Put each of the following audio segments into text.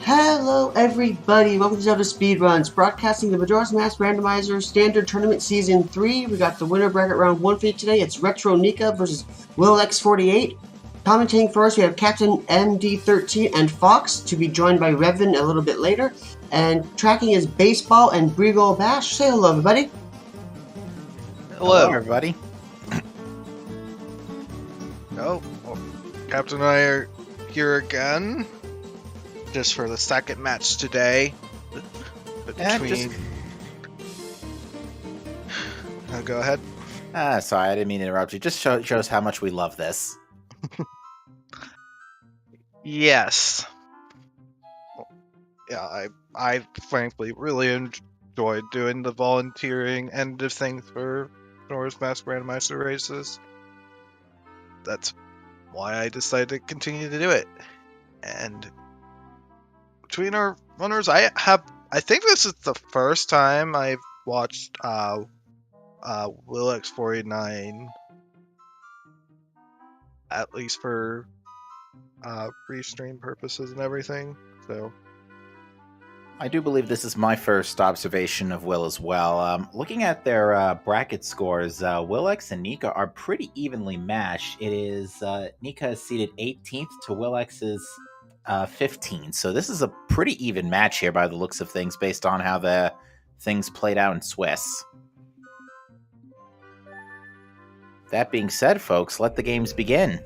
Hello everybody, welcome to ZeldaSpeedRuns, broadcasting the Majora's Mask Randomizer Standard Tournament Season 3. We got the winner bracket round 1 for you today. It's Retronika versus Willx48. Commentating for us, we have Captain MD13 and Fox, to be joined by Revan a little bit later. And tracking is Baseball and Brigo Bash. Say hello everybody. Hello, everybody. well, Captain and I are here again, just for the second match today. Go ahead. Sorry, I didn't mean to interrupt you. Just shows how much we love this. Yes. Yeah, I frankly really enjoyed doing the volunteering end of things for Majora's Mask Randomizer races. That's why I decided to continue to do it. And between our runners, I think this is the first time I've watched Willx49, at least for restream purposes and everything. So I do believe this is my first observation of Will as well. Looking at their bracket scores, Willx and Nika are pretty evenly matched. It is Nika is seated 18th to Willx's 15th. So this is a pretty even match here by the looks of things, based on how the things played out in Swiss. That being said, folks, let the games begin.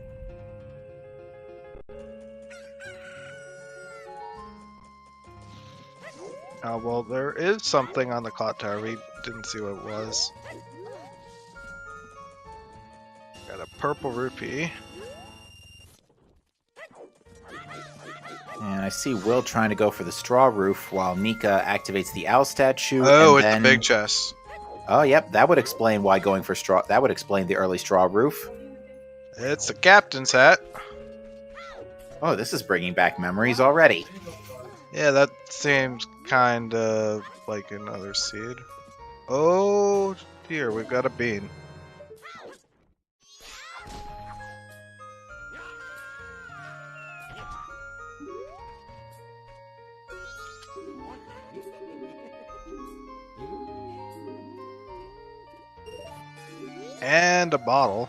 well, there is something on the clock tower. We didn't see what it was. Got a purple rupee. And I see Will trying to go for the straw roof while Nika activates the owl statue. Oh, and it's then... the big chest. Oh, yep, that would explain why going for straw. That would explain the early straw roof. It's the captain's hat. Oh, this is bringing back memories already. Yeah, that seems kind of like another seed. Oh dear, we've got a bean. And a bottle.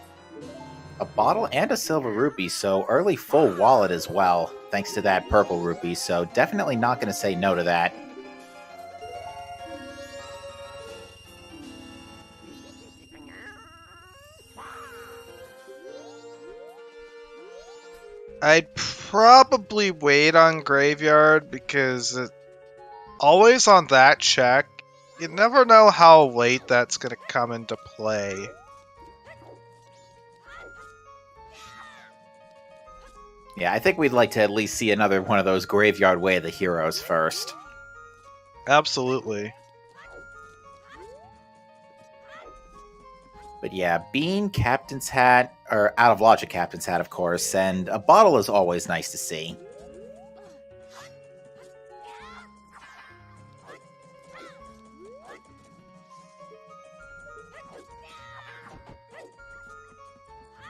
A bottle and a silver rupee, so early full wallet as well, thanks to that purple rupee, so definitely not going to say no to that. I'd probably wait on Graveyard because always on that check, you never know how late that's going to come into play. Yeah, I think we'd like to at least see another one of those Graveyard Way of the Heroes first. Absolutely. But yeah, Bean, Captain's Hat, or Out of Logic Captain's Hat, of course, and a bottle is always nice to see.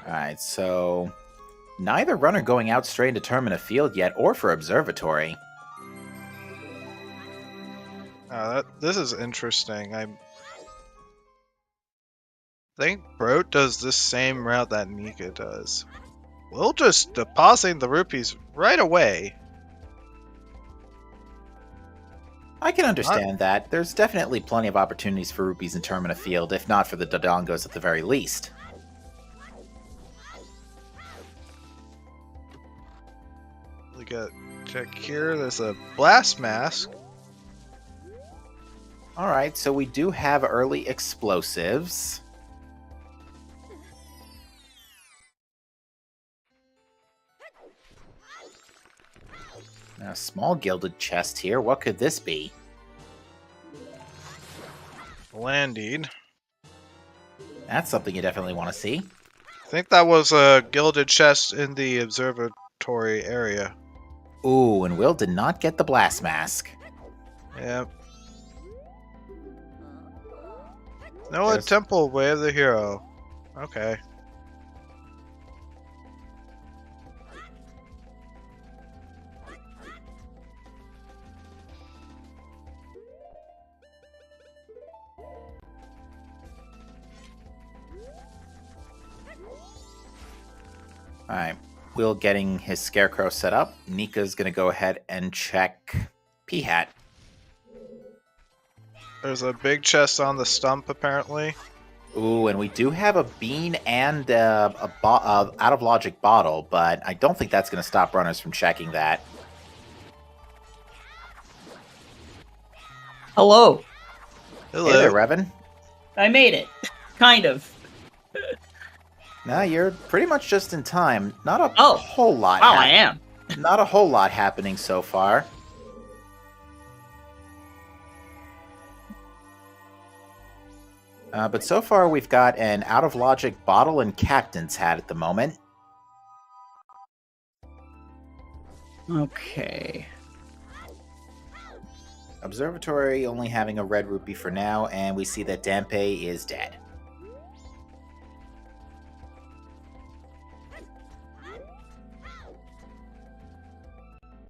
Alright, so neither runner going out straight to determine a field yet, or for observatory. This is interesting. I think Brot does the same route that Nika does. We'll just depositing the rupees right away. I can understand that. There's definitely plenty of opportunities for rupees in Termina Field, if not for the Dodongos at the very least. We got check here. There's a blast mask. Alright, so we do have early explosives. Now, a small gilded chest here. What could this be? Landing. That's something you definitely want to see. I think that was a gilded chest in the observatory area. Ooh, and Will did not get the blast mask. Yep. No, a temple, way of the hero. Okay. Alright. Will getting his scarecrow set up. Nika's going to go ahead and check P-Hat. There's a big chest on the stump, apparently. Ooh, and we do have a bean and out of logic bottle, but I don't think that's going to stop runners from checking that. Hello. Hello. Hey there, Revan. I made it. Kind of. No, you're pretty much just in time. Not a whole lot. Wow, I am. Not a whole lot happening so far. But so far, we've got an out of logic bottle and captain's hat at the moment. Okay. Observatory only having a red rupee for now, and we see that Dampe is dead.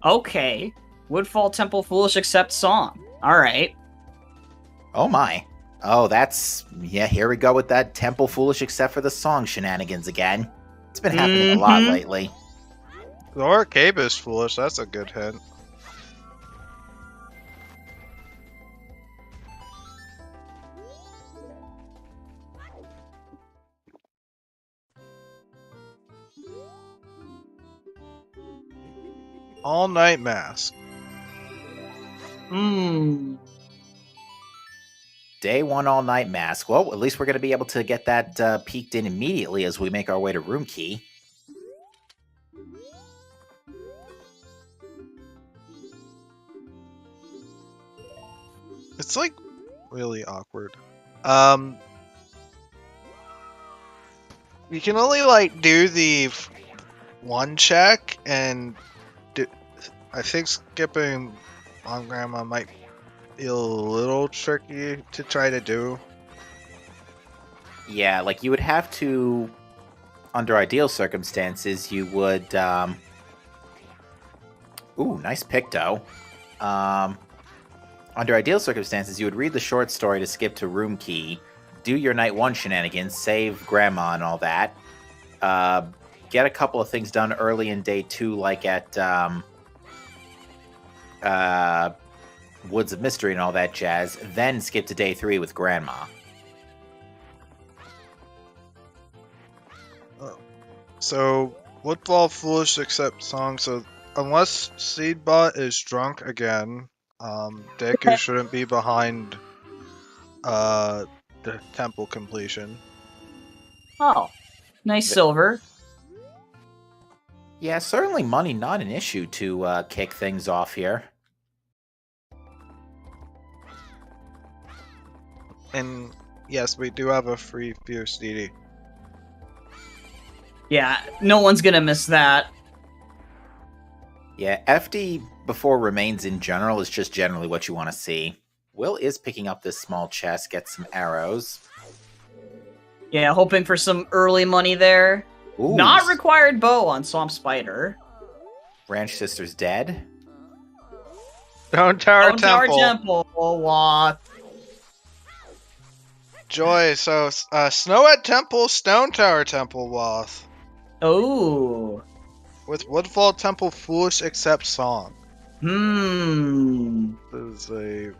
Okay. Woodfall Temple Foolish Accept Song. Alright. Oh my. Oh, that's... Yeah, here we go with that Temple Foolish except for the song shenanigans again. It's been happening a lot lately. The arcade is foolish, that's a good hint. All-night mask. Day 1 all-night mask. Well, at least we're going to be able to get that peeked in immediately as we make our way to room key. It's like really awkward. You can only like do the one check, and I think skipping on grandma might feel a little tricky to try to do. Yeah, like you would have to, under ideal circumstances, you would, ooh, nice pick, though. Under ideal circumstances, you would read the short story to skip to room key, do your night 1 shenanigans, save grandma and all that, get a couple of things done early in day 2, like at, Woods of Mystery and all that jazz, then skip to day 3 with grandma. So, Woodfall Foolish Accept Song, so unless Seedbot is drunk again, Deku shouldn't be behind the temple completion. Oh. Nice silver. Yeah, certainly money not an issue to kick things off here. And yes, we do have a free Fierce DD. Yeah, no one's gonna miss that. Yeah, FD before remains in general is just generally what you want to see. Will is picking up this small chest, gets some arrows. Yeah, hoping for some early money there. Ooh, Not required bow on Swamp Spider. Ranch Sister's dead. Stone Tower Temple. Temple. What? Joy, so Snow at Temple, Stone Tower Temple Loth. Oh. With Woodfall Temple Foolish Accept Song. This is a...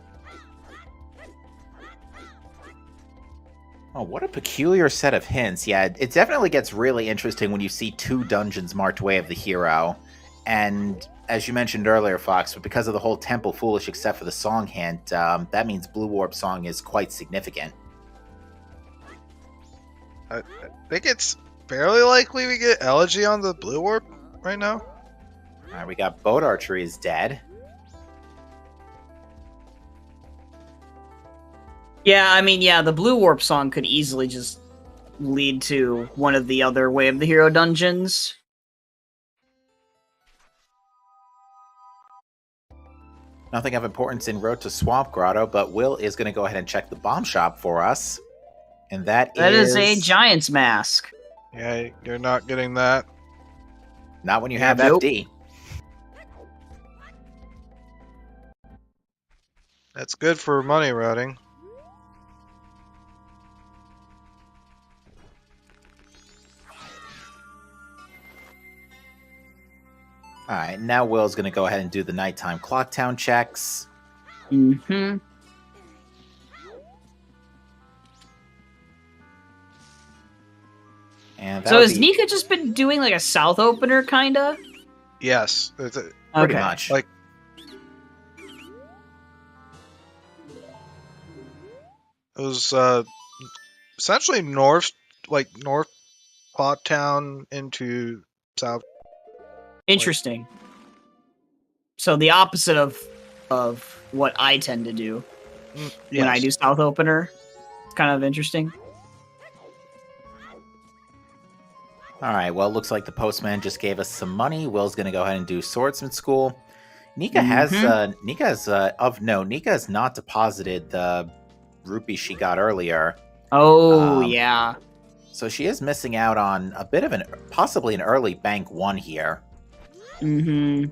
Oh, what a peculiar set of hints. Yeah, it definitely gets really interesting when you see 2 dungeons marked Way of the Hero. And as you mentioned earlier, Fox, but because of the whole Temple Foolish except for the song hint, that means Blue Warp Song is quite significant. I think it's fairly likely we get Elegy on the Blue Warp right now. Alright, we got Boat Archery is dead. Yeah, I mean, yeah, the Blue Warp Song could easily just lead to one of the other Way of the Hero dungeons. Nothing of importance in Road to Swamp Grotto, but Will is going to go ahead and check the bomb shop for us. And that is a Giant's Mask. Yeah, you're not getting that. Not when you have Nope. FD. That's good for money routing. All right, now Will's going to go ahead and do the nighttime clock town checks. Mm-hmm. And So has Nika just been doing like a south opener, kinda? Yes. pretty much. Like, it was essentially north Pot Town into south. Interesting. So the opposite of what I tend to do when I do south opener. It's kind of interesting. All right, well, it looks like the postman just gave us some money. Will's going to go ahead and do swordsman school. Nika has not deposited the rupee she got earlier. Oh, yeah. So she is missing out on a bit of possibly an early bank 1 here. Mm-hmm.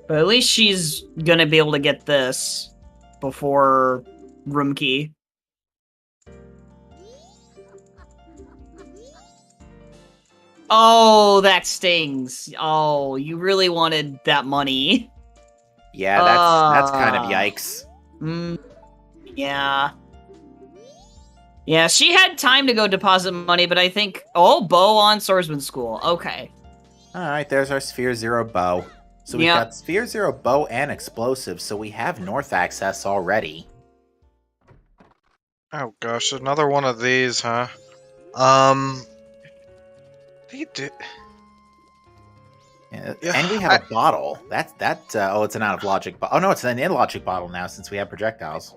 But at least she's gonna be able to get this before room key. Oh, that stings. Oh, you really wanted that money. Yeah, that's kind of yikes. Yeah. Yeah, she had time to go deposit money, but I think... Oh, bow on swordsman school. Okay. Alright, there's our Sphere Zero bow. So we've got Sphere Zero bow and explosives, so we have north access already. Oh gosh, another one of these, huh? They did... And we have a bottle. Oh, it's an out of logic bottle. Oh no, it's an in logic bottle now since we have projectiles.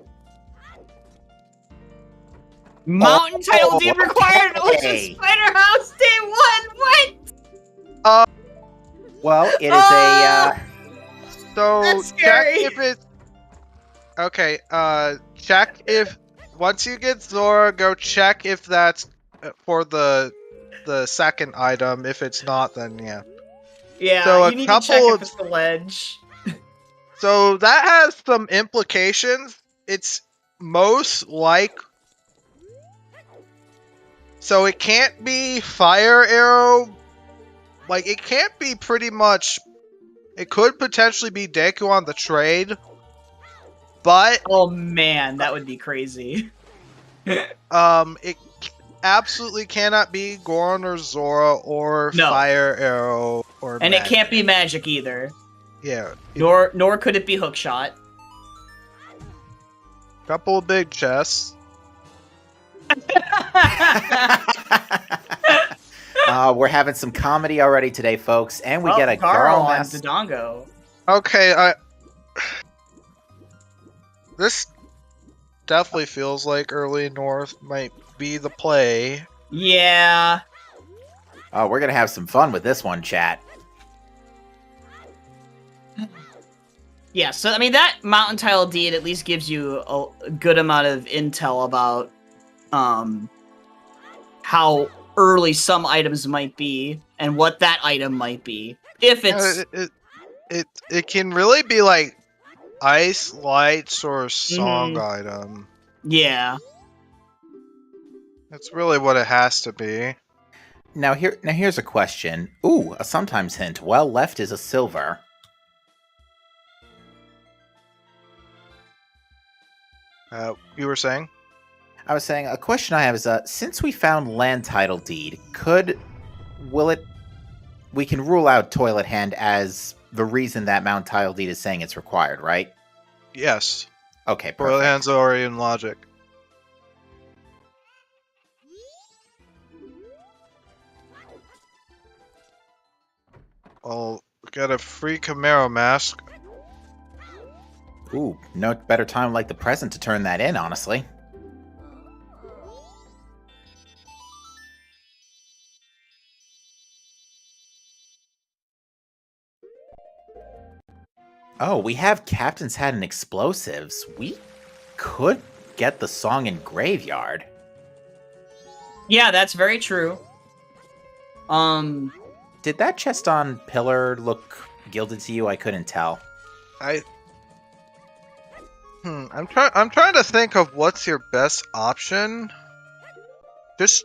Mountain title deed required. Okay. Spider House day 1. What? Well, it is a. So That's check scary. if it's okay. Check if once you get Zora, go check if that's for the second item. If it's not, then yeah. Yeah, So you need to check if it's the ledge. So that has some implications. It's most like. So it can't be fire arrow. Like, it can't be pretty much... It could potentially be Deku on the trade. But... Oh man, that would be crazy. It absolutely cannot be Goron or Zora or fire arrow or And magic. it can't be magic either. Yeah. Nor could it be hookshot. Couple of big chests. We're having some comedy already today, folks, and we get a Garo girl on mask. Dodongo. Okay, this definitely feels like early north might be the play. Yeah. Oh, we're gonna have some fun with this one, chat. Yeah, so I mean that mountain tile deed at least gives you a good amount of intel about how early some items might be and what that item might be. If it's it can really be like ice, lights, or song item. Yeah. That's really what it has to be. Now here's a question. Ooh, a sometimes hint. Well left is a silver. You were saying? I was saying, a question I have is, since we found land title deed, we can rule out Toilet Hand as the reason that Mount Title Deed is saying it's required, right? Yes. Okay, perfect. Toilet Hand's already in logic. Well, we got a free Camaro mask. Ooh, no better time like the present to turn that in, honestly. Oh, we have Captain's Hat and explosives. We could get the song in Graveyard. Yeah, that's very true. Did that chest on pillar look gilded to you? I couldn't tell. I'm trying to think of what's your best option. Just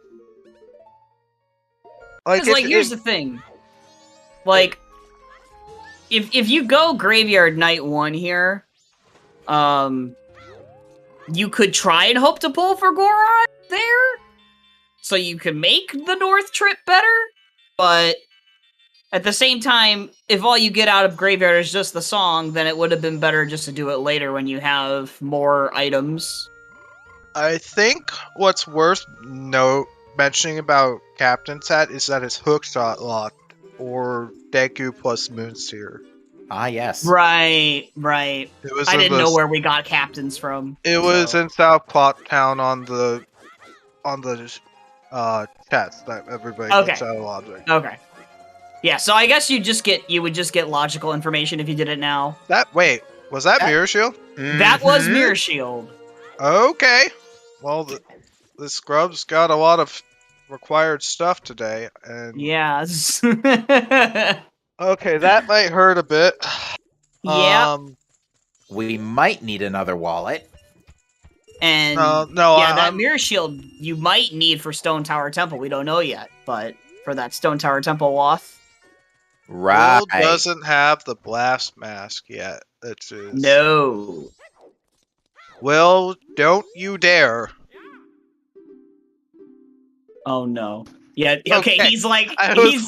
like here's the thing. Like if you go Graveyard Night 1 here, you could try and hope to pull for Goron there, so you can make the North trip better, but at the same time, if all you get out of Graveyard is just the song, then it would have been better just to do it later when you have more items. I think what's worth mentioning about Captain's Hat is that it's hookshot locked, or Deku plus Moonseer. Ah, yes. Right. I didn't know where we got captains from. It was in South Clock Town on the chest that everybody gets out of logic. Okay. Yeah, so I guess you would just get logical information if you did it now. Was that Mirror Shield? That was Mirror Shield. Okay. Well, the scrub's got a lot of required stuff today, and yes. Okay, that might hurt a bit. Yeah. We might need another wallet. And that Mirror Shield you might need for Stone Tower Temple. We don't know yet, but for that Stone Tower Temple Wath. Right. Will doesn't have the blast mask yet. No. Will, don't you dare. Oh no. Yeah, okay, he's like... Don't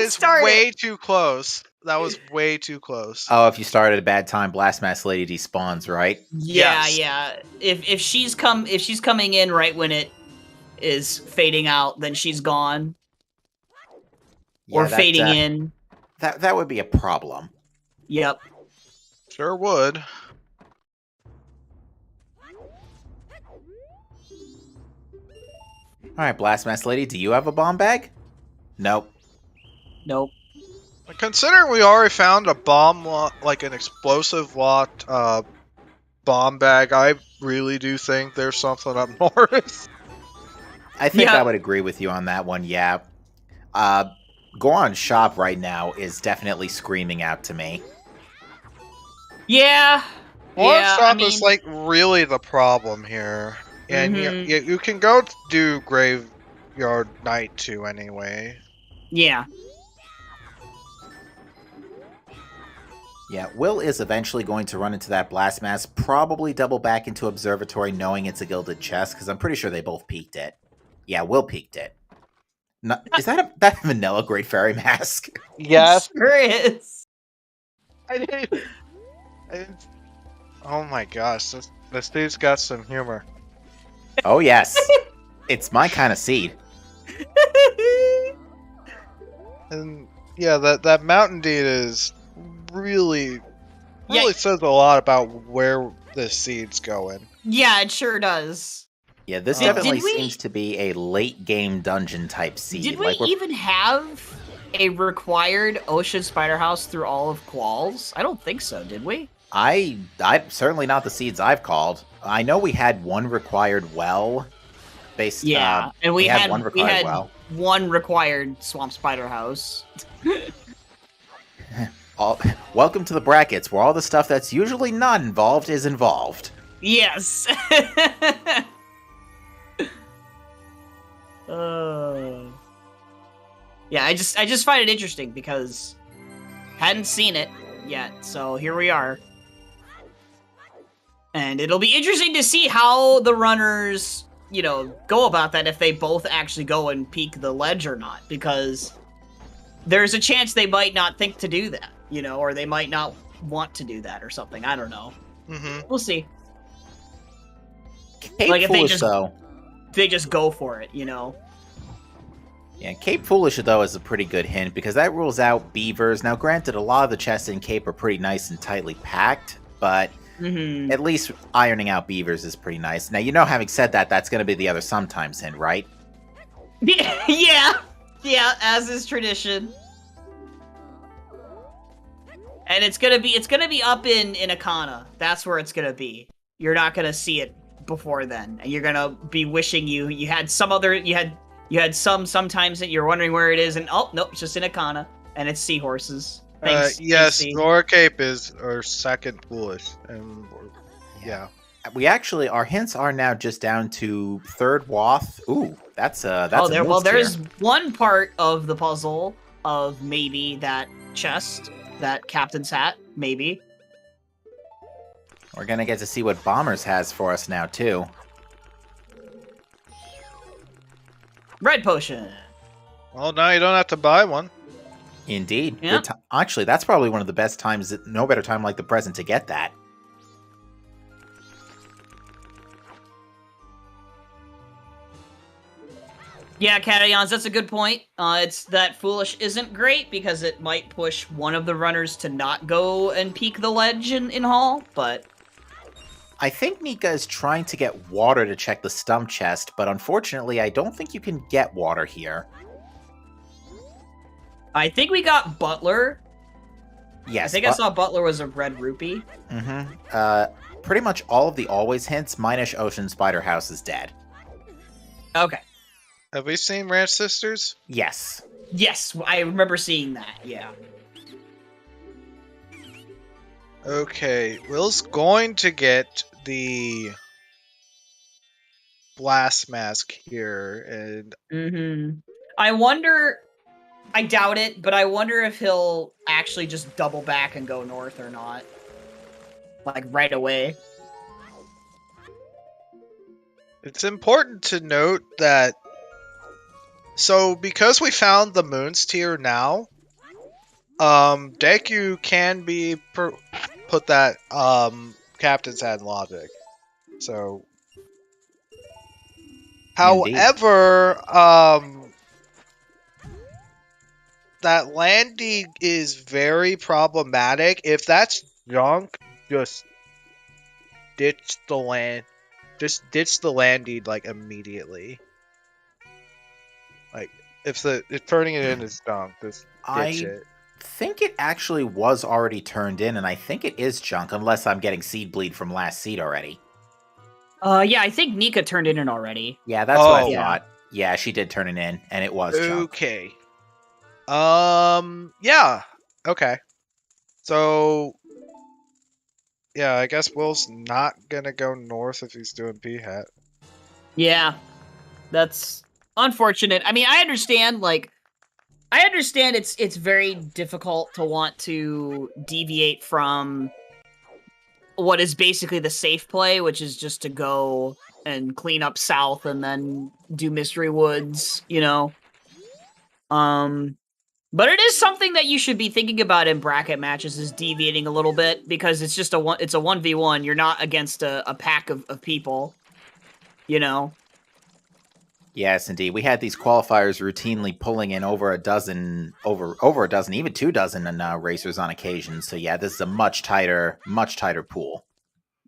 start way too close. That was way too close. Oh, if you start at a bad time, Blast Mask Lady despawns, right? Yeah, Yes. yeah. If she's coming in right when it is fading out, then she's gone. Yeah, or fading in. That would be a problem. Yep. Sure would. Alright, Blast Mask Lady, do you have a bomb bag? Nope. Considering we already found a bomb like an explosive locked bomb bag, I really do think there's something up north. I think I would agree with you on that one, yeah. Goron's shop right now is definitely screaming out to me. Yeah. Goron's shop is like really the problem here. And you can go do Graveyard Night 2 anyway. Yeah. Yeah, Will is eventually going to run into that Blast Mask, probably double back into Observatory knowing it's a Gilded Chest, because I'm pretty sure they both peeked it. Yeah, Will peeked it. Is that a vanilla Great Fairy Mask? Yes. Sure is. I didn't... Oh my gosh, this dude's got some humor. Oh yes. It's my kind of seed. And yeah, that Mountain Deed is really says a lot about where the seed's going. Yeah, it sure does. Yeah, this definitely seems to be a late game dungeon type seed. Did we even have a required Ocean Spider House through all of Qualls? I don't think so, did we? I certainly not the seeds I've called. I know we had one required well. And we had one required well. One required Swamp Spider House. Welcome to the brackets, where all the stuff that's usually not involved is involved. Yes. Yeah, I just find it interesting because hadn't seen it yet, so here we are. And it'll be interesting to see how the runners, go about that, if they both actually go and peek the ledge or not, because there's a chance they might not think to do that, or they might not want to do that or something. I don't know. Mm-hmm. We'll see. Cape like if Foolish, though. They just go for it, Yeah, Cape Foolish, though, is a pretty good hint, because that rules out beavers. Now, granted, a lot of the chests in Cape are pretty nice and tightly packed, but at least ironing out beavers is pretty nice. Now, having said that, that's going to be the other sometimes hint, right? Yeah, as is tradition. And it's gonna be up in Akana. That's where it's gonna be. You're not gonna see it before then, and you're gonna be wishing you had some other you had sometimes that you're wondering where it is, and oh nope, it's just in Akana, and it's seahorses. Yes, Nora Cape is our second Foolish, and yeah. We actually, our hints are now just down to third Wath. Ooh, that's there's one part of the puzzle of maybe that chest, that captain's hat, maybe. We're gonna get to see what Bombers has for us now, too. Red potion. Well, now you don't have to buy one. Indeed. Yeah. Actually, that's probably one of the best times, no better time like the present to get that. Yeah, Catayons, that's a good point. It's that Foolish isn't great because it might push one of the runners to not go and peek the ledge in Hall, but... I think Nika is trying to get water to check the stump chest, but unfortunately, I don't think you can get water here. I think we got Butler. Yes. I think I saw Butler was a red rupee. Mm-hmm. Pretty much all of the always hints, minus Ocean Spider House is dead. Okay. Have we seen Ranch Sisters? Yes. Yes, I remember seeing that, yeah. Okay, Will's going to get the blast mask here, and I wonder... I doubt it, but I wonder if he'll actually just double back and go north or not. Like, right away. it's important to note that so because we found the Moon's Tier now, Deku can be put that Captain's Hat in logic. So however, that landing is very problematic. If that's junk, just ditch the land. Just ditch the landing like immediately. Like if turning it in is junk, just ditch it. I think it actually was already turned in, and I think it is junk, unless I'm getting seed bleed from last seed already. Yeah, I think Nika turned it in already. Yeah, that's what I yeah. thought. Yeah, she did turn it in, and it was junk. Okay. Yeah. Okay. So, yeah, I guess Will's not gonna go north if he's doing P-Hat. Yeah. That's unfortunate. I mean, I understand it's very difficult to want to deviate from what is basically the safe play, which is just to go and clean up south and then do Mystery Woods, you know? But it is something that you should be thinking about in bracket matches, is deviating a little bit, because it's just it's a 1v1. You're not against a pack of people, you know? Yes, indeed. We had these qualifiers routinely pulling in over a dozen, even 2 dozen racers on occasion. So yeah, this is a much tighter pool.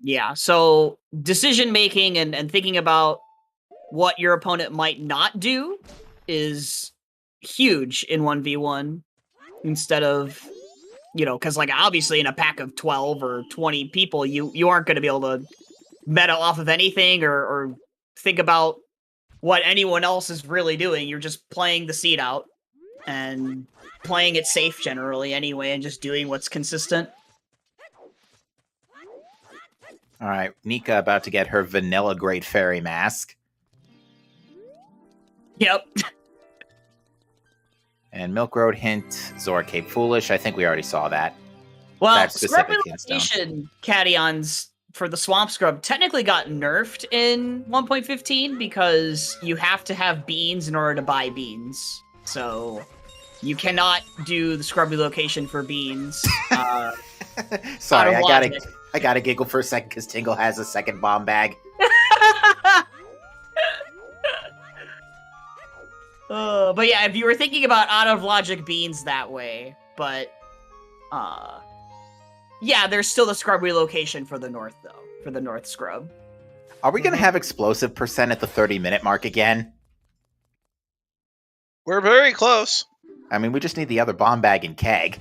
Yeah, so decision making and thinking about what your opponent might not do is huge in 1v1 instead of, you know, because like obviously in a pack of 12 or 20 people, you aren't going to be able to meta off of anything or think about what anyone else is really doing. You're just playing the seed out and playing it safe generally anyway, and just doing what's consistent. All right, Nika about to get her vanilla Great Fairy mask. Yep. And Milk Road hint, Zora Cape Foolish. I think we already saw that. Well, that specific Scrub Relocation Cations for the Swamp Scrub technically got nerfed in 1.15 because you have to have beans in order to buy beans. So you cannot do the Scrub Relocation for beans. Sorry, I gotta giggle for a second because Tingle has a second bomb bag. But yeah, if you were thinking about out of logic beans that way, but yeah, there's still the Scrub Relocation for the north though, for the north scrub. Are we gonna have explosive percent at the 30-minute mark again? We're very close. I mean, we just need the other bomb bag and keg.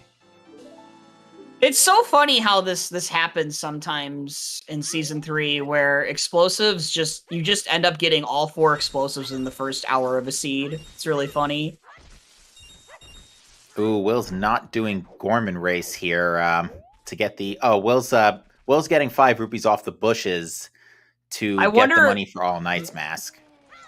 It's so funny how this happens sometimes in Season 3, where explosives you just end up getting all 4 explosives in the first hour of a seed. It's really funny. Ooh, Will's not doing Gorman race here to get the... Oh, Will's getting 5 rupees off the bushes to get the money for All Night's mask.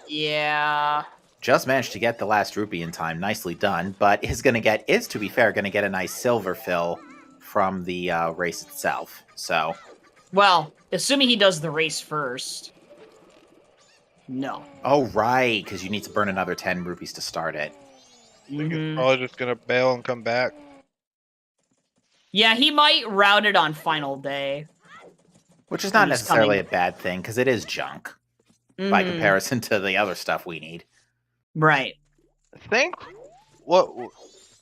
Yeah. just managed to get the last rupee in time. Nicely done. But to be fair, going to get a nice silver fill from the race itself. So, Well, assuming he does the race first. No. oh right, because you need to burn another 10 rupees to start it. I think he's probably just gonna bail and come back. Yeah, he might route it on final day. Which is not necessarily a bad thing, because it is junk by comparison to the other stuff we need. Right. I think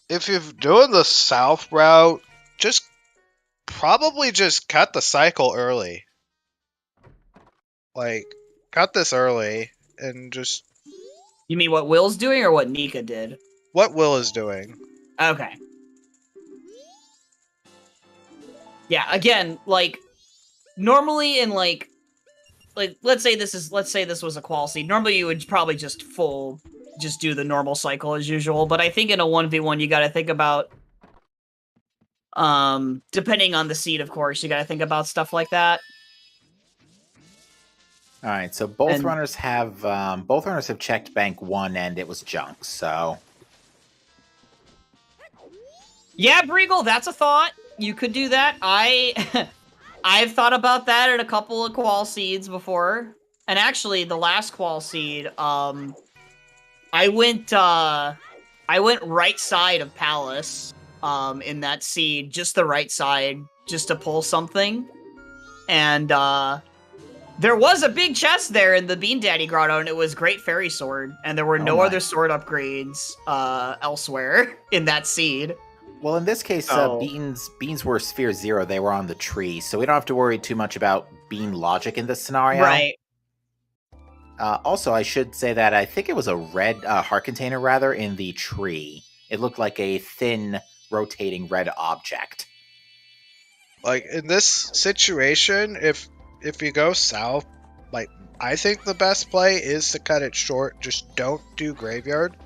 if you're doing the south route, probably just cut the cycle early. Like, cut this early and just... You mean what Will's doing or what Nika did? What Will is doing. Okay. Yeah, again, like, normally in, like, let's say this was a qual seed. Normally you would probably just do the normal cycle as usual, but I think in a 1v1 you gotta think about, depending on the seed, of course, you gotta think about stuff like that. All right, so both runners have checked bank 1 and it was junk. So yeah, Breagle, that's a thought. You could do that. I've thought about that at a couple of qual seeds before, and actually the last qual seed, I went right side of Palace, in that seed, just the right side, just to pull something, and there was a big chest there in the Bean Daddy Grotto, and it was Great Fairy Sword, and there were no other sword upgrades elsewhere in that seed. Well, in this case, beans were Sphere 0. They were on the tree, so we don't have to worry too much about bean logic in this scenario. Right. Also, I should say that I think it was a red heart container, rather, in the tree. It looked like a thin, rotating red object. Like, in this situation, if you go south, like, I think the best play is to cut it short. Just don't do graveyard.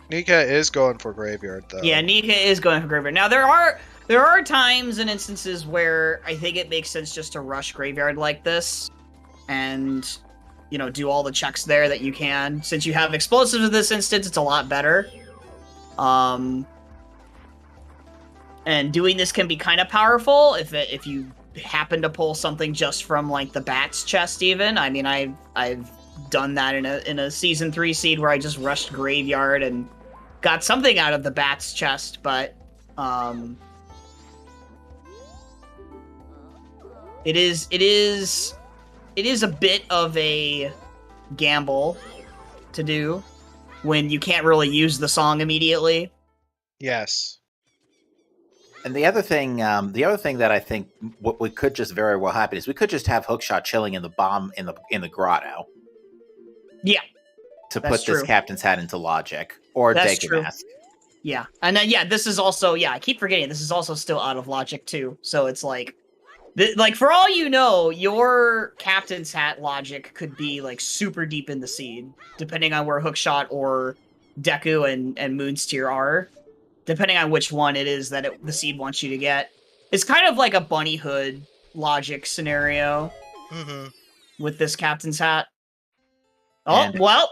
Nika is going for graveyard, though. Yeah, Nika is going for graveyard. Now, there are times and instances where I think it makes sense just to rush graveyard like this and, you know, do all the checks there that you can. Since you have explosives in this instance, it's a lot better. And doing this can be kind of powerful if you happen to pull something just from, like, the Bats chest, even. I mean, I've done that in a Season 3 seed where I just rushed graveyard and got something out of the Bats chest, but it is a bit of a gamble to do when you can't really use the song immediately. Yes. And the other thing that I think what we could just very well happen is we could just have Hookshot chilling in the bomb in the grotto. Yeah. To put this Captain's Hat into logic. Or Deku Mask. Yeah. And then, this is also, I keep forgetting, this is also still out of logic, too. So it's like, for all you know, your Captain's Hat logic could be, like, super deep in the seed, depending on where Hookshot or Deku and Moonsteer are, depending on which one it is that the seed wants you to get. It's kind of like a Bunny Hood logic scenario with this Captain's Hat. Oh, well...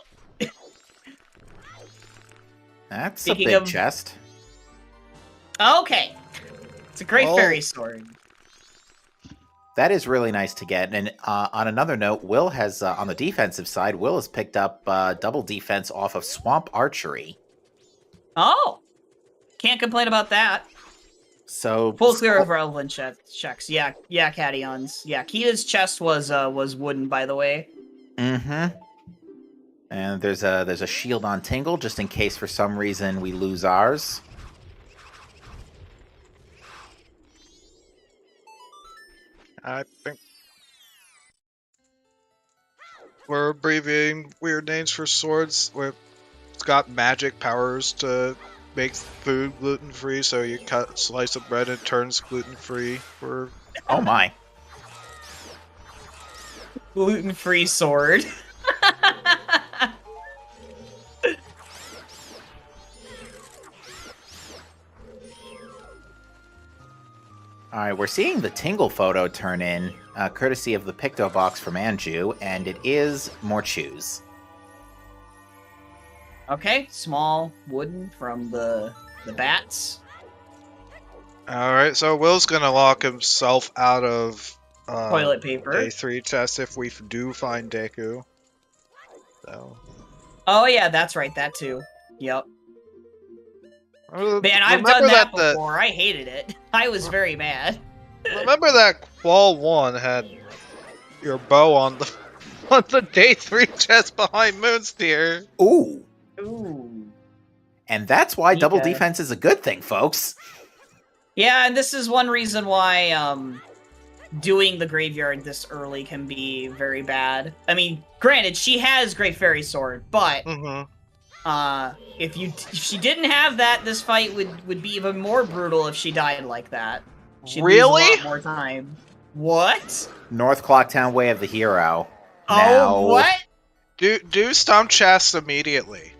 That's a big chest. Okay. It's a Great Fairy Sword. That is really nice to get. And on another note, Will has, on the defensive side, Will has picked up double defense off of Swamp Archery. Oh! Can't complain about that. So full clear of relevant checks. Yeah, Cations. Yeah, Kita's chest was wooden, by the way. Mm-hmm. And there's a shield on Tingle, just in case for some reason we lose ours. I think we're abbreviating weird names for swords. It's got magic powers to make food gluten-free, so you cut a slice of bread and it turns gluten-free for... Oh my. Gluten-free sword. All Alright, we're seeing the Tingle photo turn in, courtesy of the Picto box from Anju, and it is more chews. Okay, small wooden from the bats. Alright, so Will's gonna lock himself out of Toilet paper. day 3 chest if we do find Deku. So. Oh yeah, that's right, that too. Yep. Man, I've Remember done that the- before. I hated it. I was very mad. Remember that Qual 1 had your bow on the day 3 chest behind Moonsteer. Ooh! Ooh. And that's why double Okay. defense is a good thing, folks. Yeah, and this is one reason why doing the graveyard this early can be very bad. I mean, granted, she has Great Fairy Sword, but if she didn't have that, this fight would be even more brutal if she died like that. She'd lose a lot more time. What? North Clocktown Way of the Hero. Oh, Now, what? Do Stomp Chest immediately.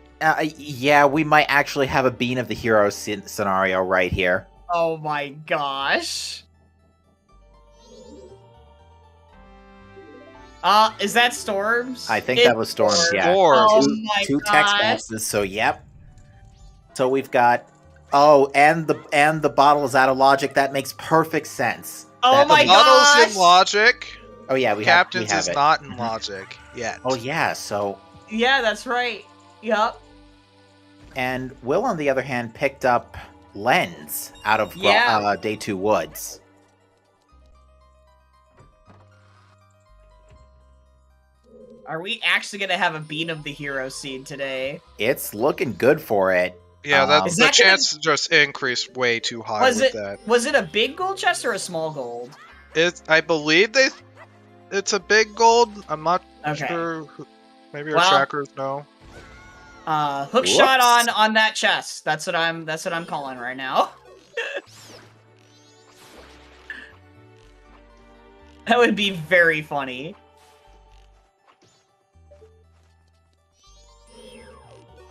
Yeah, we might actually have a Bean of the Hero scenario right here. Oh my gosh. Is that Storms? I think that was Storms, yeah. Storms. Oh Two- my two text gosh. boxes, so yep. So we've got... Oh, and the bottle is out of logic. That makes perfect sense. Oh That- my Model's gosh. in Logic. Oh yeah, we Captains have is it. not in Mhm. Logic yet. Oh yeah, so... Yeah, that's right. Yup. And Will, on the other hand, picked up Lens out of Yeah. Day 2 Woods. Are we actually gonna have a Bean of the Hero seed today? It's looking good for it. Yeah, Is the that gonna- chance just increased way too high Was with it that. was it a big gold chest or a small gold? I believe it's a big gold. I'm not Okay. sure. Maybe our Well- trackers know. Hook shot Whoops. on that chest. That's what I'm calling right now. That would be very funny.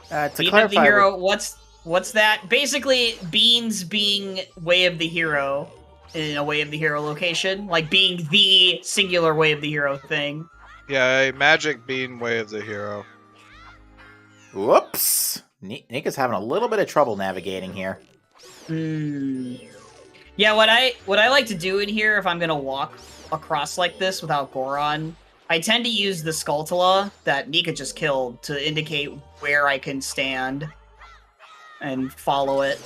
To Bean of clarify, the Hero, what's that? Basically, Beans being Way of the Hero in a Way of the Hero location. Like being the singular Way of the Hero thing. Yeah, a magic bean way of the hero. Whoops! Nika's having a little bit of trouble navigating here. Yeah, what I like to do in here if I'm gonna walk across like this without Goron, I tend to use the Skulltula that Nika just killed to indicate where I can stand and follow it.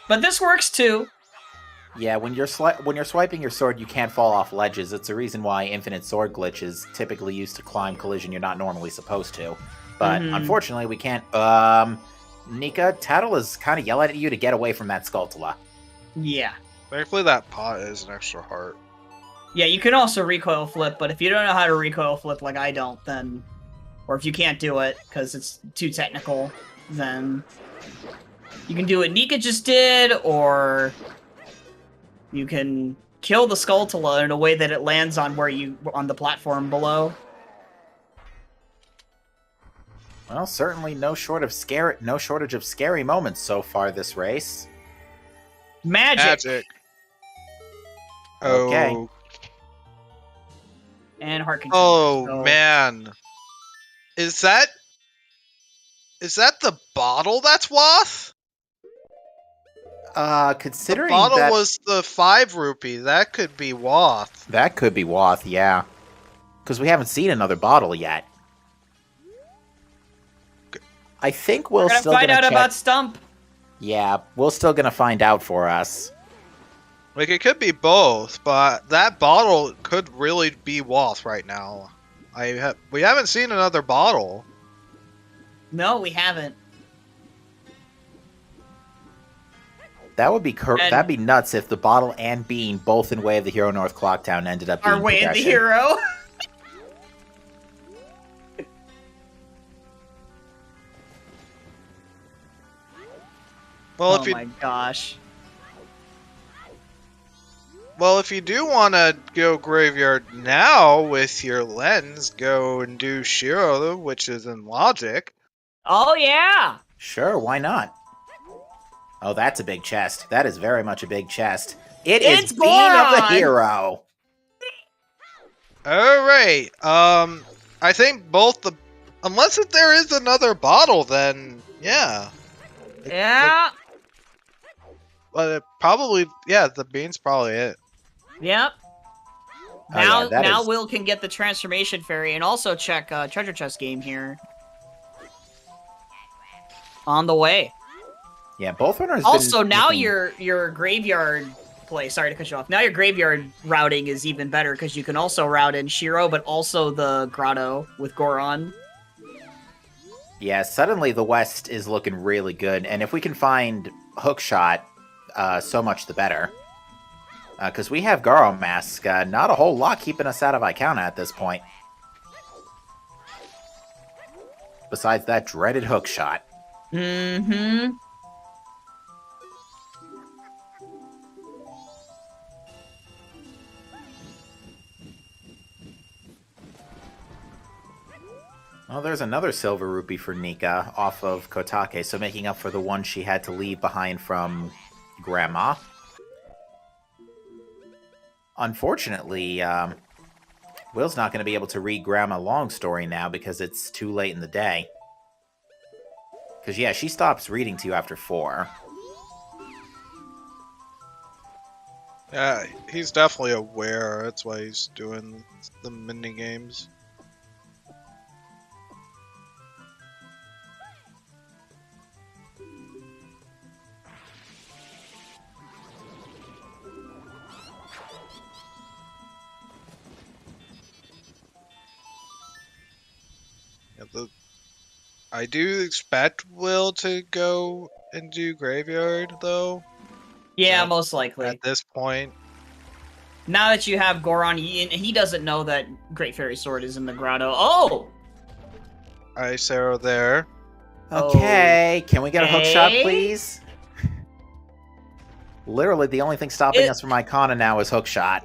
But this works too. Yeah, when you're swiping your sword, you can't fall off ledges. It's a reason why infinite sword glitch is typically used to climb collision you're not normally supposed to. But unfortunately, we can't. Nika, Tattle is kind of yelling at you to get away from that Skulltula. Yeah. Thankfully, that pot is an extra heart. Yeah, you can also recoil flip, but if you don't know how to recoil flip like I don't, then... Or if you can't do it, because it's too technical, then... You can do what Nika just did, or... You can kill the Skulltula in a way that it lands on on the platform below. Well, certainly no shortage of scary moments so far this race. Magic! Okay. Oh, And heart containment. oh so- man. Is that the bottle that's Wath? The Considering bottle that was the 5 rupee. That could be Wath. that could be Wath, yeah. Because we haven't seen another bottle yet. I think We're we'll gonna still find gonna out check. about Stump. Yeah, we're still gonna find out for us. Like, it could be both, but that bottle could really be Wath right now. We haven't seen another bottle. No, we haven't. That would be And- that'd be nuts if the bottle and Bean, both in Way of the Hero North Clocktown, ended up being Our Way of the progression. Hero. Well, Oh my gosh. if you do want to go graveyard now with your lens, go and do Shiro, which is in Logic. Oh yeah! Sure, why not? Oh, that's a big chest. That is very much a big chest. It's is Bean of the Goron! Hero. Alright, I think both the... Unless if there is another bottle, then, yeah. Yeah. But it probably, yeah, the bean's probably it. Yep. Oh, yeah, Now is... Will can get the transformation fairy and also check treasure chest game here. On the way. Yeah, both runners. Also, now your graveyard play. Sorry to cut you off. Now your graveyard routing is even better because you can also route in Shiro, but also the grotto with Goron. Yeah, suddenly the West is looking really good, and if we can find Hookshot, so much the better. Because we have Garo Mask, not a whole lot keeping us out of Icona at this point. Besides that dreaded Hookshot. Mm-hmm. Well, there's another silver rupee for Nika off of Kotake, so making up for the one she had to leave behind from Grandma. Unfortunately, Will's not going to be able to read Grandma Long story now because it's too late in the day. Because, yeah, she stops reading to you after 4. Yeah, he's definitely aware. That's why he's doing the mini games. Yeah, I do expect Will to go and do graveyard though. Yeah, most likely. At this point. Now that you have Goron, he doesn't know that Great Fairy Sword is in the grotto. Oh! Ice arrow there. Okay, can we get a hookshot, please? Literally, the only thing stopping us from Icona now is hookshot.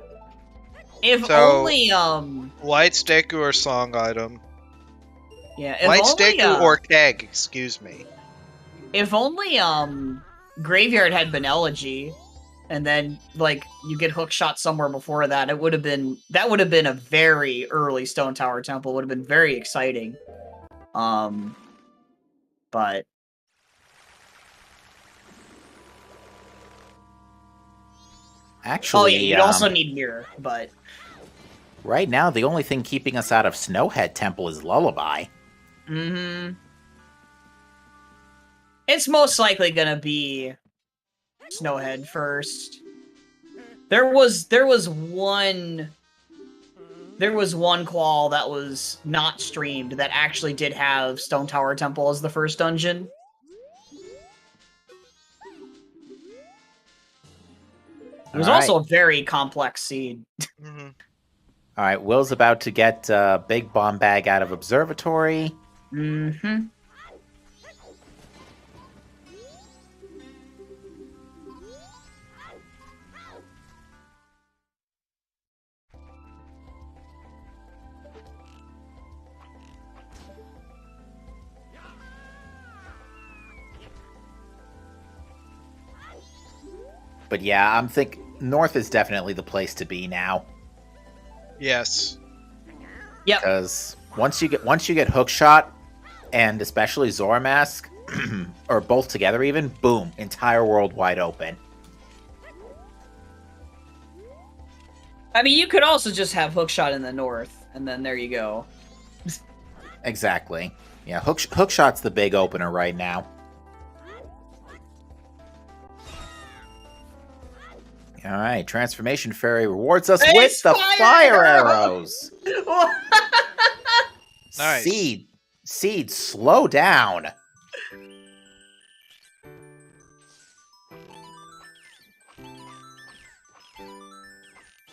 If only, Light Steku or song item. Yeah, if Light only, Steku or keg, excuse me. If only, Graveyard had been Elegy, and then, like, you get hookshot somewhere before that, that would have been a very early Stone Tower Temple, would have been very exciting. But... Actually, oh yeah, you'd also need Mirror, but... Right now, the only thing keeping us out of Snowhead Temple is Lullaby. Mm-hmm. It's most likely gonna be Snowhead first. There was one qual that was not streamed that actually did have Stone Tower Temple as the first dungeon. It was also a very complex seed. Mm-hmm. Alright, Will's about to get Big Bomb Bag out of Observatory. Mm-hmm. But yeah, I'm thinking North is definitely the place to be now. Yes. Yep. Because once you get Hookshot, and especially Zora Mask, or both together even, boom, entire world wide open. I mean, you could also just have Hookshot in the north, and then there you go. Exactly. Yeah, Hookshot's the big opener right now. Alright, Transformation Fairy rewards us with the fire arrows! Nice. Seed, slow down!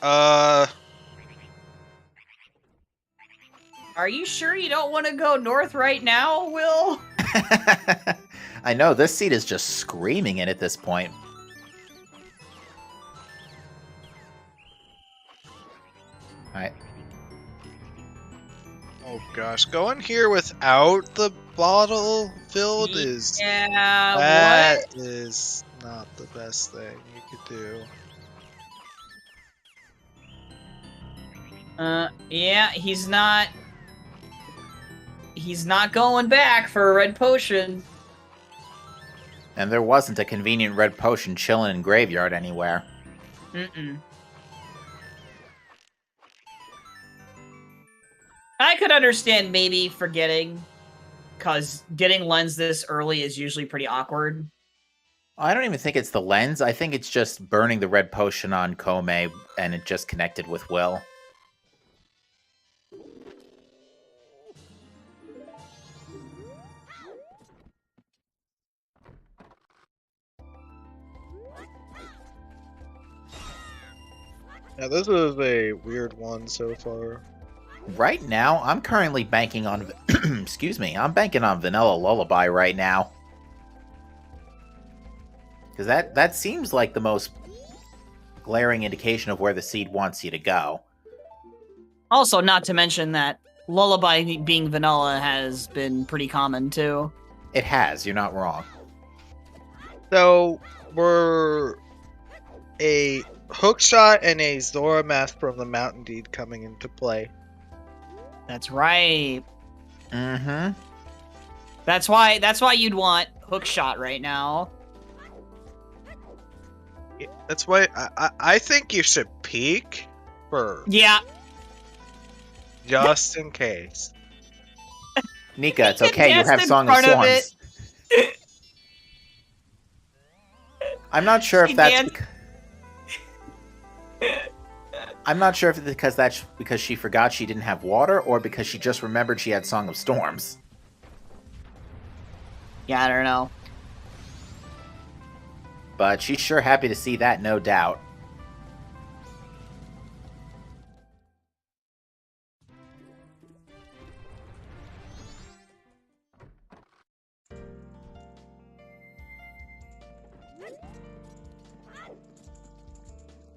Are you sure you don't want to go north right now, Will? I know, this seed is just screaming it at this point. Alright. Oh gosh, going here without the bottle filled is... Yeah, That what? is not the best thing you could do. Yeah, he's not going back for a red potion. And there wasn't a convenient red potion chilling in Graveyard anywhere. Mm-mm. I could understand maybe forgetting, because getting lens this early is usually pretty awkward. I don't even think it's the lens. I think it's just burning the red potion on Kome, and it just connected with Will. Yeah, this is a weird one so far. Right now, I'm currently banking on... excuse me. I'm banking on Vanilla Lullaby right now. Because that seems like the most glaring indication of where the seed wants you to go. Also, not to mention that Lullaby being vanilla has been pretty common, too. It has. You're not wrong. So, we're a Hookshot and a Zora Mask from the Mountain Deed coming into play. That's right. Mm-hmm. That's why you'd want Hookshot right now. Yeah, that's why I think you should peek first. Yeah. Just in case. Nika, it's okay. You have Song of Swarms. I'm not sure if that's... I'm not sure if it's because she forgot she didn't have water, or because she just remembered she had Song of Storms. Yeah, I don't know. But she's sure happy to see that, no doubt.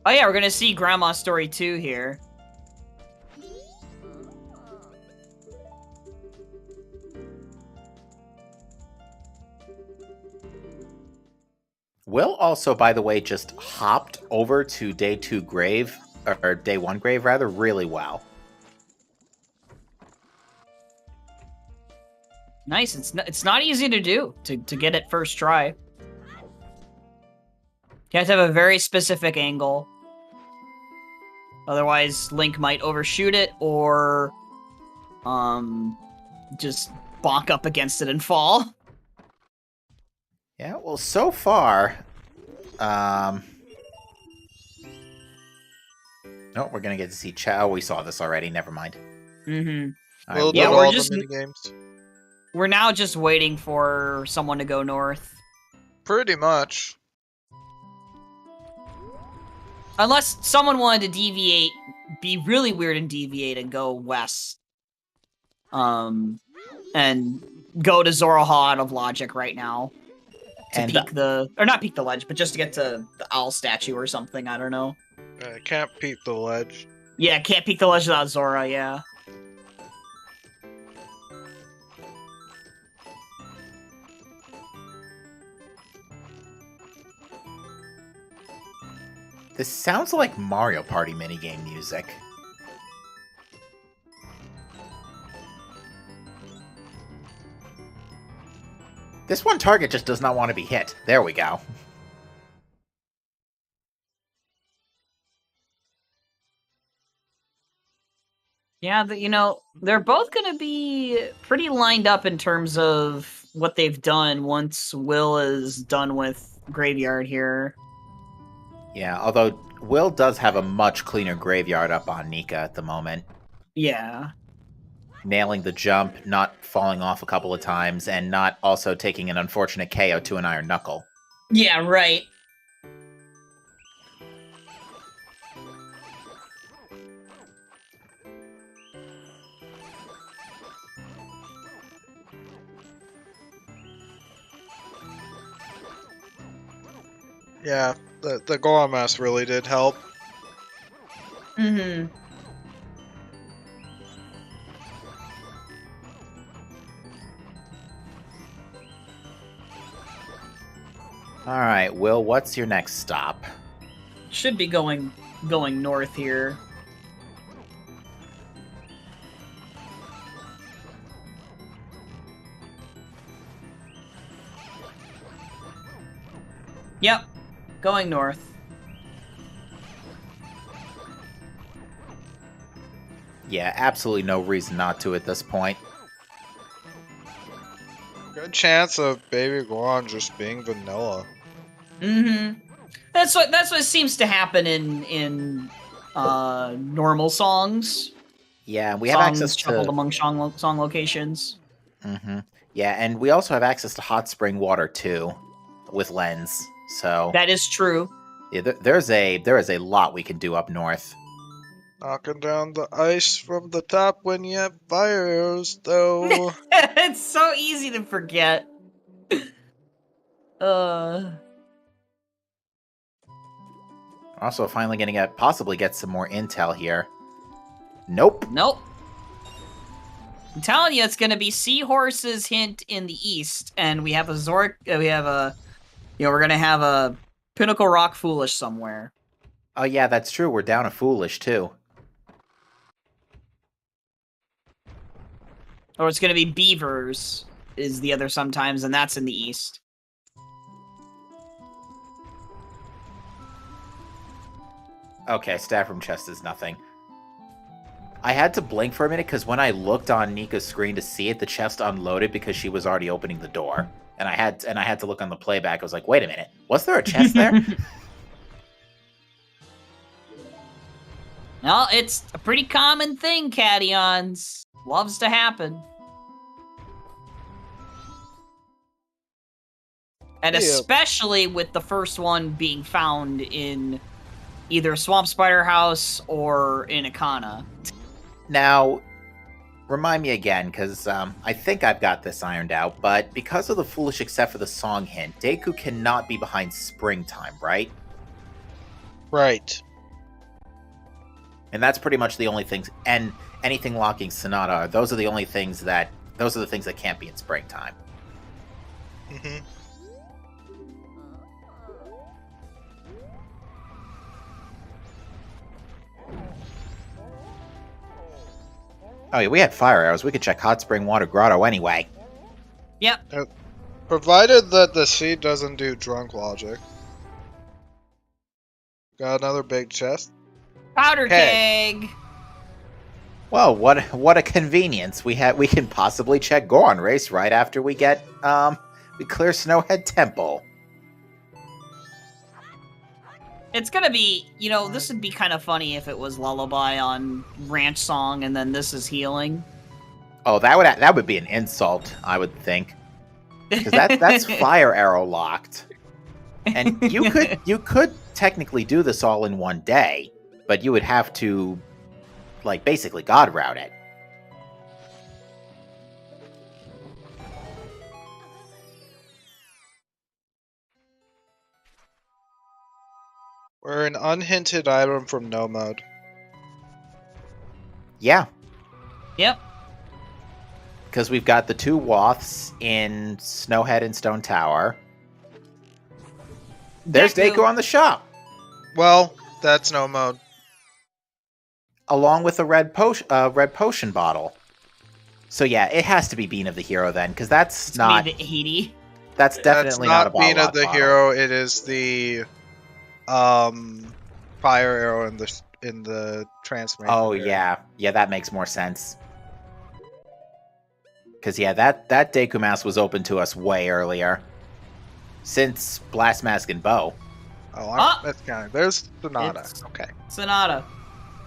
Oh yeah, we're gonna see Grandma's Story 2 here. Will also, by the way, just hopped over to Day 2 grave, or Day 1 grave, rather, really well. Nice. It's not easy to do, to get it first try. You have to have a very specific angle. Otherwise, Link might overshoot it, or just bonk up against it and fall. Yeah, well, so far... Oh, we're gonna get to see Oh, we saw this already, never mind. Mm-hmm. We'll yeah, do we're all just... the minigames. We're now just waiting for someone to go north. Pretty much. Unless someone wanted to deviate, be really weird and deviate and go west. And go to Zoroha out of logic right now. To peek the... Or not peek the ledge, but just to get to the owl statue or something, I don't know. Can't peek the ledge. Yeah, can't peek the ledge without Zora, yeah. This sounds like Mario Party minigame music. This one target just does not want to be hit. There we go. Yeah, they're both going to be pretty lined up in terms of what they've done once Will is done with Graveyard here. Yeah, although Will does have a much cleaner Graveyard up on Nika at the moment. Yeah. Nailing the jump, not falling off a couple of times, and not also taking an unfortunate KO to an Iron Knuckle. Yeah, right. Yeah, the Goron Mask really did help. Mm-hmm. All right, Will, what's your next stop? Should be going north here. Yep, going north. Yeah, absolutely no reason not to at this point. Good chance of Baby Goron just being vanilla. Mm-hmm. That's what seems to happen in normal songs. Yeah, we have Songs access shuffled to... among song locations. Mm-hmm. Yeah, and we also have access to hot spring water, too, with Lens. So That is true. yeah, there is a lot we can do up north. Knocking down the ice from the top when you have fires, though. It's so easy to forget. Also, finally getting to possibly get some more intel here. Nope. Nope. I'm telling you, it's gonna be Seahorse's hint in the east, and we have a Zork. We're gonna have a Pinnacle Rock Foolish somewhere. Oh yeah, that's true. We're down a Foolish too. Or it's gonna be Beavers is the other sometimes, and that's in the east. Okay, staff room chest is nothing. I had to blink for a minute because when I looked on Nika's screen to see it, the chest unloaded because she was already opening the door, and I had to look on the playback. I was like, "Wait a minute, was there a chest there?" No, it's a pretty common thing, Cations. Loves to happen. And Yeah. especially with the first one being found in either Swamp Spider House or in Akana. Now, remind me again, because I think I've got this ironed out, but because of the Foolish except for the song hint, Deku cannot be behind Springtime, right? Right. And that's pretty much the only things, and anything locking Sonata, those are the things that can't be in Springtime. Mm-hmm. Oh yeah, we had fire arrows. We could check Hot Spring Water Grotto anyway. Yep. Provided that the seed doesn't do drunk logic. Got another big chest. Powder Hey. keg. Well, what a convenience. We can possibly check Goron Race right after we get we clear Snowhead Temple. It's gonna be, this would be kind of funny if it was Lullaby on Ranch Song and then this is Healing. Oh, that would be an insult, I would think, because that's fire arrow locked, and you could technically do this all in one day, but you would have to, like, basically God route it. We're an unhinted item from no mode. Yeah, Yep. because we've got the two Woths in Snowhead and Stone Tower. There's Deku on the shop, Well, that's no mode. along with a red potion bottle. So yeah, it has to be Bean of the Hero then, because that's not. The Haiti. That's definitely not a That's not Bean of Balrog the bottle. hero. It is the fire arrow in the transformation. Oh area. yeah, that makes more sense. Because yeah, that Deku Mask was open to us way earlier, since Blast Mask and Bow. Oh, that's counting. There's Sonata. It's- Okay. Sonata.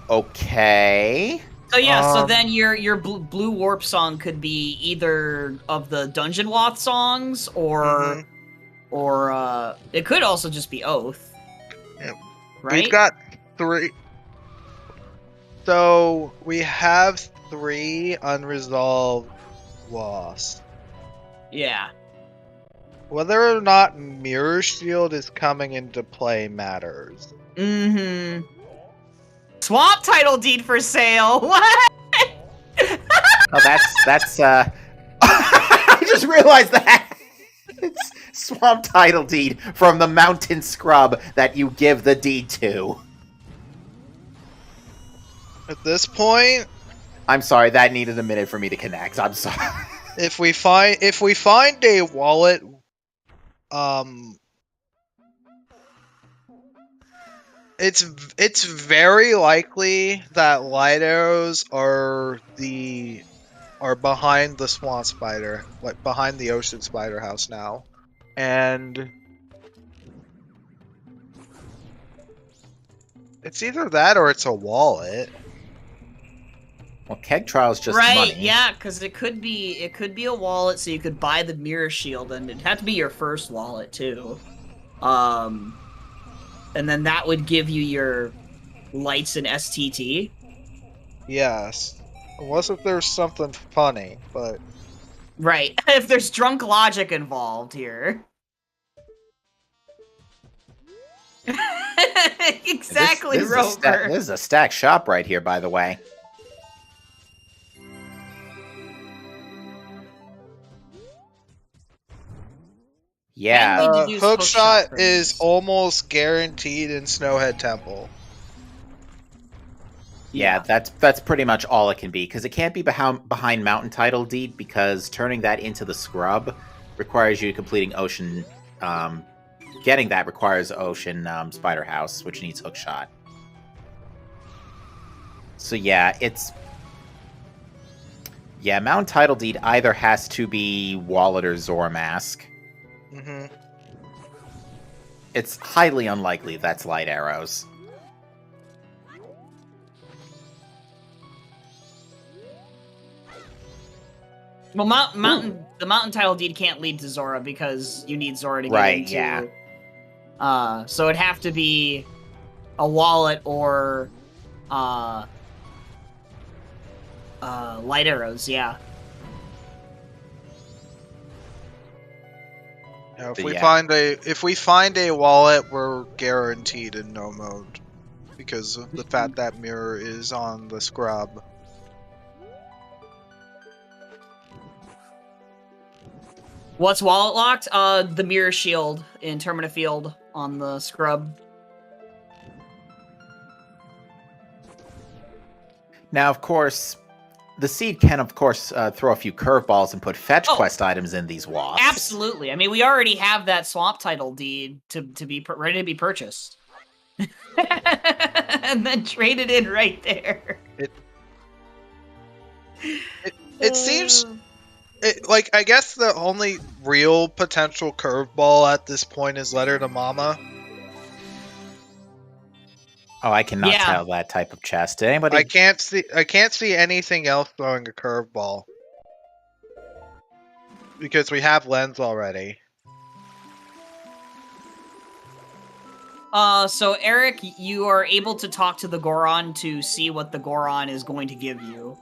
Okay. So yeah, so Um, then your blue warp song could be either of the Dungeon Wath songs, or it could also just be Oath. Yeah. Right? We've got 3. So we have 3 unresolved loss. Yeah. Whether or not Mirror Shield is coming into play matters. Mm-hmm. Swamp title deed for sale. What? Oh, that's I just realized that Swamp title deed from the mountain scrub that you give the deed to. At this point, I'm sorry, that needed a minute for me to connect. I'm sorry. if we find a wallet, it's very likely that light arrows are behind the swamp spider, like behind the ocean spider house now, and it's either that or it's a wallet. Well, keg trial's just right, money. yeah, because it could be a wallet, so you could buy the mirror shield, and it'd have to be your first wallet too. And then that would give you your lights and STT. Yes. Unless if there's something funny, but... Right. If there's drunk logic involved here. Exactly, Rover. This is a stacked shop right here, by the way. Yeah. Hookshot is almost guaranteed in Snowhead Temple. Yeah, that's pretty much all it can be, because it can't be behind Mountain Title Deed, because turning that into the scrub requires you completing Ocean. Getting that requires Ocean Spider House, which needs Hookshot. So yeah, Mountain Title Deed either has to be Wallet or Zormask. Mm-hmm. It's highly unlikely that's Light Arrows. Well, the Mountain Title Deed can't lead to Zora because you need Zora to get into... yeah. So it'd have to be a wallet or light arrows, yeah. Yeah, if we find a wallet, we're guaranteed in no mode because of the fact that mirror is on the scrub. What's wallet locked? The mirror shield in Termina Field on the scrub. Now, of course, the seed can, of course, throw a few curveballs and put fetch quest items in these wasps. Absolutely. I mean, we already have that swamp title deed to be ready to be purchased. And then trade it in right there. It seems... like, I guess the only real potential curveball at this point is Letter to Mama. Oh, I cannot tell that type of chest. Did anybody? I can't see anything else throwing a curveball. Because we have Lens already. So Eric, you are able to talk to the Goron to see what the Goron is going to give you.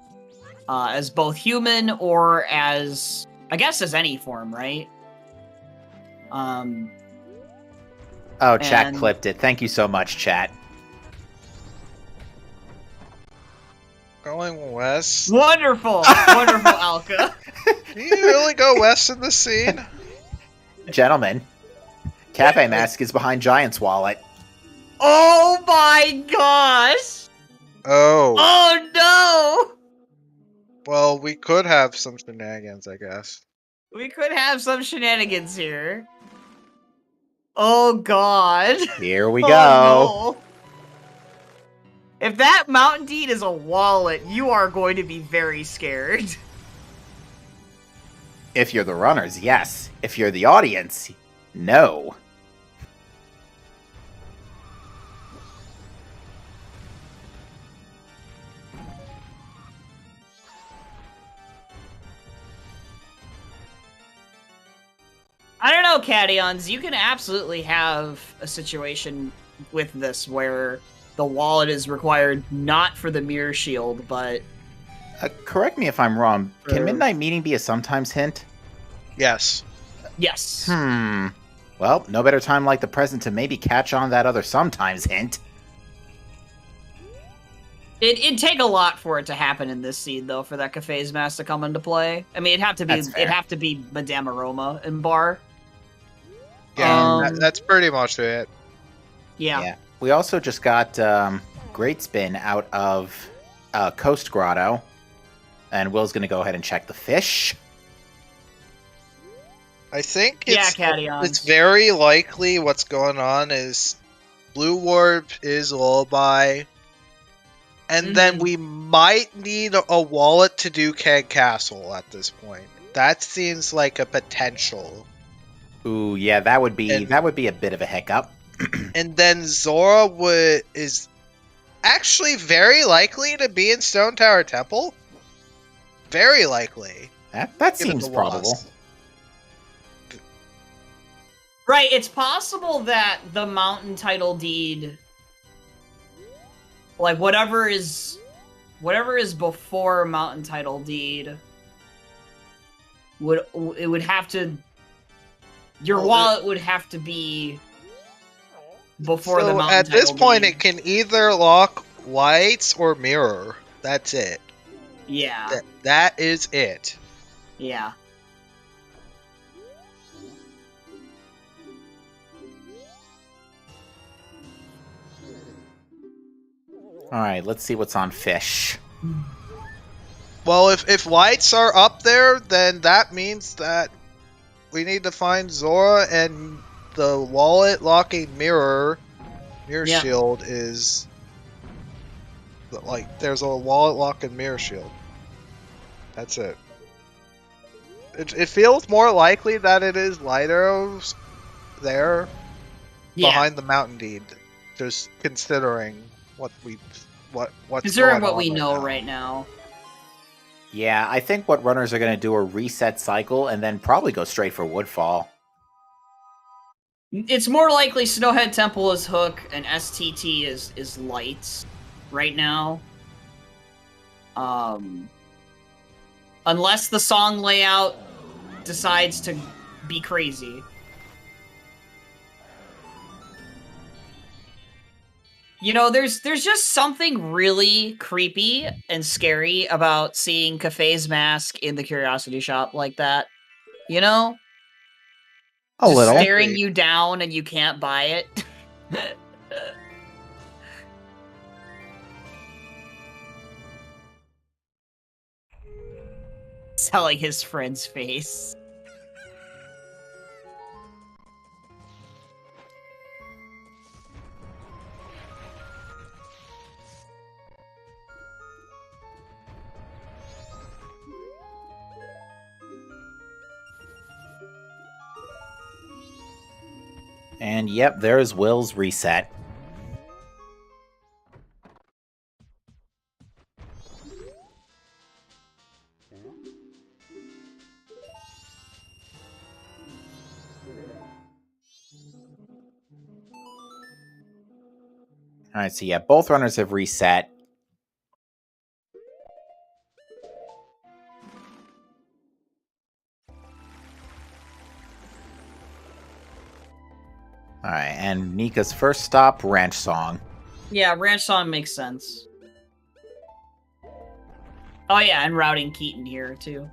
As both human or as, I guess, as any form, right? Oh, chat clipped it. Thank you so much, chat. Going west. Wonderful, wonderful, Alka. Do you really go west in this scene? Gentlemen, Cafe Mask is behind Giant's wallet. Oh my gosh! Oh. Oh no! Well, we could have some shenanigans, I guess. We could have some shenanigans here. Oh god. Here we go. No. If that Mountain Deed is a wallet, you are going to be very scared. If you're the runners, yes. If you're the audience, no. I don't know, Cations. You can absolutely have a situation with this where the wallet is required not for the mirror shield, but... Correct me if I'm wrong. Can Midnight Meeting be a sometimes hint? Yes. Yes. Well, no better time like the present to maybe catch on that other sometimes hint. It'd take a lot for it to happen in this scene, though, for that Cafe's Mask to come into play. I mean, it'd have to be Madame Aroma and Bar. Yeah, that's pretty much it. Yeah. We also just got Great Spin out of Coast Grotto. And Will's going to go ahead and check the fish. I think Cations. it's very likely what's going on is Blue Warp is Lullaby. And then we might need a wallet to do Keg Castle at this point. That seems like a potential. Ooh, yeah, that would be a bit of a hiccup. And then Zora is actually very likely to be in Stone Tower Temple. Very likely. That seems probable. Right, it's possible that the mountain title deed, like whatever is before mountain title deed, would have to, your wallet would have to be before the mountain title at this point, deed. it can either lock lights or mirror. That's it. Yeah. That is it. Yeah. Alright, let's see what's on fish. Well, if lights are up there, then that means that we need to find Zora, and the wallet locking mirror shield is like there's a wallet locking mirror shield. That's it. It feels more likely that it is light arrows there behind the mountain deed. Just considering what's considering going what on we know now. right now. Yeah, I think what runners are going to do are reset cycle and then probably go straight for Woodfall. It's more likely Snowhead Temple is hook and STT is lights right now. Unless the song layout decides to be crazy. You know, there's just something really creepy and scary about seeing Cafe's mask in the Curiosity Shop like that. You know? A just little. staring you down and you can't buy it. Selling his friend's face. And yep, there's Will's reset. Alright, so yeah, both runners have reset. Alright, and Nika's first stop, Ranch Song. Yeah, Ranch Song makes sense. Oh yeah, and routing Keaton here, too.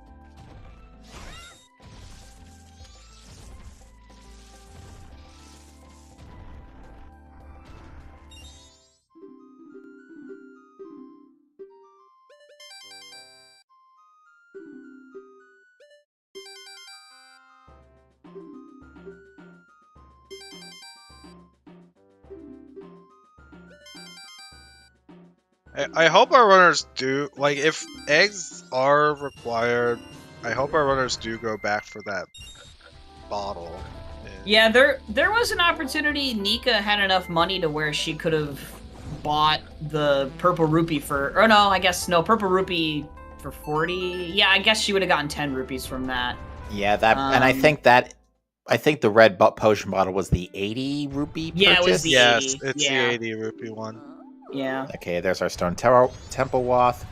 I hope our runners do, like, if eggs are required, I hope our runners do go back for that bottle. Yeah, there was an opportunity. Nika had enough money to where she could have bought the purple rupee for, or no, I guess, no, purple rupee for 40. Yeah, I guess she would have gotten 10 rupees from that. Yeah, that, and I think the red potion bottle was the 80 rupee purchase. Yeah, it was the 80. Yes, it's the 80 rupee one. Yeah. Okay, there's our Stone Temple Wath.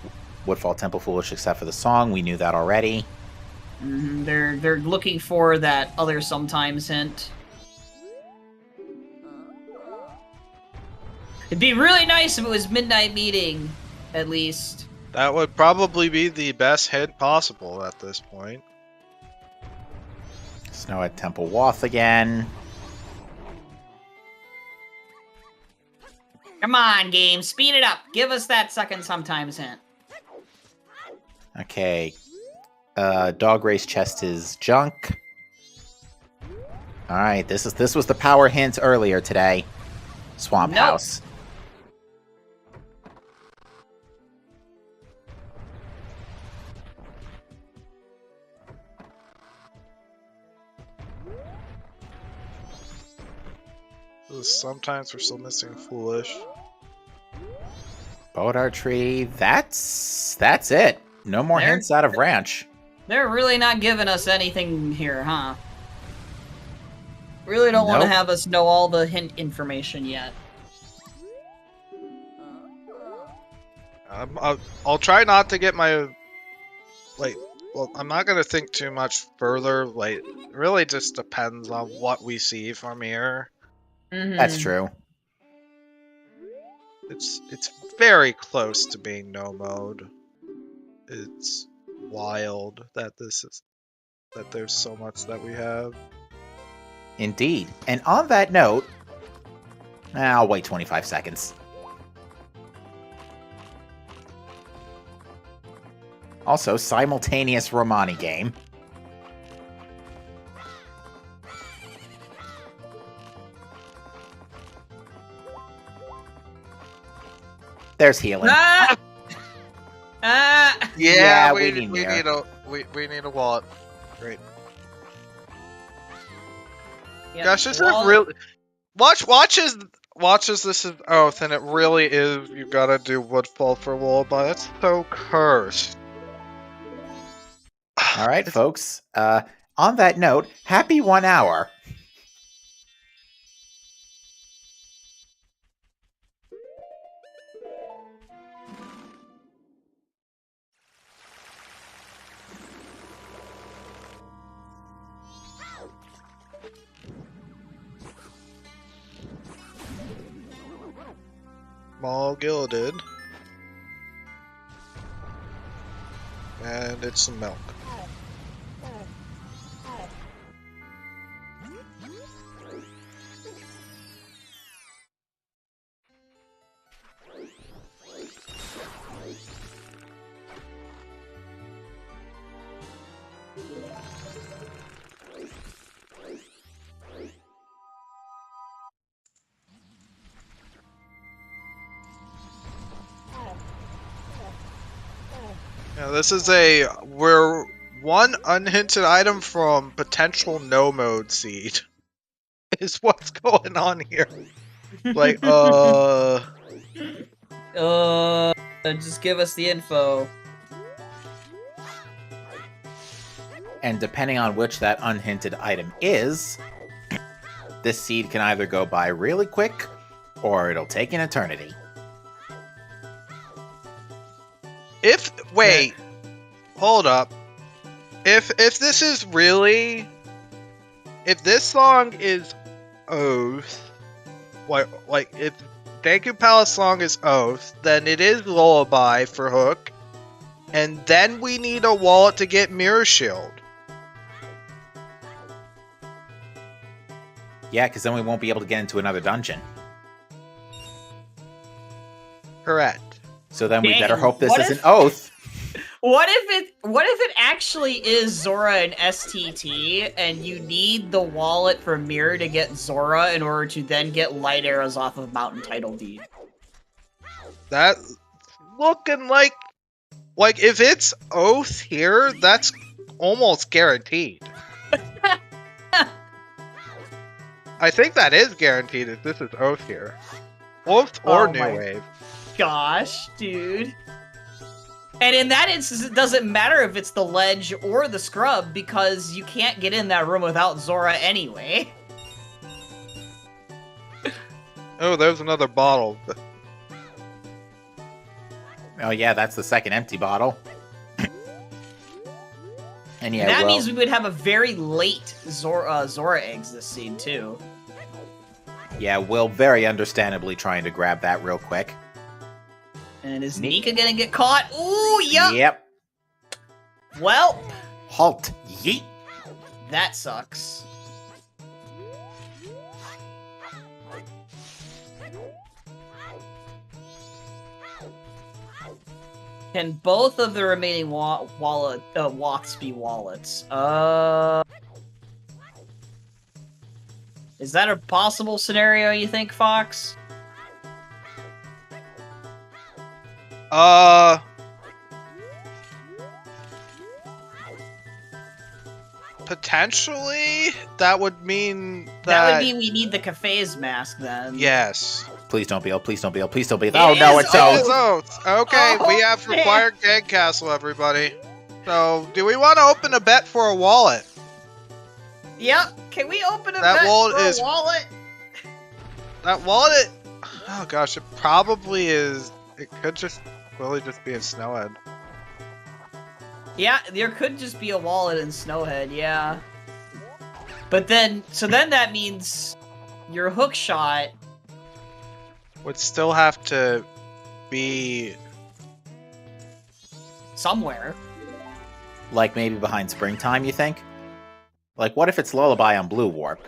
Woodfall Temple Foolish, except for the song. We knew that already. They're looking for that other sometimes hint. It'd be really nice if it was Midnight Meeting, at least. That would probably be the best hint possible at this point. Snowhead Temple Wath again. Come on, game. Speed it up. Give us that second sometimes hint. Okay. Dog race chest is junk. All right, this was the power hint earlier today. Swamp Nope. House. Sometimes we're still missing Foolish. Boat archery. That's it. No more There- hints out of Ranch. They're really not giving us anything here, huh? Really don't want to Nope. have us know all the hint information yet. I'll try not to get my well, I'm not gonna think too much further. Like, it really just depends on what we see from here. Mhm. That's true. It's very close to being no mode. It's wild that there's so much that we have. Indeed. And on that note, I'll wait 25 seconds. Also, simultaneous Romani game. There's healing. Ah! Ah! Yeah, we we need need a wallet. Great. Yep, Gosh, this wall- is really watch as this is Oath, and it really is. You gotta do Woodfall for Lullaby. That's so cursed. All right, folks. On that note, happy 1 hour. All gilded. And it's some milk. Yeah, this is we're one unhinted item from potential no mode seed. Is what's going on here. Like, just give us the info. And depending on which that unhinted item is, this seed can either go by really quick, or it'll take an eternity. Wait, hold up. If this is really, if this song is Oath, like if Thank You Palace song is Oath, then it is Lullaby for Hook, and then we need a wallet to get Mirror Shield. Yeah, because then we won't be able to get into another dungeon. Correct. So then we Dang, better hope this what isn't if- Oath. What if it actually is Zora and STT, and you need the wallet for Mirror to get Zora in order to then get light arrows off of Mountain Title Deed? That looking like if it's Oath here, that's almost guaranteed. I think that is guaranteed if this is Oath here. Oath or Oh New my- Wave. Gosh, dude. And in that instance, it doesn't matter if it's the ledge or the scrub, because you can't get in that room without Zora anyway. Oh, there's another bottle. Oh yeah, that's the second empty bottle. And yeah, that well, means we would have a very late Zora eggs this scene, too. yeah, Will very understandably trying to grab that real quick. And is Nika gonna get caught? Ooh, yup! Yep. Well, Halt. Yeet. that sucks. Can both of the remaining Woths be wallets? Is that a possible scenario, you think, Fox? Potentially, that would mean That would mean we need the Cafe's mask, then. Yes. Please don't be Oath. Please don't be Oath. Please don't be Oath. Oh, no, it's It Oath. is Oath. Okay, we have required gang castle, everybody. So, do we want to open a bet for a wallet? Yep. Can we open a That bet wallet for a is- wallet? That wallet, oh gosh, it probably is. It could just really just be in Snowhead. Yeah, there could just be a wallet in Snowhead, yeah. But then, so then that means your hook shot Would still have to be somewhere. Like maybe behind Springtime, you think? Like, what if it's Lullaby on Blue Warp?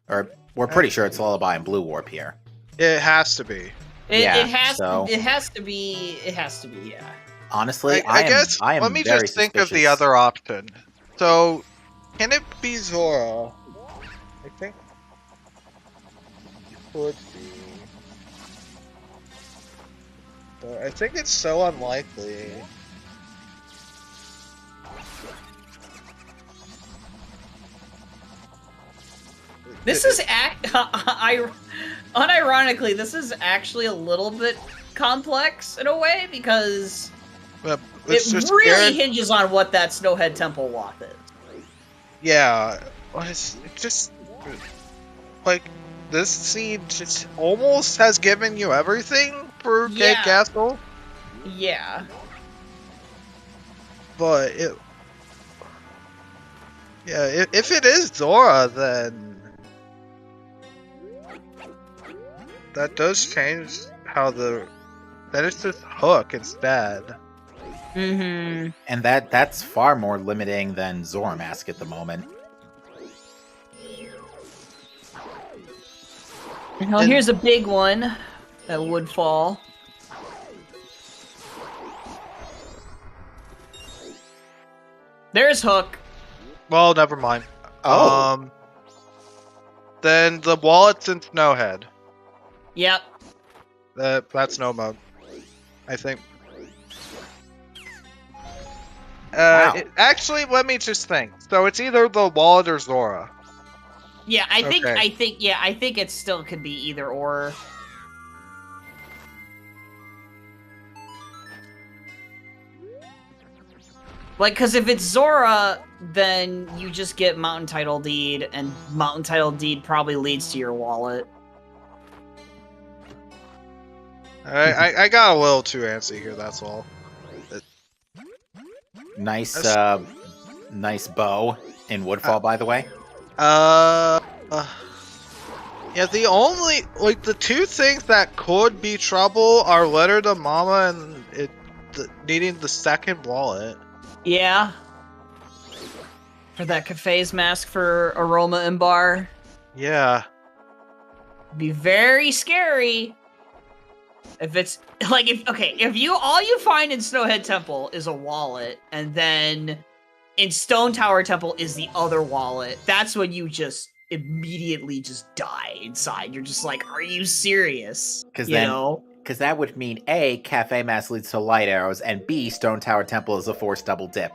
Or, we're pretty sure it's Lullaby on Blue Warp here. It has to be. It Yeah, has so- to. It has to be. It has to be. Yeah. Honestly, I guess. I am let me very just think of the suspicious. other option. So, can it be Zora? I think. It could be. But I think it's so unlikely. This is unironically, this is actually a little bit complex in a way because But it it's just really hinges on what that Snowhead Temple Wath is. Yeah, it's just like this scene just almost has given you everything for Gate Yeah. Castle, Yeah. but if it is Zora, then that does change how then it's just Hook instead. Mm-hmm. And that's far more limiting than Zora Mask at the moment. Well, here's a big one that would fall. There's Hook. Well, never mind. Oh. Then the wallet's in Snowhead. Yep. That's no mode, I think. Wow. Actually, let me just think. So it's either the wallet or Zora. Yeah, I think Okay. I think it still could be either or. Like, because if it's Zora, then you just get Mountain Title Deed, and Mountain Title Deed probably leads to your wallet. I got a little too antsy here, that's all. Nice, nice bow in Woodfall, by the way. Yeah, the only, like, the two things that could be trouble are Letter to Mama and needing the second wallet. Yeah. For that Cafe's mask for Aroma and Bar. Yeah. Be very scary. If it's like if you all you find in Snowhead Temple is a wallet, and then in Stone Tower Temple is the other wallet, that's when you just immediately just die inside. You're just like, are you serious? Because know? Because that would mean A, Cafe Mask leads to Light Arrows, and B, Stone Tower Temple is a Force Double Dip.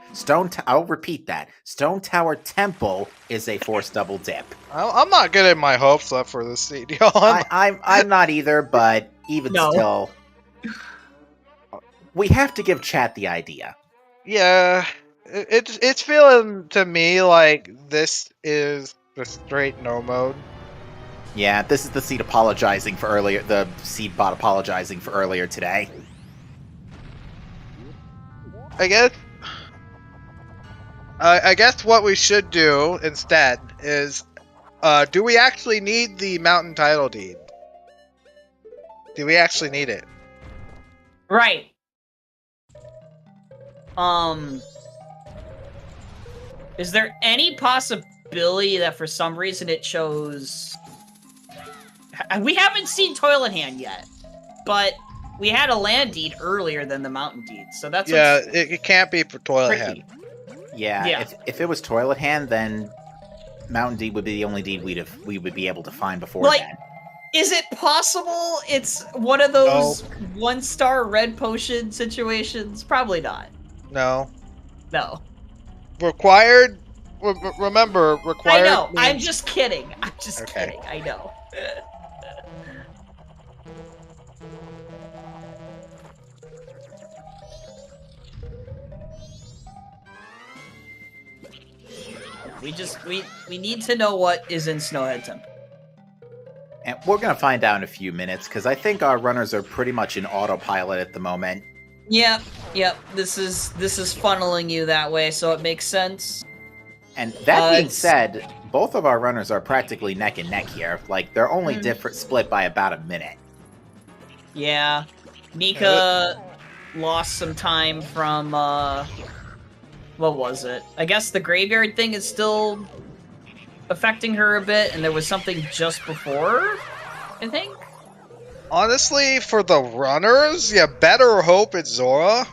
I'll repeat that. Stone Tower Temple is a Force Double Dip. I'm not getting my hopes up for this scene, y'all. I'm not either, but even No. still, we have to give chat the idea. Yeah, it's feeling to me like this is the straight no mode. Yeah, this is the seed apologizing for earlier. The seed bot apologizing for earlier today. I guess what we should do instead is, do we actually need the Mountain Title Deed? Do we actually need it? Right. Is there any possibility that for some reason it chose... We haven't seen Toilet Hand yet, but we had a land deed earlier than the mountain deed, so that's it can't be for Toilet Hand. Yeah. If it was Toilet Hand, then Mountain Deed would be the only deed we would be able to find before then. Is it possible it's one of those 1-star red potion situations? Probably not. No. Required. Remember, required. I know. Means... I'm just kidding. Kidding. I know. We need to know what is in Snowhead Temple. And we're gonna find out in a few minutes, because I think our runners are pretty much in autopilot at the moment. Yep. This is funneling you that way, so it makes sense. And that being said, both of our runners are practically neck and neck here. Like, they're only split by about a minute. Yeah. Nika lost some time from, what was it? I guess the graveyard thing is still affecting her a bit, and there was something just before, I think? Honestly, for the runners, you better hope it's Zora.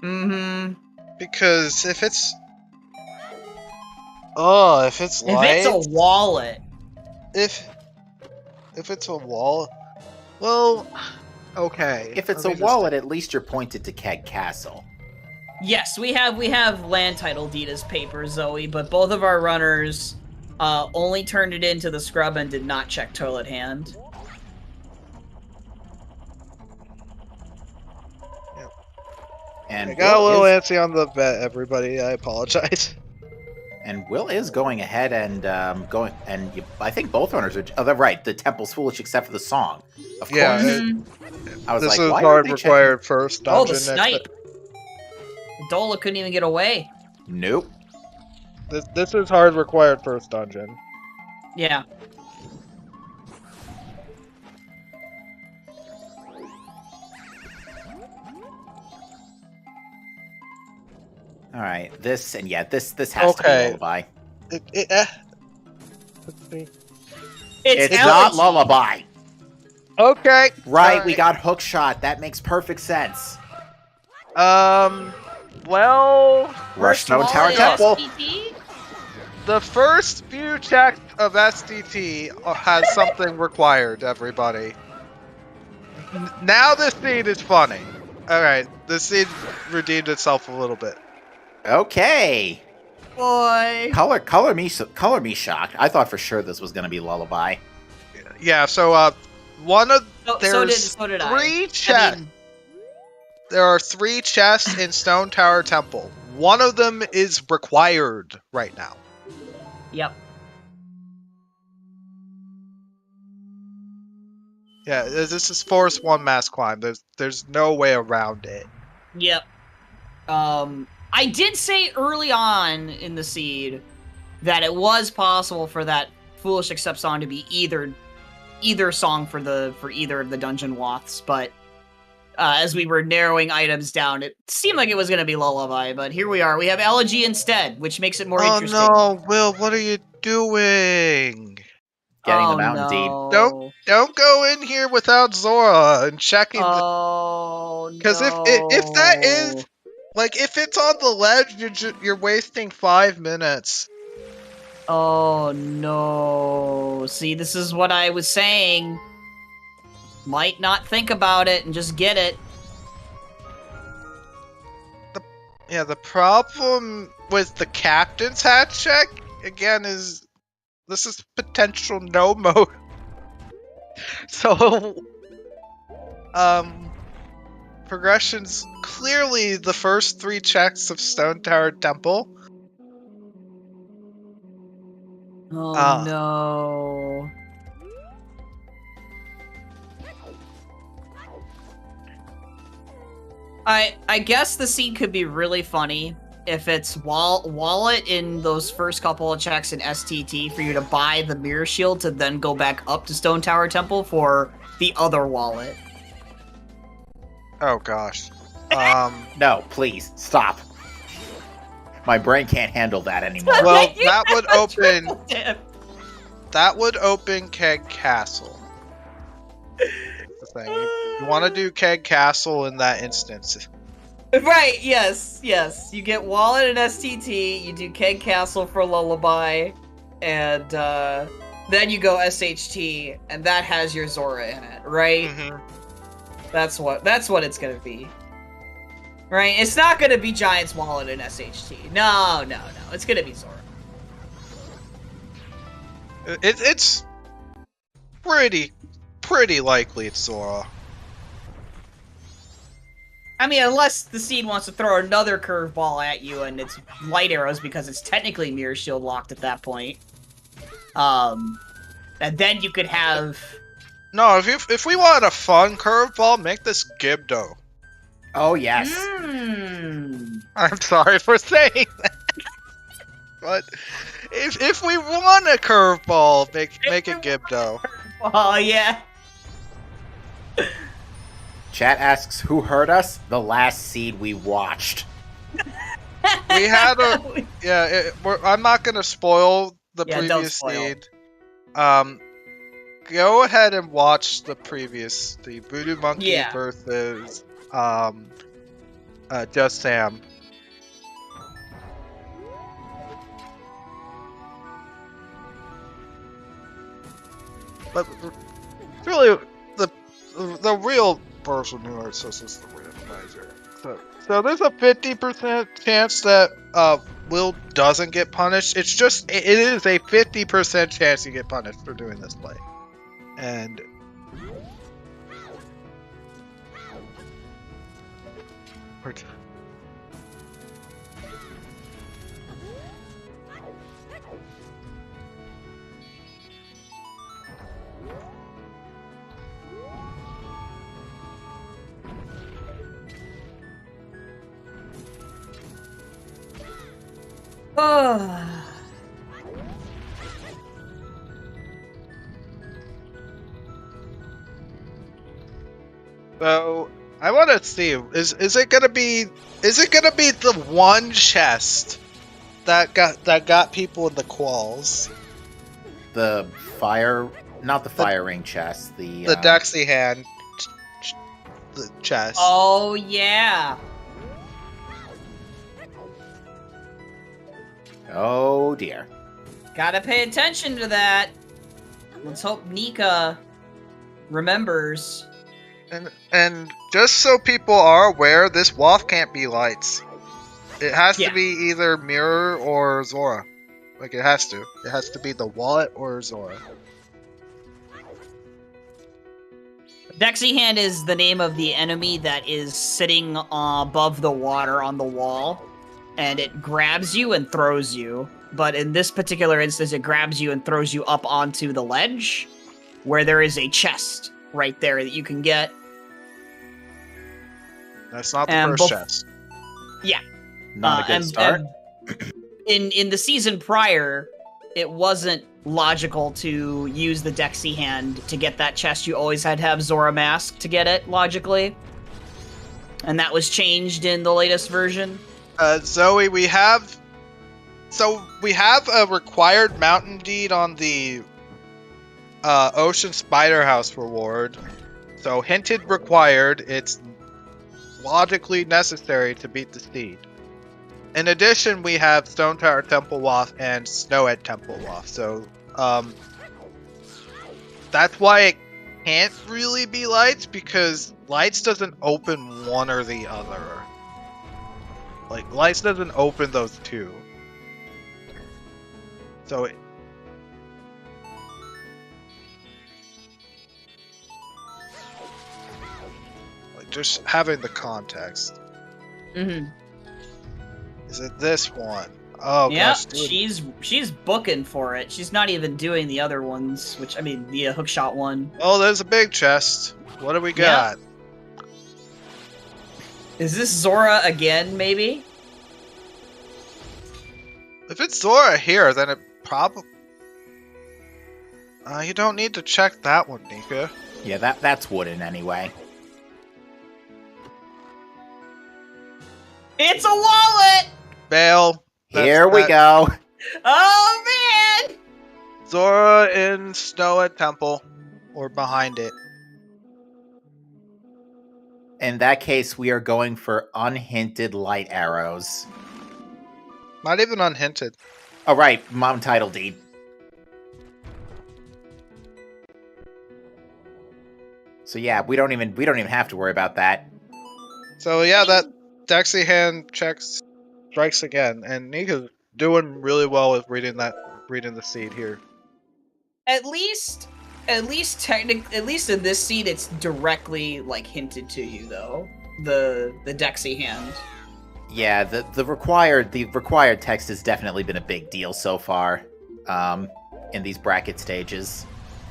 Mm-hmm. Because if it's... Oh, if it's light... If it's a wallet. If it's a wallet... Well, okay. If it's a wallet, at least you're pointed to Keg Castle. Yes, we have land title deed as paper, Zoe, but both of our runners only turned it into the scrub and did not check Toilet Hand. Yep. And I got a little antsy on the bet, everybody. I apologize. And Will is going ahead and I think both runners are. Oh, they're right. The temple's foolish except for the song. Of course. I was this like, is why hard are they required checking? first Oh, dungeon. the snipe. Dola couldn't even get away. Nope. This is hard required first dungeon. Yeah. All right. This has to be Lullaby. It's not Lullaby. Okay. Right, we got Hookshot. That makes perfect sense. Well... Rushstone Tower Temple. The first few checks of SDT has something required, everybody. Now this scene is funny. Alright, this scene redeemed itself a little bit. Okay. Boy. Color me shocked. I thought for sure this was going to be Lullaby. Yeah, so, there's so did three chests. There are 3 chests in Stone Tower Temple. One of them is required right now. Yep. Yeah, this is Forest 1 mass climb. There's no way around it. Yep. I did say early on in the seed that it was possible for that Foolish Accept song to be either song for either of the dungeon waths, but as we were narrowing items down, it seemed like it was going to be Lullaby, but here we are. We have Elegy instead, which makes it more interesting. Oh no, Will, what are you doing? Getting the mountain deed. Don't go in here without Zora and checking because if that is if it's on the ledge, you're wasting 5 minutes. Oh no. See, this is what I was saying. Might not think about it and just get it. The problem with the captain's hat check, again, is this is potential no mode. So, progression's clearly the first 3 checks of Stone Tower Temple. Oh no. I guess the scene could be really funny if it's wallet in those first couple of checks in STT for you to buy the mirror shield to then go back up to Stone Tower Temple for the other wallet. Oh gosh. No, please stop. My brain can't handle that anymore. Well, that would open Keg Castle. The thing. You want to do Keg Castle in that instance. Right, yes. You get Wallet and STT, you do Keg Castle for Lullaby, and then you go SHT, and that has your Zora in it, right? Mm-hmm. That's what it's gonna be. Right? It's not gonna be Giant's Wallet and SHT. No. It's gonna be Zora. It's pretty likely it's Zora. I mean, unless the Seed wants to throw another curveball at you and it's light arrows because it's technically Mirror Shield locked at that point. And then you could have... No, if we want a fun curveball, make this Gibdo. Oh, yes. I'm sorry for saying that. But if we want a curveball, make it Gibdo. Oh, yeah. Chat asks, who hurt us? The last Seed we watched. We had a... Yeah, I'm not going to spoil the Yeah, don't previous spoil. Seed. Go ahead and watch the Voodoo Monkey versus Just Sam. But really, the real person who hurts us is the randomizer. So there's a 50% chance that Will doesn't get punished. It is a 50% chance you get punished for doing this play. And so I want to see is it gonna be the one chest that got people in the quals? The fire, not the fire ring chest, the Dexy hand the chest. Oh, yeah. Oh dear. Gotta pay attention to that. Let's hope Nika remembers. And just so people are aware, this WAF can't be lights. It has to be either Mirror or Zora. Like, it has to. It has to be the Wallet or Zora. Dexy Hand is the name of the enemy that is sitting above the water on the wall, and it grabs you and throws you. But in this particular instance, it grabs you and throws you up onto the ledge, where there is a chest right there that you can get. That's not the first chest. Yeah. Not a good start. In the season prior, it wasn't logical to use the Dexy Hand to get that chest. You always had to have Zora Mask to get it, logically. And that was changed in the latest version. Zoe, we have a required mountain deed on the Ocean Spider House reward. So hinted required, it's logically necessary to beat the Seed. In addition, we have Stone Tower Temple Waff and Snowhead Temple Waff. So that's why it can't really be lights, because lights doesn't open one or the other. Like, lights doesn't open those two. So like, just having the context. Mm-hmm. Is it this one? Oh, yeah, gosh. Dude. she's booking for it. She's not even doing the other ones, which, I mean, the hookshot one. Oh, there's a big chest. What do we got? Yeah. Is this Zora again, maybe? If it's Zora here, then it probably... you don't need to check that one, Nika. Yeah, that's wooden anyway. It's a wallet! Bail. Here we go. Oh, man! Zora in Snowhead Temple. Or behind it. In that case, we are going for unhinted light arrows. Not even unhinted. Oh, right, mom title deed. So yeah, we don't even have to worry about that. So yeah, that Dexy hand strikes again, and Nika's doing really well with reading the seed here. At least in this seed, it's directly like hinted to you though. The Dexy hand. Yeah, the required text has definitely been a big deal so far, in these bracket stages.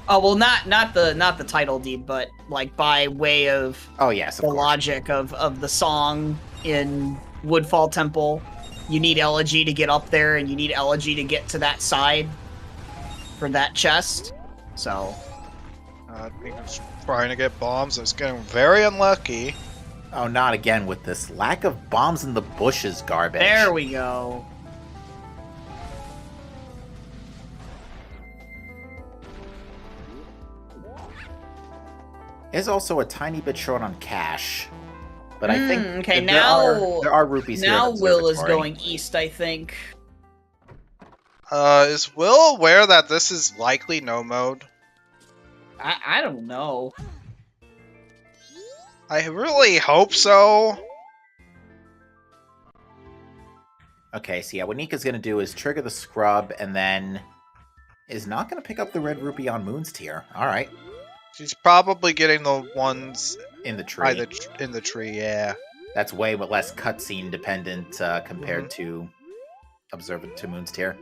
Oh well, not the title deed, but like by way of yes, of the course. logic of the song in Woodfall Temple. You need Elegy to get up there, and you need Elegy to get to that side for that chest. So Nika's trying to get bombs, and it's getting very unlucky. Oh, not again with this lack of bombs in the bushes garbage. there we go. Is also a tiny bit short on cash, but I think Okay, that now there are rupees here. now at Will is Observatory. going east, I think. Is Will aware that this is likely no mode? I don't know. I really hope so. Okay, so yeah, what Nika's gonna do is trigger the scrub, and then is not gonna pick up the red rupee on Moon's tier. All right, She's probably getting the ones in the tree. in the tree, yeah. That's way less cutscene dependent compared to Moon's tier.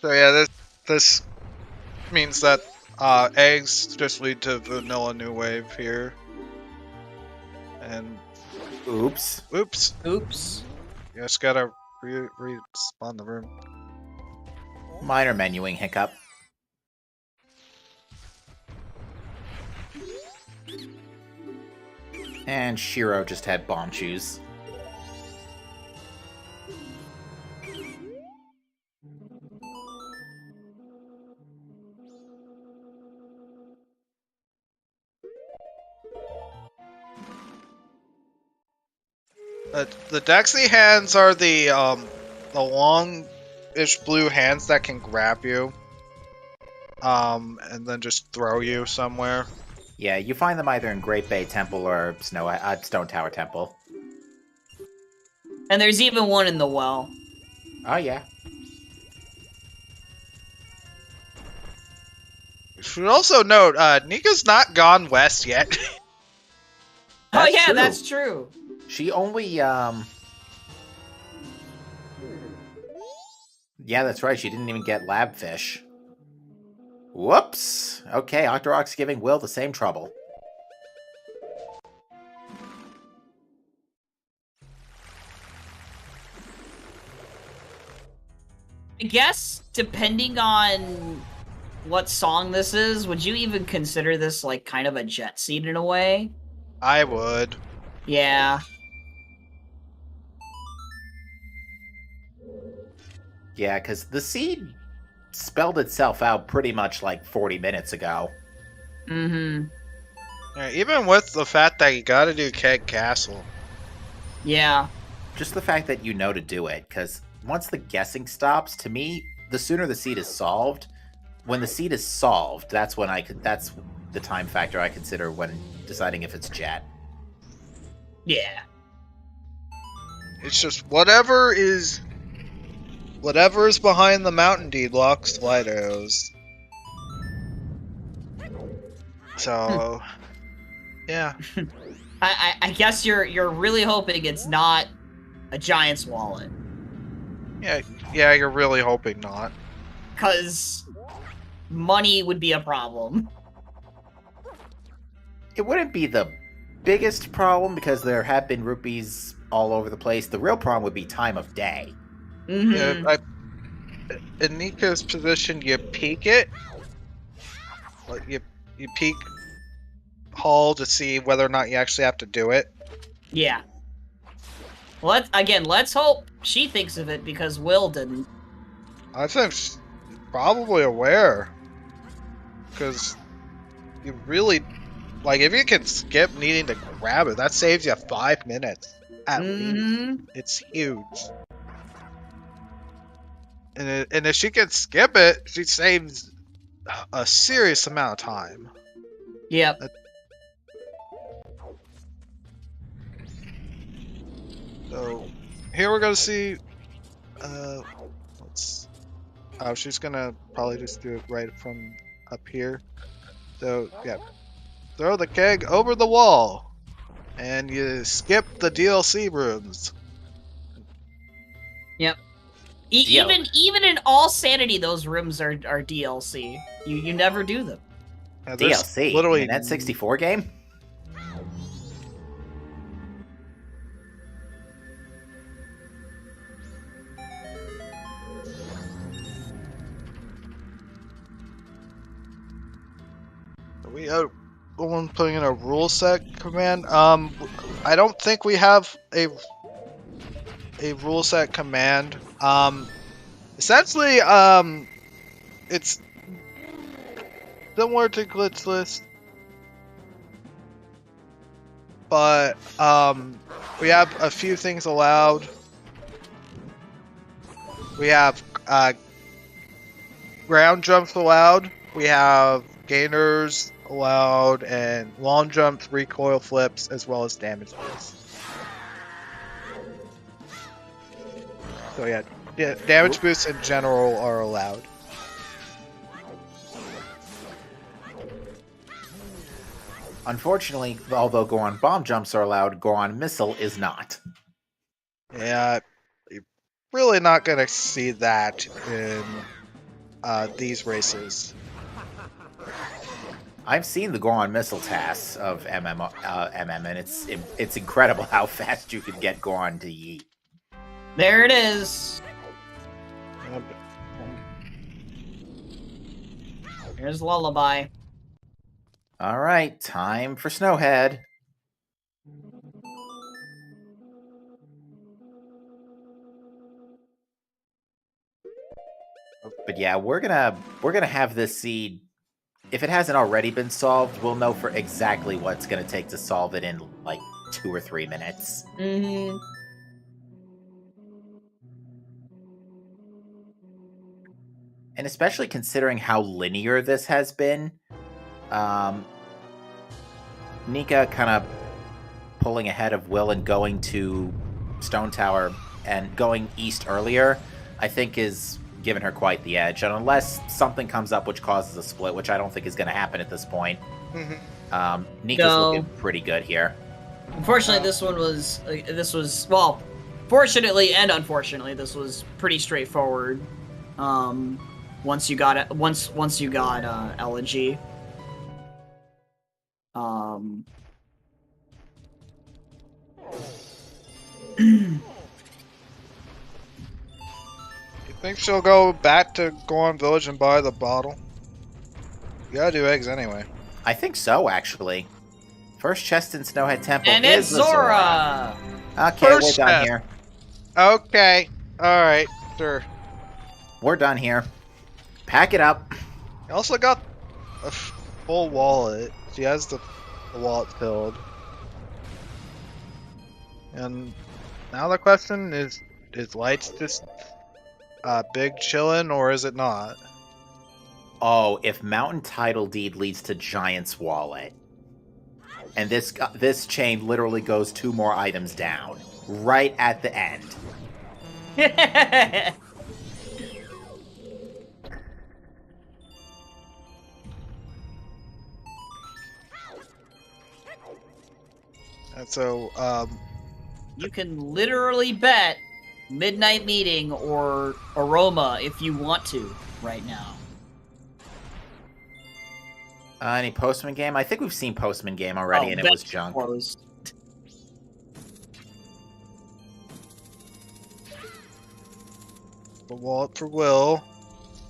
So yeah, this means that eggs just lead to vanilla new wave here. And Oops. oops, Oops. you just gotta respawn the room. Minor menuing hiccup. And Shiro just had bomb shoes. The Dexy hands are the long-ish blue hands that can grab you, and then just throw you somewhere. Yeah, you find them either in Great Bay Temple or Stone Tower Temple. And there's even one in the well. Oh yeah. You should also note, Nika's not gone west yet. Oh That's yeah, true. that's true. She only, Yeah, that's right, she didn't even get Labfish. Whoops! Okay, Octorok's giving Will the same trouble. I guess, depending on what song this is, would you even consider this like kind of a jet seed in a way? I would. Yeah. Yeah, because the seed spelled itself out pretty much like 40 minutes ago. Mm-hmm. Yeah, even with the fact that you gotta do Keg Castle. Yeah. Just the fact that you know to do it, because once the guessing stops, to me, the sooner the seed is solved. When the seed is solved, that's the time factor I consider when deciding if it's jet. Yeah. It's just whatever is behind the mountain deed locks light arrows. So, yeah. I guess you're really hoping it's not a giant's wallet. Yeah, you're really hoping not. Cause money would be a problem. It wouldn't be the biggest problem because there have been rupees all over the place. The real problem would be time of day. Mhm. Yeah, in Nika's position, you peek it. Like you peek Hall to see whether or not you actually have to do it. Yeah. Let's hope she thinks of it because Will didn't. I think she's probably aware. Because you really, like, if you can skip needing to grab it, that saves you 5 minutes at least. It's huge. And if she can skip it, she saves a serious amount of time. Yep. So here we're gonna see. She's gonna probably just do it right from up here. So yeah, throw the keg over the wall, and you skip the DLC rooms. Yep. Even in all sanity, those rooms are DLC. You never do them. DLC? Literally, an N64 game? we are one putting in a rule set command. I don't think we have a rule set command. Essentially, it's similar to glitch list, but we have a few things allowed. We have ground jumps allowed. We have gainers allowed, and long jumps, recoil flips, as well as damage boosts. So yeah, damage boosts in general are allowed. Unfortunately, although Goron bomb jumps are allowed, Goron missile is not. Yeah, you're really not gonna see that in these races. I've seen the Goron missile tasks of MM, and it's incredible how fast you can get Goron to yeet. There it is. Here's Lullaby. All right, time for Snowhead. But yeah, we're gonna have this seed. If it hasn't already been solved, we'll know for exactly what's gonna take to solve it in like 2 or 3 minutes. Mm-hmm. And especially considering how linear this has been, Nika kind of pulling ahead of Will and going to Stone Tower and going east earlier, I think is giving her quite the edge. And unless something comes up which causes a split, which I don't think is going to happen at this point, Nika's looking pretty good here. Unfortunately, this was well, fortunately and unfortunately, this was pretty straightforward. Once you got it, once you got Elegy. You think she'll go back to Goron Village and buy the bottle? You gotta do eggs anyway. I think so, actually. First chest in Snowhead Temple And is it's Zora! Okay, First we're done chest. here. Okay, alright, sure. We're done here. Pack it up. You also got a full wallet. She has the wallet filled. And now the question is Lights just big chillin', or is it not? Oh, if Mountain Title Deed leads to Giant's Wallet, and this chain literally goes 2 more items down, right at the end. And so, You can literally bet Midnight Meeting or Aroma if you want to right now. Any Postman Game? I think we've seen Postman Game already, and it was junk. Closed. the wallet for Will.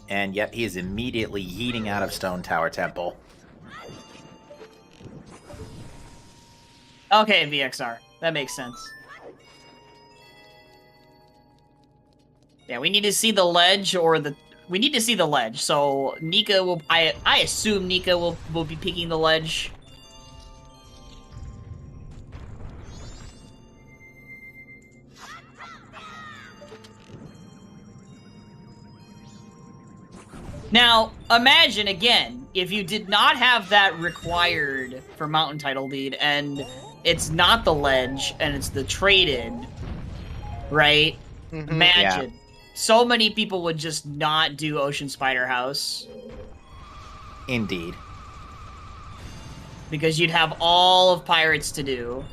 And yet he is immediately yeeting out of Stone Tower Temple. Okay, VXR. That makes sense. Yeah, we need to see the ledge or the... We need to see the ledge, so Nika will... I assume Nika will be picking the ledge. Now, imagine, again, if you did not have that required for Mountain Title Deed, and it's not the ledge, and it's the traded, right? Mhm. Imagine. So many people would just not do Ocean Spider House. Indeed. Because you'd have all of Pirates to do.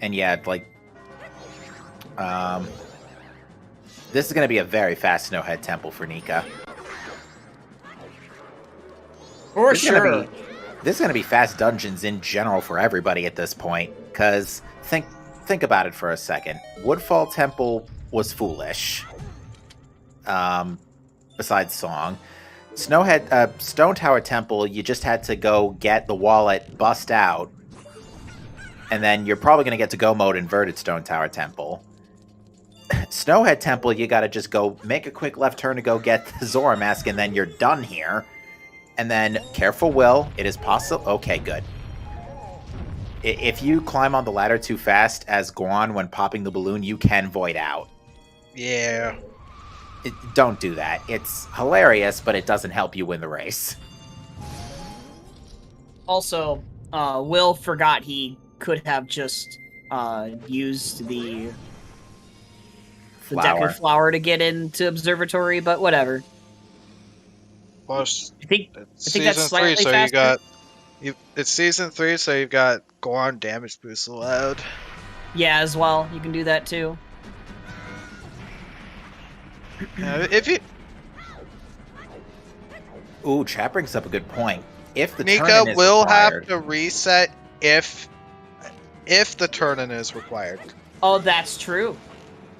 And yeah, like, this is going to be a very fast Snowhead Temple for Nika. For This is sure. going to be fast dungeons in general for everybody at this point. Because think about it for a second. Woodfall Temple was foolish. Besides Song. Stone Tower Temple, you just had to go get the wallet, bust out. And then you're probably going to get to go mode inverted Stone Tower Temple. Snowhead Temple, you got to just go make a quick left turn to go get the Zora Mask, and then you're done here. And then, careful, Will. It is possible. Okay, good. If you climb on the ladder too fast as Guan when popping the balloon, you can void out. Yeah. Don't do that. It's hilarious, but it doesn't help you win the race. Also, Will forgot he could have just used the Deku Flower to get into Observatory, but whatever. Plus, I think it's that's season slightly 3, so faster. it's season 3, so you've got Goron damage boost allowed. Yeah, as well. You can do that too. If you Ooh, chat brings up a good point. If the Nika turn-in is will required, have to reset if the turn-in is required. Oh, that's true.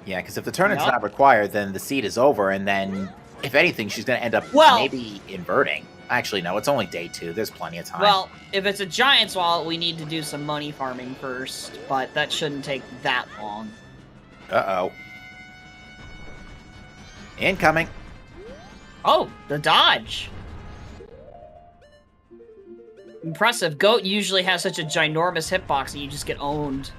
yeah, because if the turn-in's Yup. not required, then the seed is over, and then, if anything, she's going to end up Well- maybe inverting. Actually, no, it's only day 2. There's plenty of time. Well, if it's a Giant's Wallet, we need to do some money farming first, but that shouldn't take that long. Uh-oh. Incoming. Oh, the dodge. Impressive. Goat usually has such a ginormous hitbox that you just get owned.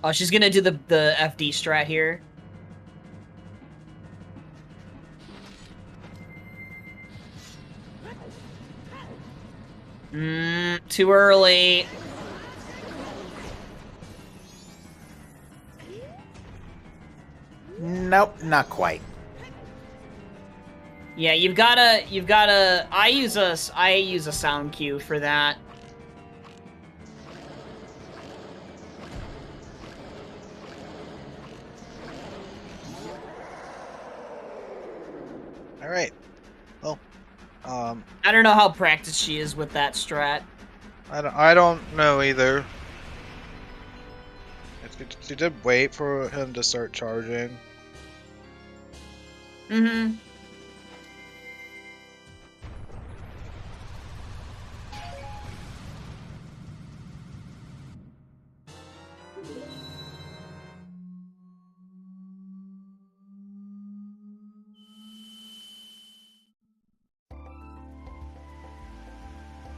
Oh, she's gonna do the FD strat here. Too early. Nope, not quite. Yeah, you've gotta. I use a sound cue for that. All right. Well, I don't know how practiced she is with that strat. I don't know either. She did wait for him to start charging. Mm-hmm.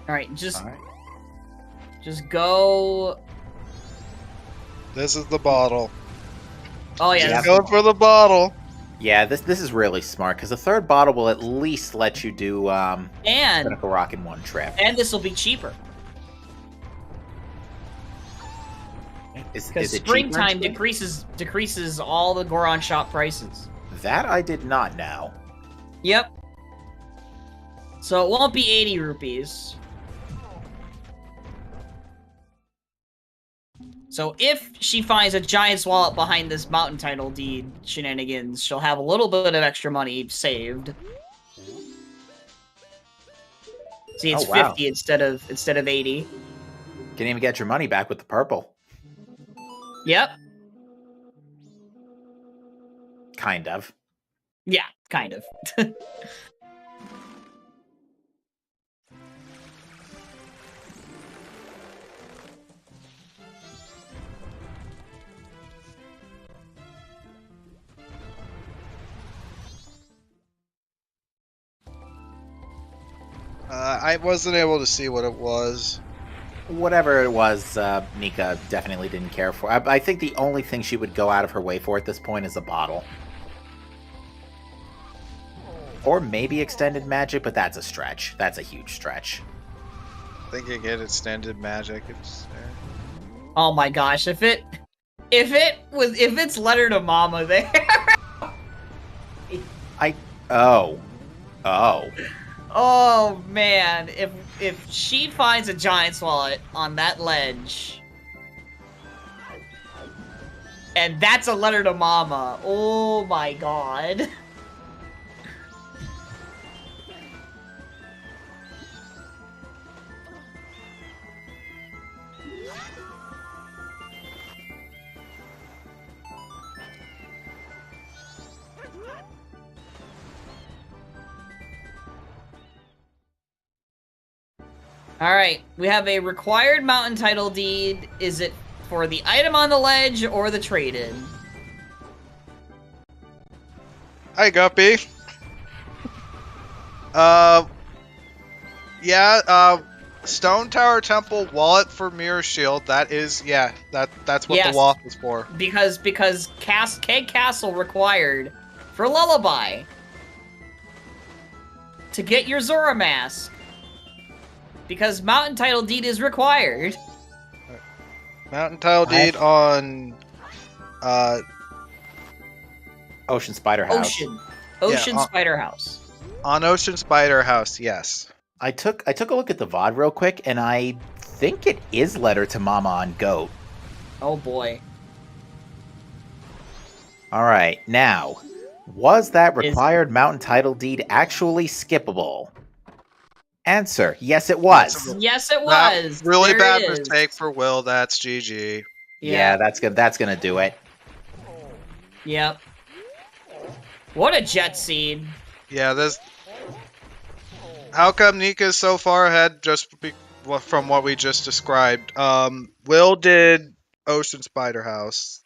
Alright, just go. This is the bottle. Oh yeah, Yeah. She's going for the bottle. Yeah, this is really smart, because the third bottle will at least let you do and Pinnacle Rock in one trip. this will be cheaper Is because it cheaper springtime in spring? decreases all the Goron shop prices. That I did not know. Yep. So it won't be 80 rupees. So if she finds a giant's wallet behind this mountain title deed shenanigans, she'll have a little bit of extra money saved. See, it's 50 instead of 80. Can even get your money back with the purple. Yep. Kind of. Yeah, kind of. I wasn't able to see what it was. Whatever it was, Nika definitely didn't care for. I think the only thing she would go out of her way for at this point is a bottle. Or maybe extended magic, but that's a stretch. That's a huge stretch. I think you get extended magic. Oh my gosh, if it's letter to mama there. Oh man, if she finds a giant's wallet on that ledge, and that's a letter to mama, oh my god. Alright, we have a required mountain title deed. Is it for the item on the ledge or the trade-in? Hi, Guppy. Stone Tower Temple wallet for Mirror Shield. That is, that's what the wallet is for. Because Keg Castle required for Lullaby to get your Zora mask. Because Mountain Title Deed is required. Mountain Title Deed on Ocean Spider House. Ocean Spider House. On Ocean Spider House, yes. I took a look at the VOD real quick, and I think it is letter to Mama on Goat. Oh boy. Alright, now, was that required Mountain Title Deed actually skippable? Answer, yes it was. Yes it was. Really bad mistake for Will, that's GG. Yeah, that's gonna do it. Yep. What a jet scene. Yeah, this... How come Nika's so far ahead from what we just described? Will did Ocean Spider House.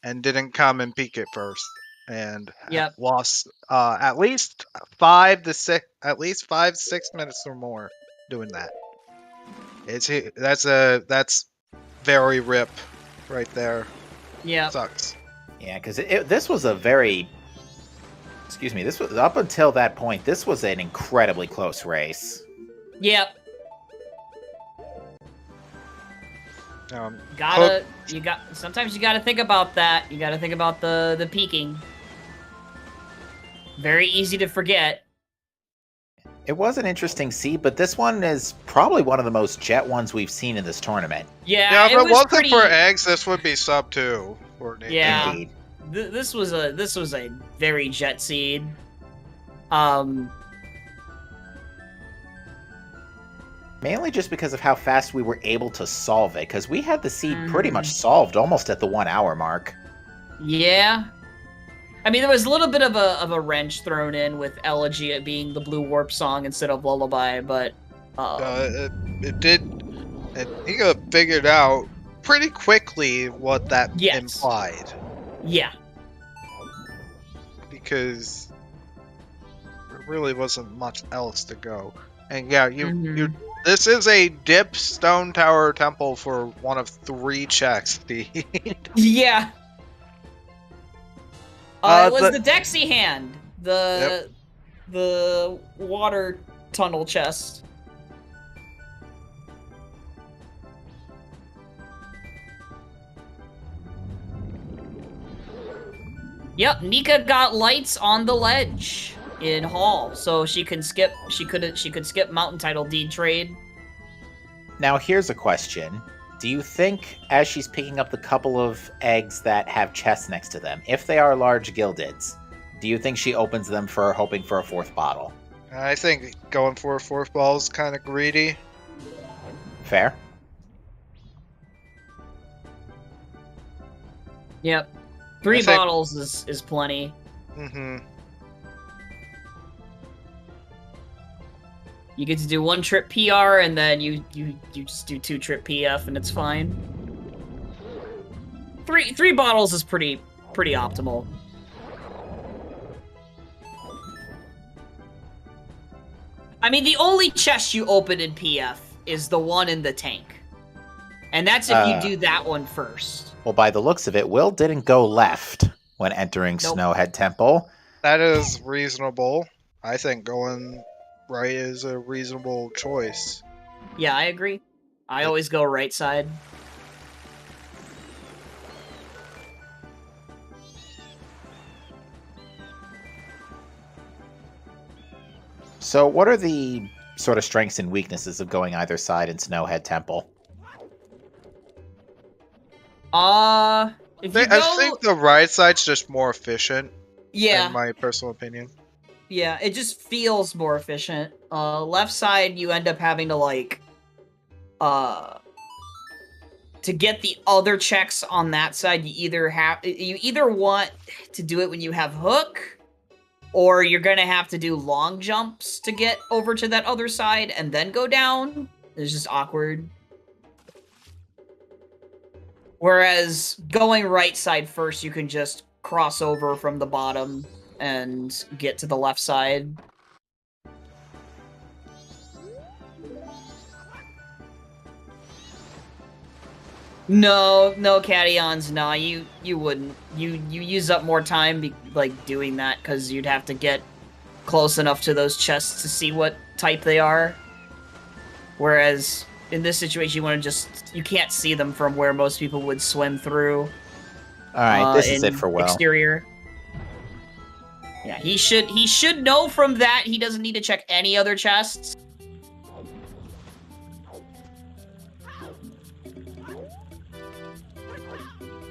And didn't come and peek it first. And lost at least 5 to 6 minutes or more doing that. That's very rip right there. Yeah, sucks. Yeah, because this was a very, this was up until that point. This was an incredibly close race. Yep. Sometimes you gotta think about that. You gotta think about the peaking. Very easy to forget. It was an interesting seed, but this one is probably one of the most jet ones we've seen in this tournament. Yeah, if it wasn't for eggs, this would be sub 2 for Nate. Yeah, indeed. This was a very jet seed. Mainly just because of how fast we were able to solve it, because we had the seed pretty much solved almost at the 1 hour mark. Yeah. I mean, there was a little bit of a wrench thrown in with Elegy being the Blue Warp song instead of Lullaby, but... it did... Nika figured out pretty quickly what that implied. Yeah. Because there really wasn't much else to go. And yeah, this is a dip Stone Tower Temple for one of 3 checks. Yeah. It was the Dexy hand. The water tunnel chest. Yep, Nika got lights on the ledge in Hall, so she could skip Mountain Title Deed trade. Now here's a question. Do you think, as she's picking up the couple of eggs that have chests next to them, if they are large gildeds, do you think she opens them for hoping for a fourth bottle? I think going for a fourth ball is kind of greedy. Fair. Yep. 3 I think- bottles is plenty. Mm-hmm. You get to do 1 trip PR, and then you just do 2 trip PF, and it's fine. 3 bottles is pretty optimal. I mean, the only chest you open in PF is the one in the tank. And that's if you do that one first. Well, by the looks of it, Will didn't go left when entering Nope. Snowhead Temple. That is reasonable. I think going right is a reasonable choice. Yeah, I agree. I always go right side. So what are the sort of strengths and weaknesses of going either side in Snowhead Temple? If you go... I think the right side's just more efficient, Yeah. in my personal opinion. Yeah, it just feels more efficient. Left side, you end up having to, like, to get the other checks on that side, you either want to do it when you have hook, or you're gonna have to do long jumps to get over to that other side and then go down. It's just awkward. Whereas going right side first, you can just cross over from the bottom and get to the left side. No cations. No, you wouldn't. You use up more time like doing that because you'd have to get close enough to those chests to see what type they are. Whereas in this situation, you can't see them from where most people would swim through. All right, this is it for Will. Exterior. Yeah, he should know from that. He doesn't need to check any other chests.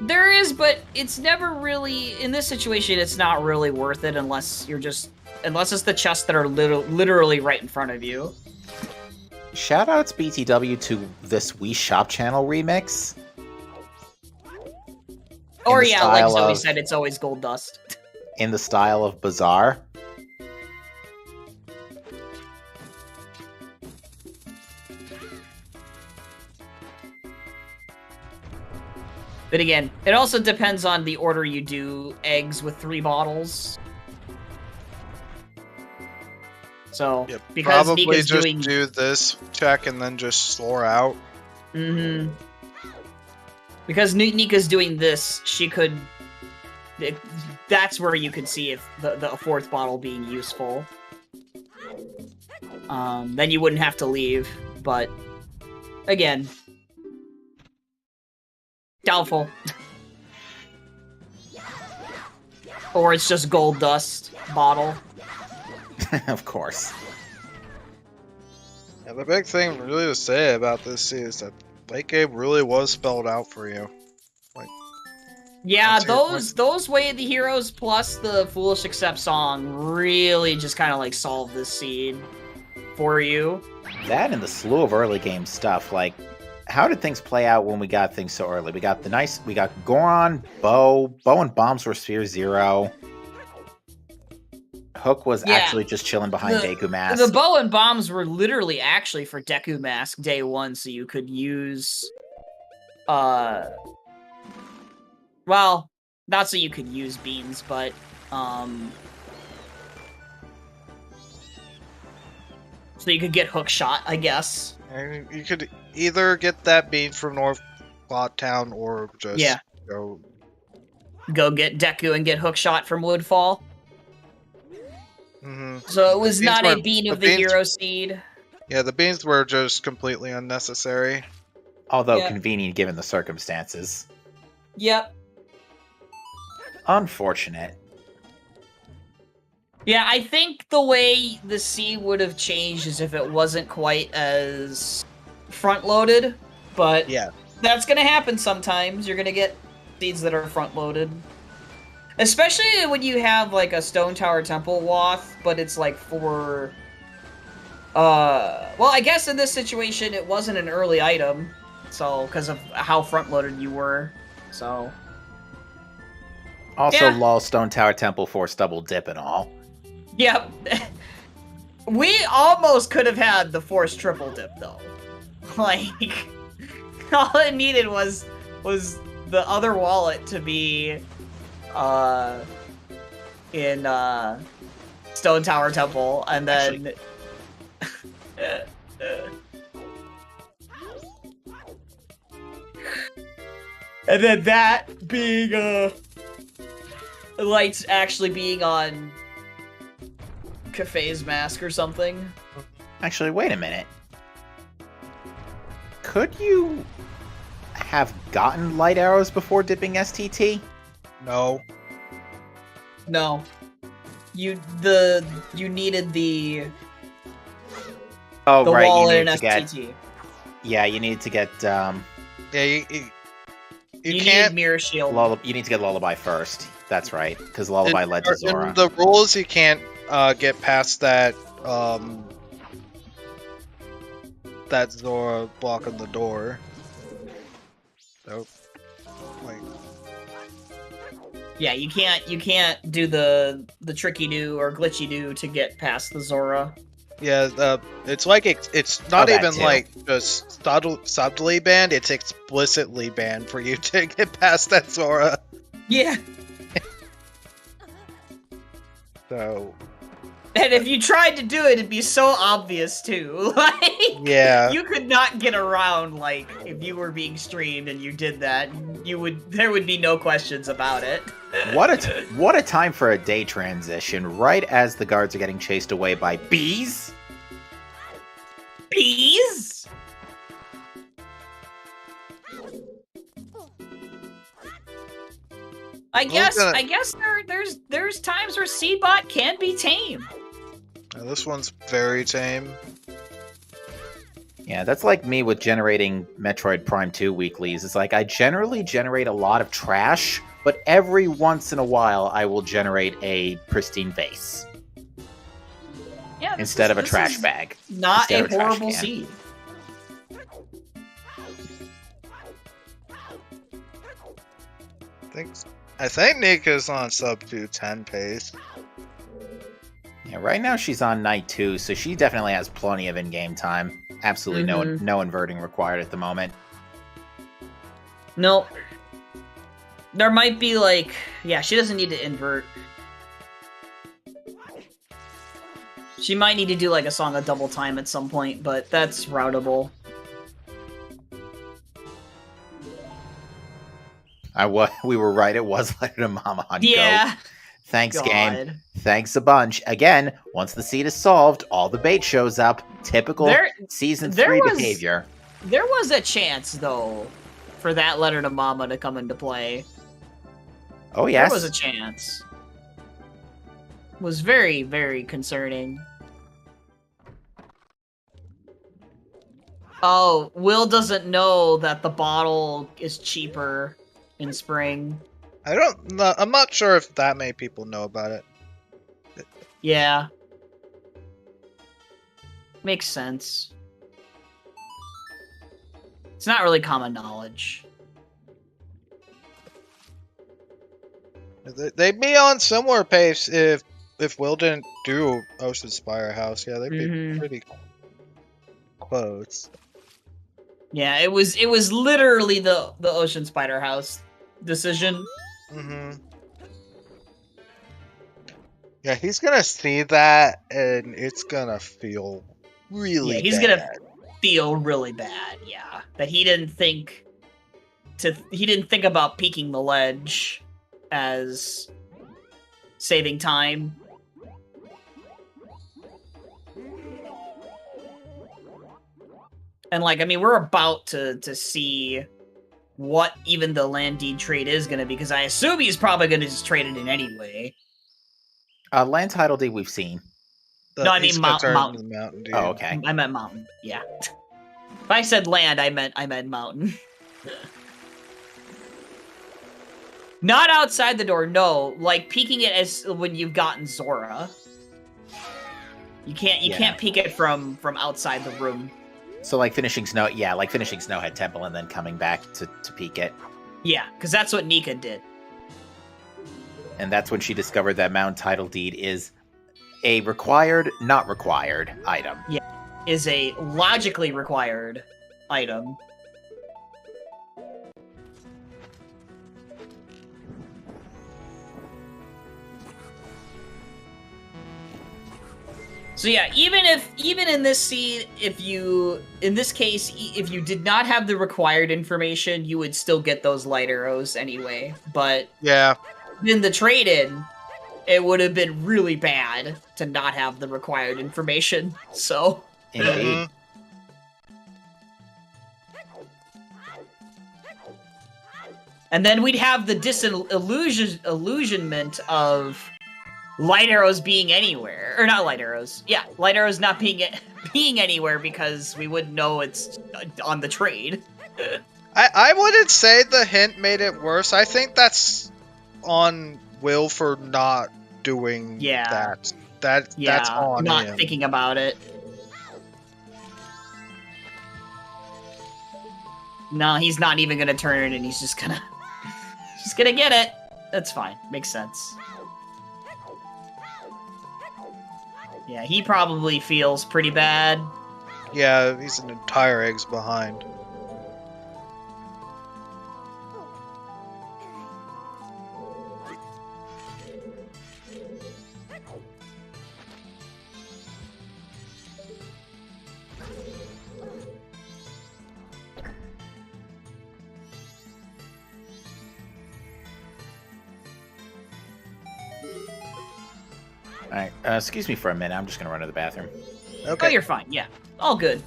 There is, but it's never really, in this situation, it's not really worth it unless it's the chests that are literally right in front of you. Shoutouts BTW to this Wii Shop Channel remix. Or yeah, like Zoe of- said, it's always gold dust. In the style of Bazaar. But again, it also depends on the order you do eggs with 3 bottles. So, Yeah, because probably Nika's just doing... do this check and then just slore out. Mm-hmm. Because Nika's doing this, she could... That's where you could see if the 4th bottle being useful. Then you wouldn't have to leave, but... Again... Doubtful. Or it's just gold dust bottle. Of course. Yeah, the big thing really to say about this is that late game really was spelled out for you. Yeah, That's those Way of the Heroes plus the Foolish Accept song really just kind of like solved this seed for you. That and the slew of early game stuff, like, how did things play out when we got things so early? We got Goron, Bow and Bombs were Sphere 0. Hook was actually just chilling behind Deku Mask. The Bow and Bombs were literally actually for Deku Mask day 1, so you could use... Well, not so you could use beans, but... So you could get hook shot, I guess. And you could either get that bean from North Plot Town or just go get Deku and get hook shot from Woodfall. Mm-hmm. So it was not a bean of the beans- hero seed. Yeah, the beans were just completely unnecessary. Although convenient given the circumstances. Yep. Unfortunate. Yeah, I think the way the seed would have changed is if it wasn't quite as front-loaded, but Yeah. That's gonna happen sometimes. You're gonna get seeds that are front-loaded. Especially when you have, like, a Stone Tower Temple Wath, but it's, like, for... well, I guess in this situation, it wasn't an early item, so, because of how front-loaded you were, so... Also, Yeah. lol, Stone Tower Temple Force double dip and all. Yep. We almost could have had the Force triple dip, though. Like, all it needed was the other wallet to be, in, Stone Tower Temple, and then... and then that being, lights actually being on Cafe's mask or something. Actually, wait a minute. Could you have gotten light arrows before dipping STT? No. No. You needed the Oh, right, wall you in need an to get... STT. Yeah, you need to get, Yeah, you You can't. need Mirror Shield. You need to get Lullaby first. That's right, because Lullaby led to Zora. In the rules, you can't get past that that Zora blocking the door. So, like, Yeah, you can't do the tricky do or glitchy do to get past the Zora. yeah, it's like it's not that even too. like just subtly banned. It's explicitly banned for you to get past that Zora. Yeah. So, And if you tried to do it, it'd be so obvious too. Like, yeah. you could not get around. Like, if you were being streamed and you did that, there would be no questions about it. What a time for a day transition, right as the guards are getting chased away by bees? Bees? I guess there's times where Seedbot can be tame. This one's very tame. Yeah, that's like me with generating Metroid Prime 2 weeklies. It's like I generally generate a lot of trash, but every once in a while I will generate a pristine vase. Yeah, instead of a trash bag. Not Instead a of a trash horrible can. seed. I think Nika's on sub 210 pace. Yeah, right now she's on night 2, so she definitely has plenty of in-game time. Absolutely no inverting required at the moment. Nope. There might be like, yeah, she doesn't need to invert. She might need to do like a Song of Double Time at some point, but that's routable. We were right, it was Letter to Mama on Yeah. Go. Thanks, God. game. Thanks a bunch. Again, once the seed is solved, all the bait shows up. Typical Season 3 behavior. There was a chance, though, for that Letter to Mama to come into play. Oh, yes. There was a chance. It was very, very concerning. Oh, Will doesn't know that the bottle is cheaper in spring. I'm not sure if that many people know about it. Yeah. Makes sense. It's not really common knowledge. They'd be on similar pace if Will didn't do Ocean Spire House. Yeah, they'd be pretty close. Yeah, it was literally the Ocean Spider House decision. Yeah, he's gonna see that, and it's gonna feel really he's bad. gonna feel really bad. Yeah, that he didn't think about peeking the ledge as saving time. And, like, I mean, we're about to see what even the land deed trade is going to be, because I assume he's probably going to just trade it in anyway. Land title deed we've seen. No, I mean mountain. Mountain deed. Oh, okay. I meant mountain. Yeah. If I said land, I meant mountain. Not outside the door, no. Like peeking it as when you've gotten Zora. You can't peek it from outside the room. So like finishing Snowhead Temple and then coming back to peek it. Yeah, because that's what Nika did. And that's when she discovered that Mound Title Deed is a required, not required item. Yeah, is a logically required item. So yeah, even in this scene, if you did not have the required information, you would still get those light arrows anyway. But Yeah. in the trade-in, it would have been really bad to not have the required information. So Indeed. And then we'd have the disillusionment of light arrows being anywhere, or not light arrows. Yeah, light arrows not being anywhere because we wouldn't know it's on the trade. I wouldn't say the hint made it worse. I think that's on Will for not doing that. That's on not him. thinking about it. No, he's not even gonna turn it, and he's just gonna get it. That's fine. Makes sense. Yeah, he probably feels pretty bad. Yeah, he's an entire eggs behind. Alright, excuse me for a minute. I'm just going to run to the bathroom. Okay. Oh, you're fine. Yeah, all good.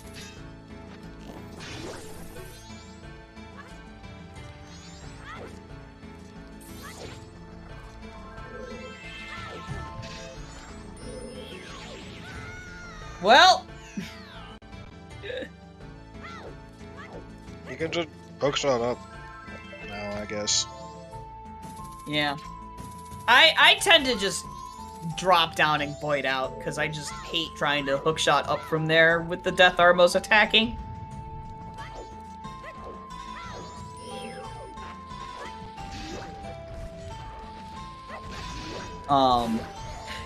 Well, You can just hookshot up now, I guess. yeah. I tend to just drop down and void out because I just hate trying to hookshot up from there with the Death Armos attacking.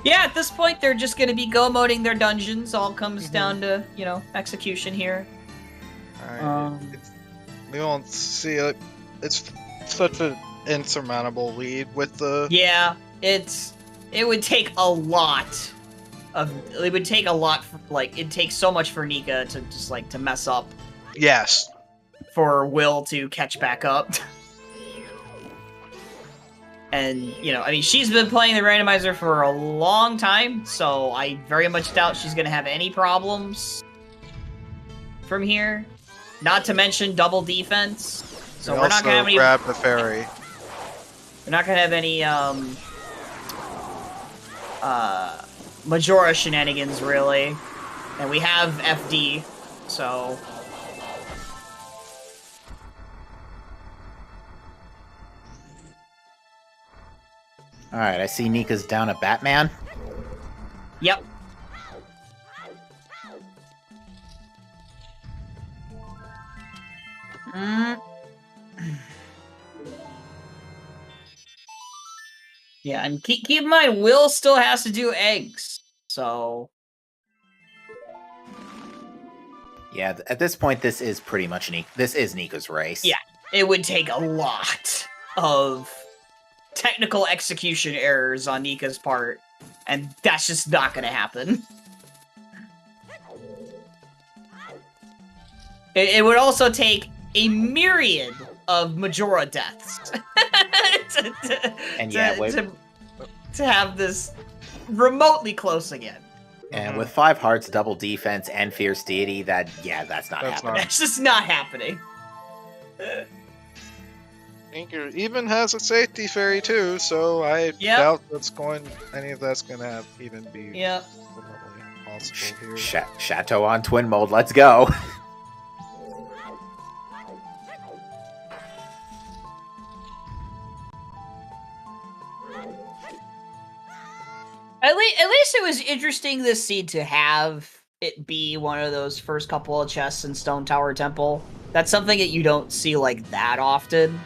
Yeah, at this point they're just gonna be go-moding their dungeons. All comes down to, execution here. Alright. We won't see it. It's such an insurmountable lead with the... Yeah, it would take a lot it'd take so much for Nika to just to mess up Yes. for Will to catch back up. And, she's been playing the randomizer for a long time, so I very much doubt she's gonna have any problems from here. Not to mention double defense. So we're not gonna have any... grab the fairy. We're not gonna have any, Majora shenanigans, really. And we have FD, so... Alright, I see Nika's down a Batman. Yep. Yeah, and keep in mind, Will still has to do eggs, so... Yeah, at this point, this is pretty much this is Nika's race. Yeah, it would take a lot of technical execution errors on Nika's part, and that's just not gonna happen. It would also take a myriad of Majora deaths to have this remotely close again. And with 5 hearts, double defense, and fierce deity, that's not happening. That's just not happening. Tinker even has a safety fairy too, so I doubt any of that's going to even be remotely possible here. Chateau on twin mode, let's go. At least it was interesting this seed to have it be one of those first couple of chests in Stone Tower Temple. That's something that you don't see like that often.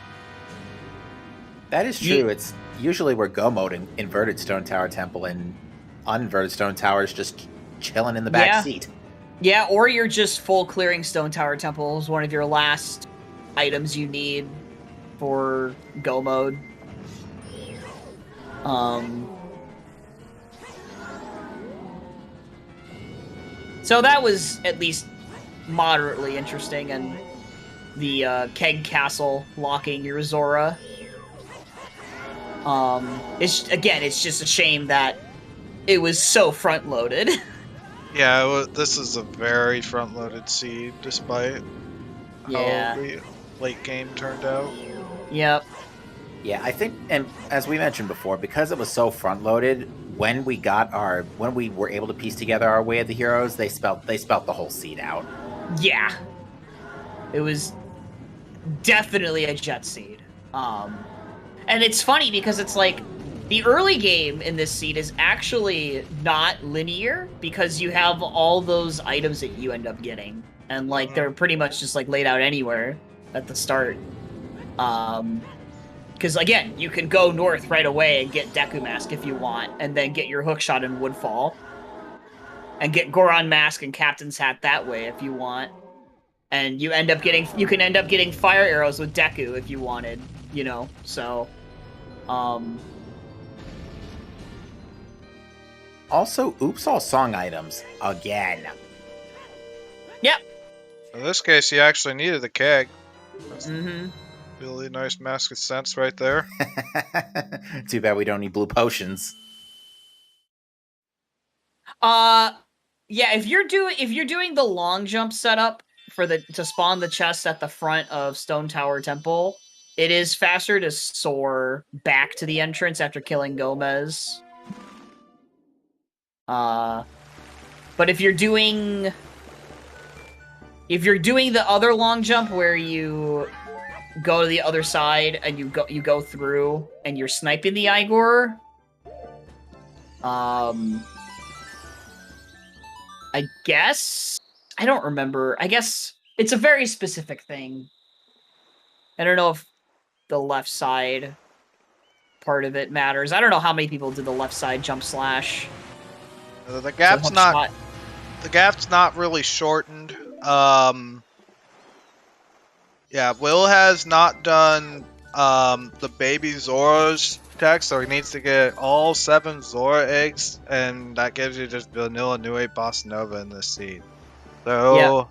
That is true. It's usually we're go mode in inverted Stone Tower Temple, and uninverted Stone Tower is just chilling in the back seat. Yeah, or you're just full clearing Stone Tower Temple is one of your last items you need for go mode. So that was at least moderately interesting, and the Keg Castle locking your Zora. It's just a shame that it was so front-loaded. Yeah, this is a very front-loaded seed, despite how the late game turned out. Yep. Yeah, I think, and as we mentioned before, because it was so front-loaded, when we were able to piece together our Way of the Heroes, they spelt the whole seed out. Yeah. It was definitely a jet seed. And it's funny because it's like, the early game in this seed is actually not linear, because you have all those items that you end up getting. And, like, they're pretty much just, like, laid out anywhere at the start. Because, again, you can go north right away and get Deku Mask if you want, and then get your hookshot in Woodfall. And get Goron Mask and Captain's Hat that way if you want. And you can end up getting fire arrows with Deku if you wanted, you know, so... Also, oops all song items again. Yep. In this case, you actually needed the keg. Mm-hmm. Really nice Mask of Sense right there. Too bad we don't need blue potions. Yeah, if you're doing the long jump setup to spawn the chest at the front of Stone Tower Temple, it is faster to soar back to the entrance after killing Gomez. But if you're doing the other long jump where you go to the other side and you go through and you're sniping the Igor, I guess I don't remember. I guess it's a very specific thing. I don't know if the left side part of it matters. I don't know how many people did the left side jump slash. The gap's not really shortened. Yeah, Will has not done the baby Zora's tech, so he needs to get all 7 Zora eggs, and that gives you just vanilla Nue Bossa Nova in this seed. So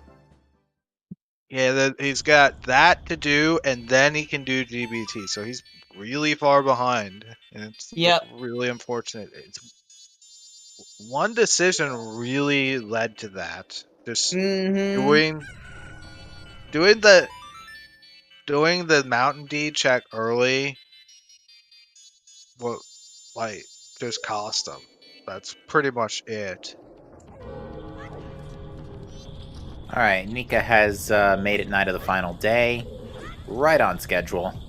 yeah, he's got that to do, and then he can do GBT. So he's really far behind, and it's really unfortunate. One decision really led to that. Just doing the Mountain D check early, just cost him. That's pretty much it. All right, Nika has made it night of the final day, right on schedule.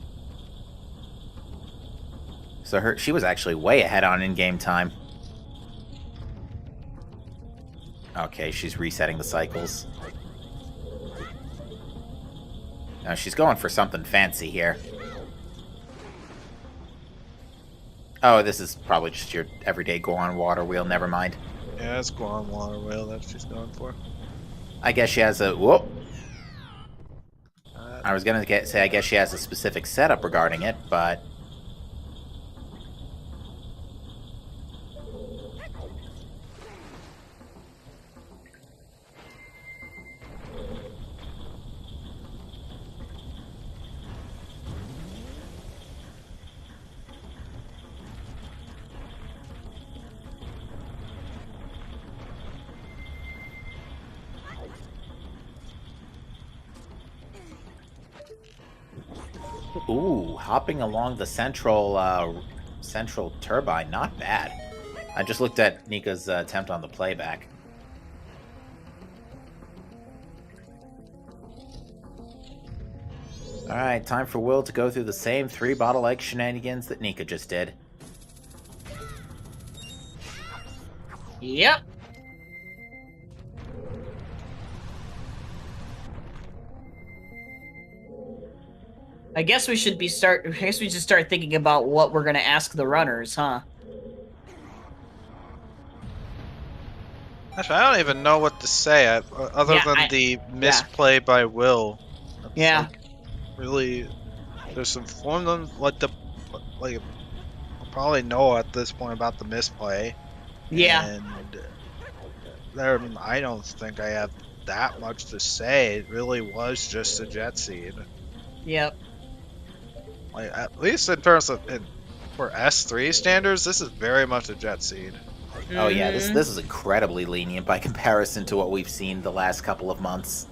So she was actually way ahead on in-game time. Okay, she's resetting the cycles. Now she's going for something fancy here. Oh, this is probably just your everyday Goron water wheel, never mind. Yeah, it's Goron water wheel that she's going for. I guess she has a... Whoop! I was going to say I guess she has a specific setup regarding it, but... Ooh, hopping along the central turbine, not bad. I just looked at Nika's attempt on the playback. Alright, time for Will to go through the same 3-bottle egg shenanigans that Nika just did. Yep. I guess we should start thinking about what we're gonna ask the runners, huh? Actually, I don't even know what to say other than the misplay by Will. It's really, there's some form of I'll probably know at this point about the misplay. Yeah. And I don't think I have that much to say. It really was just a jet seed. Yep. Like, at least in terms of for S3 standards, this is very much a jet seed. Oh yeah, this is incredibly lenient by comparison to what we've seen the last couple of months.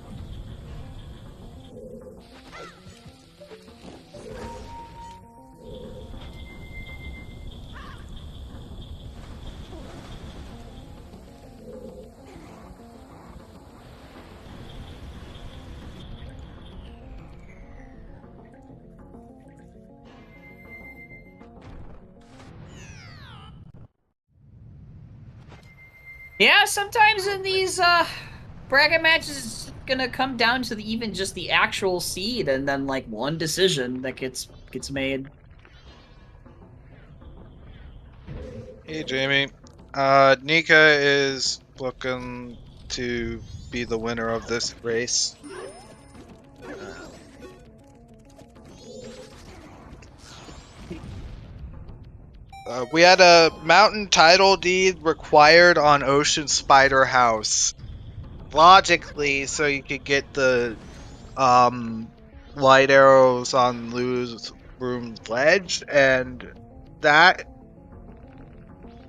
Yeah, sometimes in these bracket matches, it's gonna come down to even just the actual seed, and then like one decision that gets made. Hey, Jamie. Nika is looking to be the winner of this race. We had a mountain title deed required on Ocean Spider House. Logically, so you could get the light arrows on Lou's room ledge, and that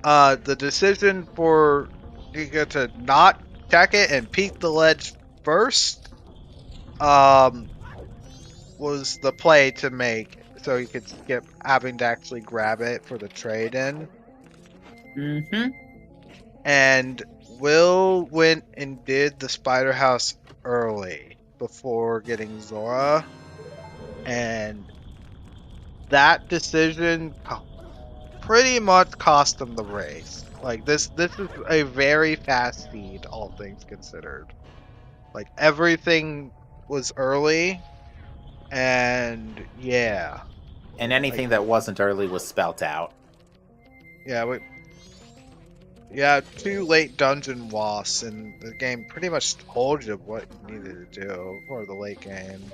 the decision for Nika to not check it and peek the ledge first was the play to make, so you could skip having to actually grab it for the trade-in. And Will went and did the Spider House early before getting Zora, and that decision pretty much cost him the race. Like, this is a very fast seed, all things considered. Like, everything was early, and yeah. And anything that wasn't early was spelt out. Yeah, yeah, 2 late dungeon wasps, and the game pretty much told you what you needed to do for the late game.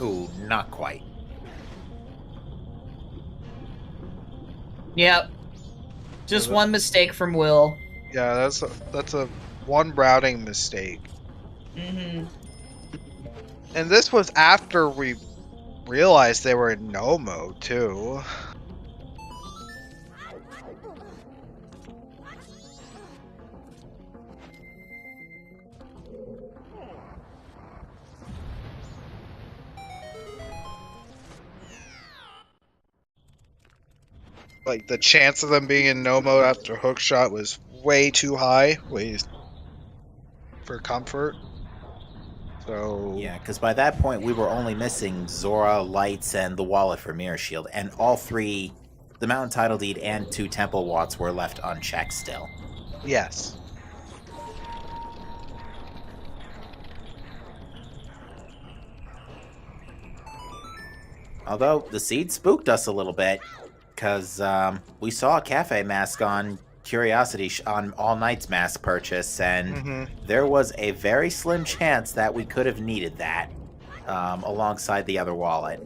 Ooh, not quite. Yep. Just one mistake from Will. Yeah, that's a one routing mistake. Mm-hmm. And this was after we realized they were in no mode too. Like, the chance of them being in no mode after hookshot was way too high, for comfort. So yeah, because by that point we were only missing Zora, Lights, and the wallet for Mirror Shield, and all 3, the Mountain Title Deed and 2 Temple Watts, were left unchecked still. yes. Although the seed spooked us a little bit, because we saw a cafe mask on Curiosity on All Night's mask purchase, and there was a very slim chance that we could have needed that alongside the other wallet.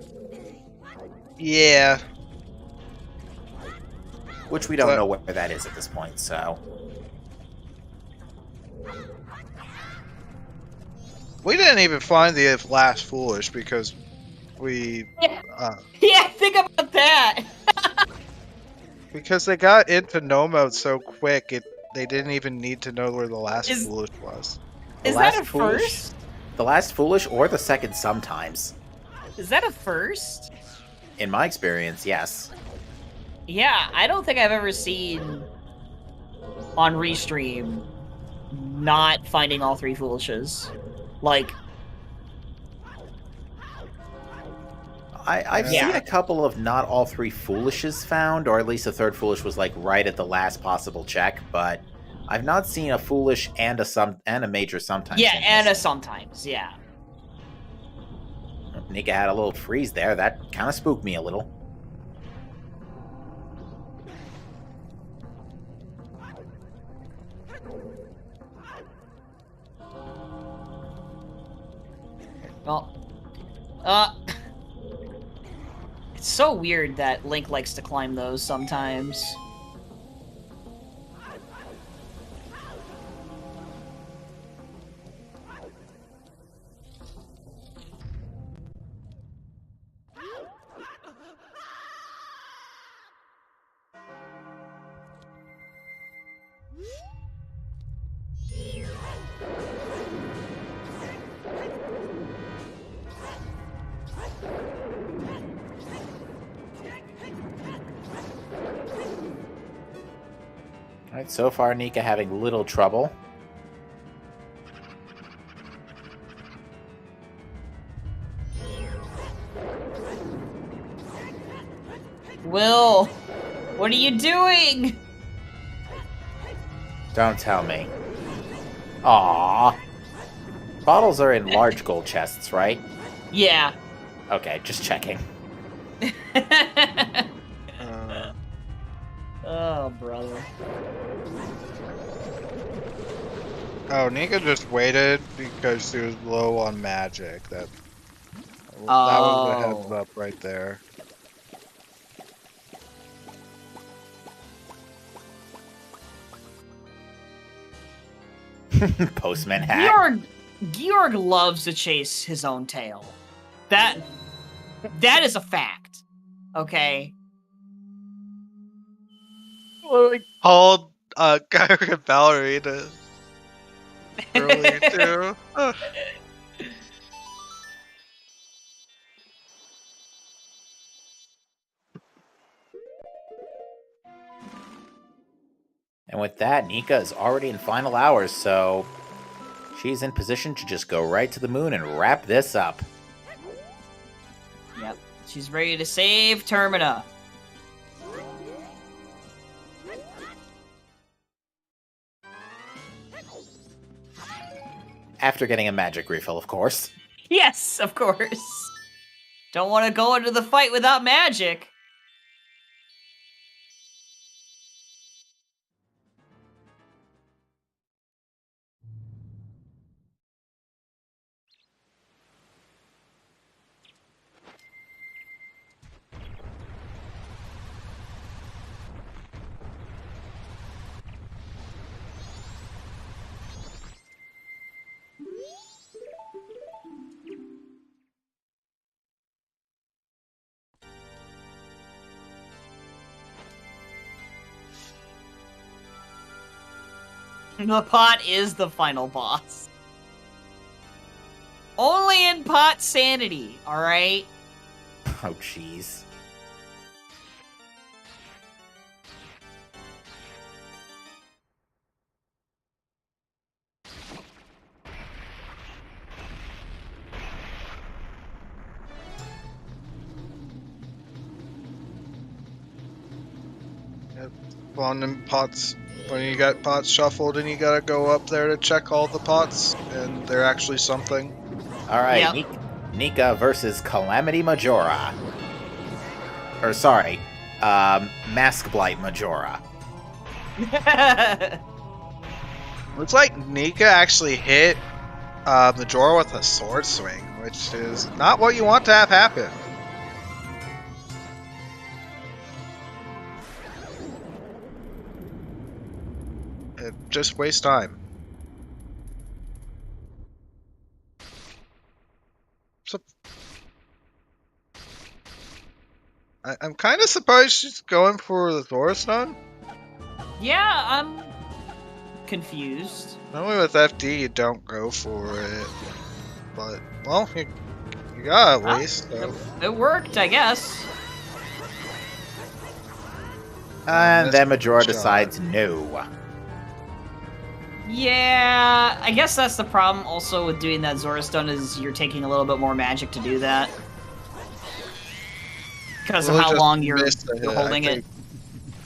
Yeah. Which we don't know where that is at this point, so. We didn't even find the last Foolish because we... Yeah, think about that! Because they got into no mode so quick, they didn't even need to know where the last Foolish was. Is that a first? The last Foolish or the second sometimes. Is that a first? In my experience, yes. Yeah, I don't think I've ever seen on Restream not finding all 3 Foolishes. Like, I've seen a couple of not all 3 Foolishes found, or at least the 3rd Foolish was like right at the last possible check, but I've not seen a Foolish and a Major sometimes. Yeah, and a sometimes, yeah. Nika had a little freeze there. That kind of spooked me a little. Well, it's so weird that Link likes to climb those sometimes. Alright, so far Nika having little trouble. Will, what are you doing? Don't tell me. Aww. Bottles are in large gold chests, right? Yeah. Okay, just checking. Oh, brother. Oh, Nika just waited because he was low on magic. That was a heads up right there. Postman hat. Georg loves to chase his own tail. That is a fact. Okay. Called Gyric Ballerina earlier too. And with that, Nika is already in final hours, so she's in position to just go right to the moon and wrap this up. Yep. She's ready to save Termina. After getting a magic refill, of course. Yes, of course. Don't want to go into the fight without magic. The pot is the final boss. Only in pot sanity, alright? Oh, jeez. On pots, when you got pots shuffled and you gotta go up there to check all the pots, and they're actually something. Alright, yep. Nika versus Calamity Majora. Or, sorry, Mask Blight Majora. Looks like Nika actually hit Majora with a sword swing, which is not what you want to have happen. It just wastes time. So, I'm kind of surprised she's going for the Zora Stone. Yeah, I'm confused. Normally with FD you don't go for it, but well, you got at least. So. It worked, I guess. And then Majora decides no. Yeah, I guess that's the problem also with doing that Zora Stone is you're taking a little bit more magic to do that. because of Really how just long you're missed the hit. holding it.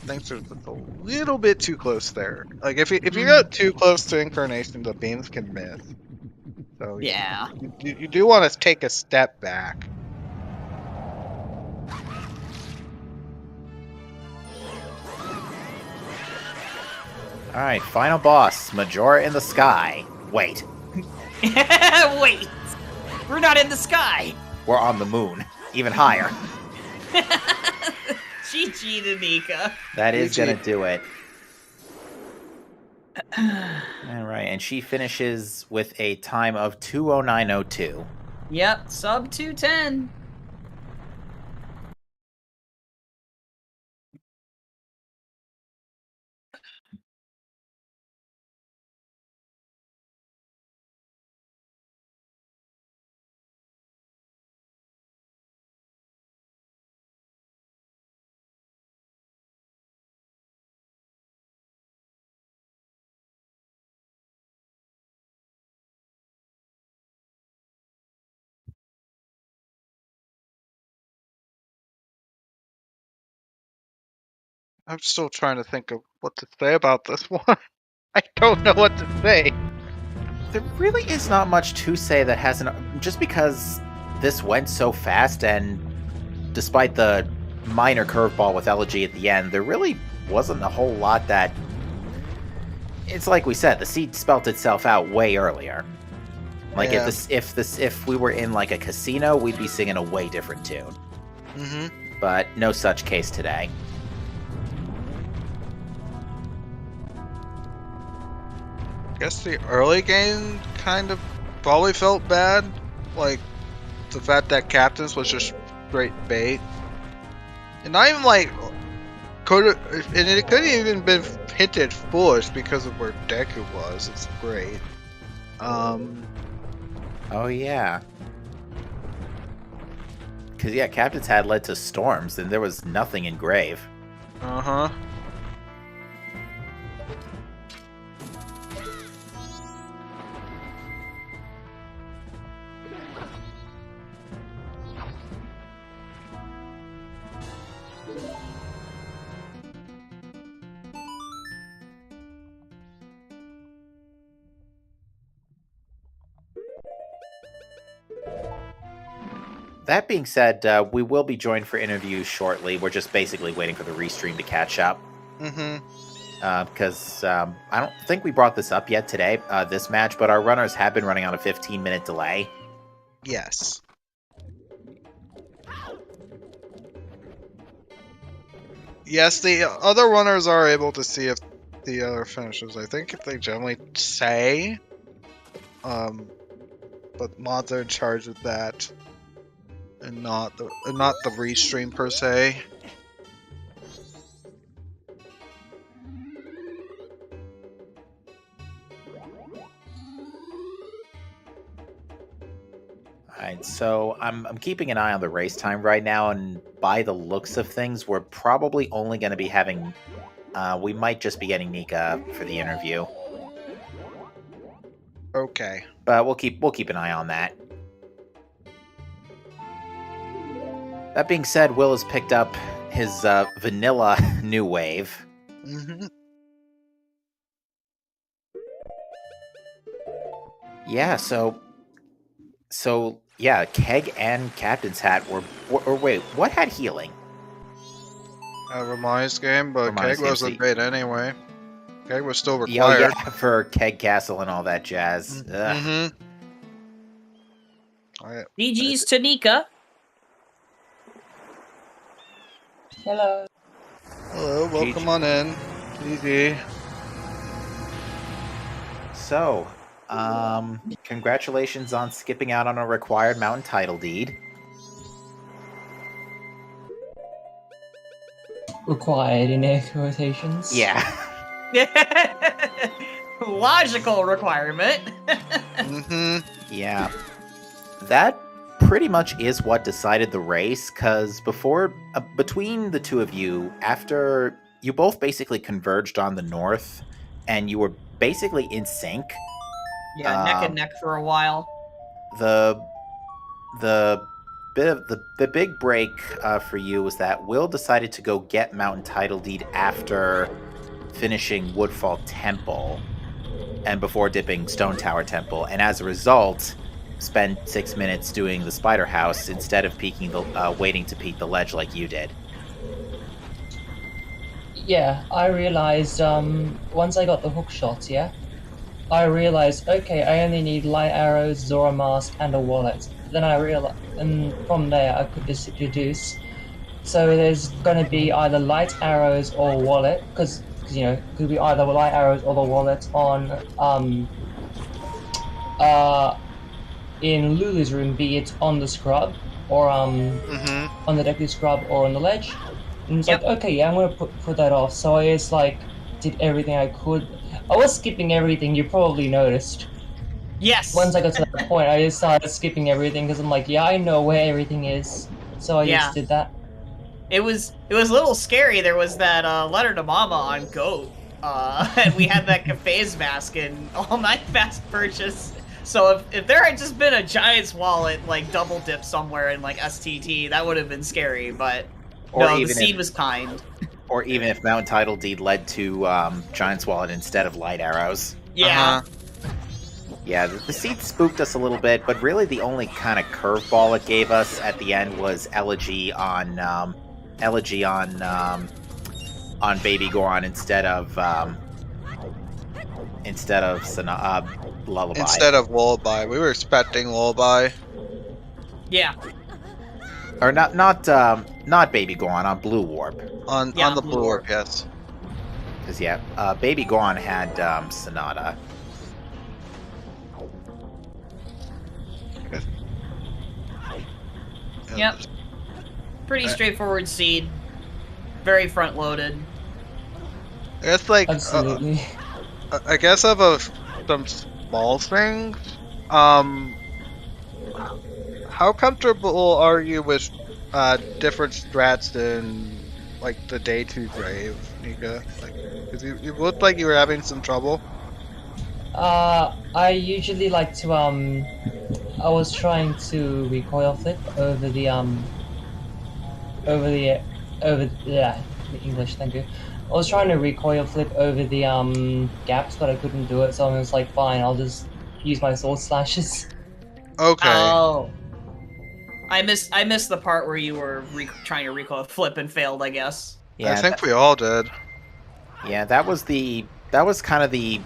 Things are just a little bit too close there. Like if you go too close to Incarnation, the beams can miss. So Yeah. you do want to take a step back. All right, final boss, Majora in the sky. Wait, Wait, we're not in the sky. we're on the moon, even higher. GG to Nika. That is GG. gonna do it. All right, and she finishes with a time of 2:09:02. Yep, sub 210. I'm still trying to think of what to say about this one. I don't know what to say. There really is not much to say that hasn't, just because this went so fast, and despite the minor curveball with Elegy at the end, there really wasn't a whole lot that. It's like we said, the seed spelt itself out way earlier. Like Yeah. if we were in like a casino, we'd be singing a way different tune. Mm-hmm. But no such case today. Guess the early game kind of probably felt bad. Like, the fact that Captains was just straight bait. And not even like, and it couldn't even been hinted foolish because of where Deku was. It's great. Oh yeah. Because yeah, Captain's had led to storms, and there was nothing in Grave. Uh-huh. That being said, we will be joined for interviews shortly. We're just basically waiting for the restream to catch up. Mm-hmm. Because I don't think we brought this up yet today, this match, but our runners have been running on a 15-minute delay. Yes. Yes, the other runners are able to see if the other finishes. I think if they generally say, but mods are in charge of that, and not the restream per se. Alright, so I'm keeping an eye on the race time right now, and by the looks of things, we're probably only going to be having. We might just be getting Nika for the interview, Okay. but we'll keep an eye on that. That being said, Will has picked up his vanilla new wave. Mm-hmm. Yeah, so yeah, Keg and Captain's Hat were or wait, what had healing? Remize game, but Remize Keg game, wasn't see. bait anyway. Keg was still Oh required. yeah, for Keg Castle and all that jazz. Ugh. Mm-hmm. GG's to Nika. Hello. Hello, welcome on in. GG. So, congratulations on skipping out on a required mountain title deed. Required in air quotations. Yeah. Logical requirement. Mm-hmm. Yeah. That pretty much is what decided the race, because between the two of you, after you both basically converged on the north, and you were basically in sync, Yeah, neck and neck for a while. the the big break for you was that Will decided to go get Mountain Title Deed after finishing Woodfall Temple and before dipping Stone Tower Temple, and as a result, spent 6 minutes doing the Spider House instead of waiting to peek the ledge like you did. Yeah, I realized once I got the hook shots, I realized, okay, I only need light arrows, Zora Mask, and a wallet. Then I realized, and from there I could just deduce. So there's going to be either light arrows or wallet, because it could be either light arrows or the wallet on in Lulu's room, be it on the scrub or on the deck of the scrub or on the ledge. And it's like, okay, yeah, I'm gonna put that off. So I just did everything I could. I was skipping everything. You probably noticed. Yes. Once I got to that point, I just started skipping everything because I'm like, yeah, I know where everything is. So I just did that. It was a little scary. There was that letter to Mama on Goat, and we had that Cafe's mask and all night fast purchase. So if there had just been a Giant's wallet double dip somewhere in STT, that would have been scary. But the seed was kind. Or even if Mountain Title Deed led to Giant's Wallet instead of light arrows. Yeah. Yeah, the seed spooked us a little bit, but really the only kind of curveball it gave us at the end was Elegy on Baby Goron instead of Lullaby. Instead of Lullaby, we were expecting Lullaby. Yeah. Or not Baby Goron, on Blue Warp. On the Blue Warp, yes. Because Baby Goron had Sonata. Yep. Pretty straightforward seed. Very front loaded. It's Absolutely. I guess of some small things. How comfortable are you with different strats in the day 2 grave, Nika? Cause you looked like you were having some trouble. I usually like to I was trying to recoil flip over the English, thank you. I was trying to recoil flip over the gaps, but I couldn't do it, so I was like, fine, I'll just use my sword slashes. Okay. Oh. I missed the part where you were trying to recoil flip and failed, I guess. Yeah, I think we all did. Yeah, that was kind of the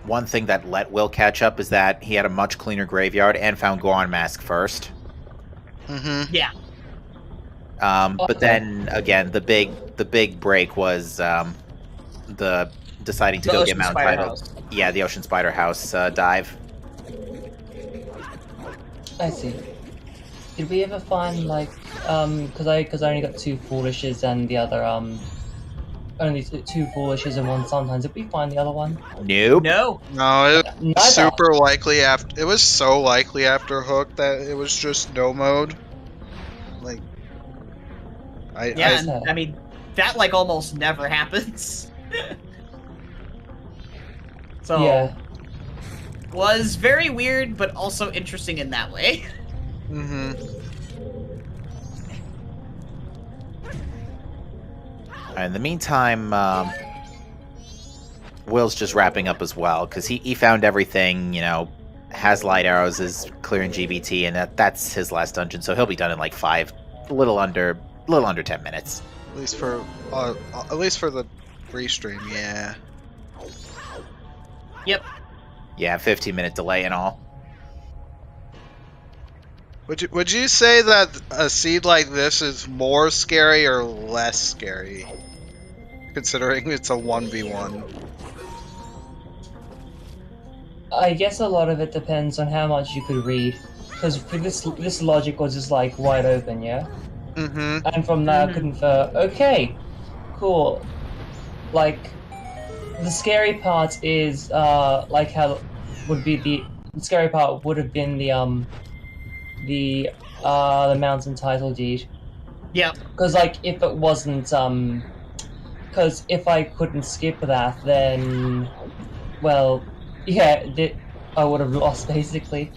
one thing that let Will catch up, is that he had a much cleaner graveyard and found Goron Mask first. Mm-hmm. Yeah. But then again, the big break was the deciding to go get Mountain Title. Yeah, the Ocean Spider House dive. I see. Did we ever find because I only got 2 foolishes and the other only 2 foolishes and 1 sometimes. Did we find the other one? Nope. No. No, it was super likely after. It was so likely after Hook that it was just no mode. I mean, that almost never happens. So yeah. Was very weird, but also interesting in that way. Mm-hmm. In the meantime, Will's just wrapping up as well, because he found everything, has light arrows, is clearing GBT, and that's his last dungeon, so he'll be done in 5, a little under 10 minutes. At least for the restream, yeah. Yep. Yeah, 15-minute delay and all. Would you say that a seed like this is more scary or less scary, considering it's a 1v1? I guess a lot of it depends on how much you could read, because this logic was just wide open, yeah. Mm-hmm. And from that I could infer, okay, cool. The scary part is how would be the scary part would have been the Mountain Title Deed. Yeah. Because if it wasn't because if I couldn't skip that, then well, yeah, I would have lost basically.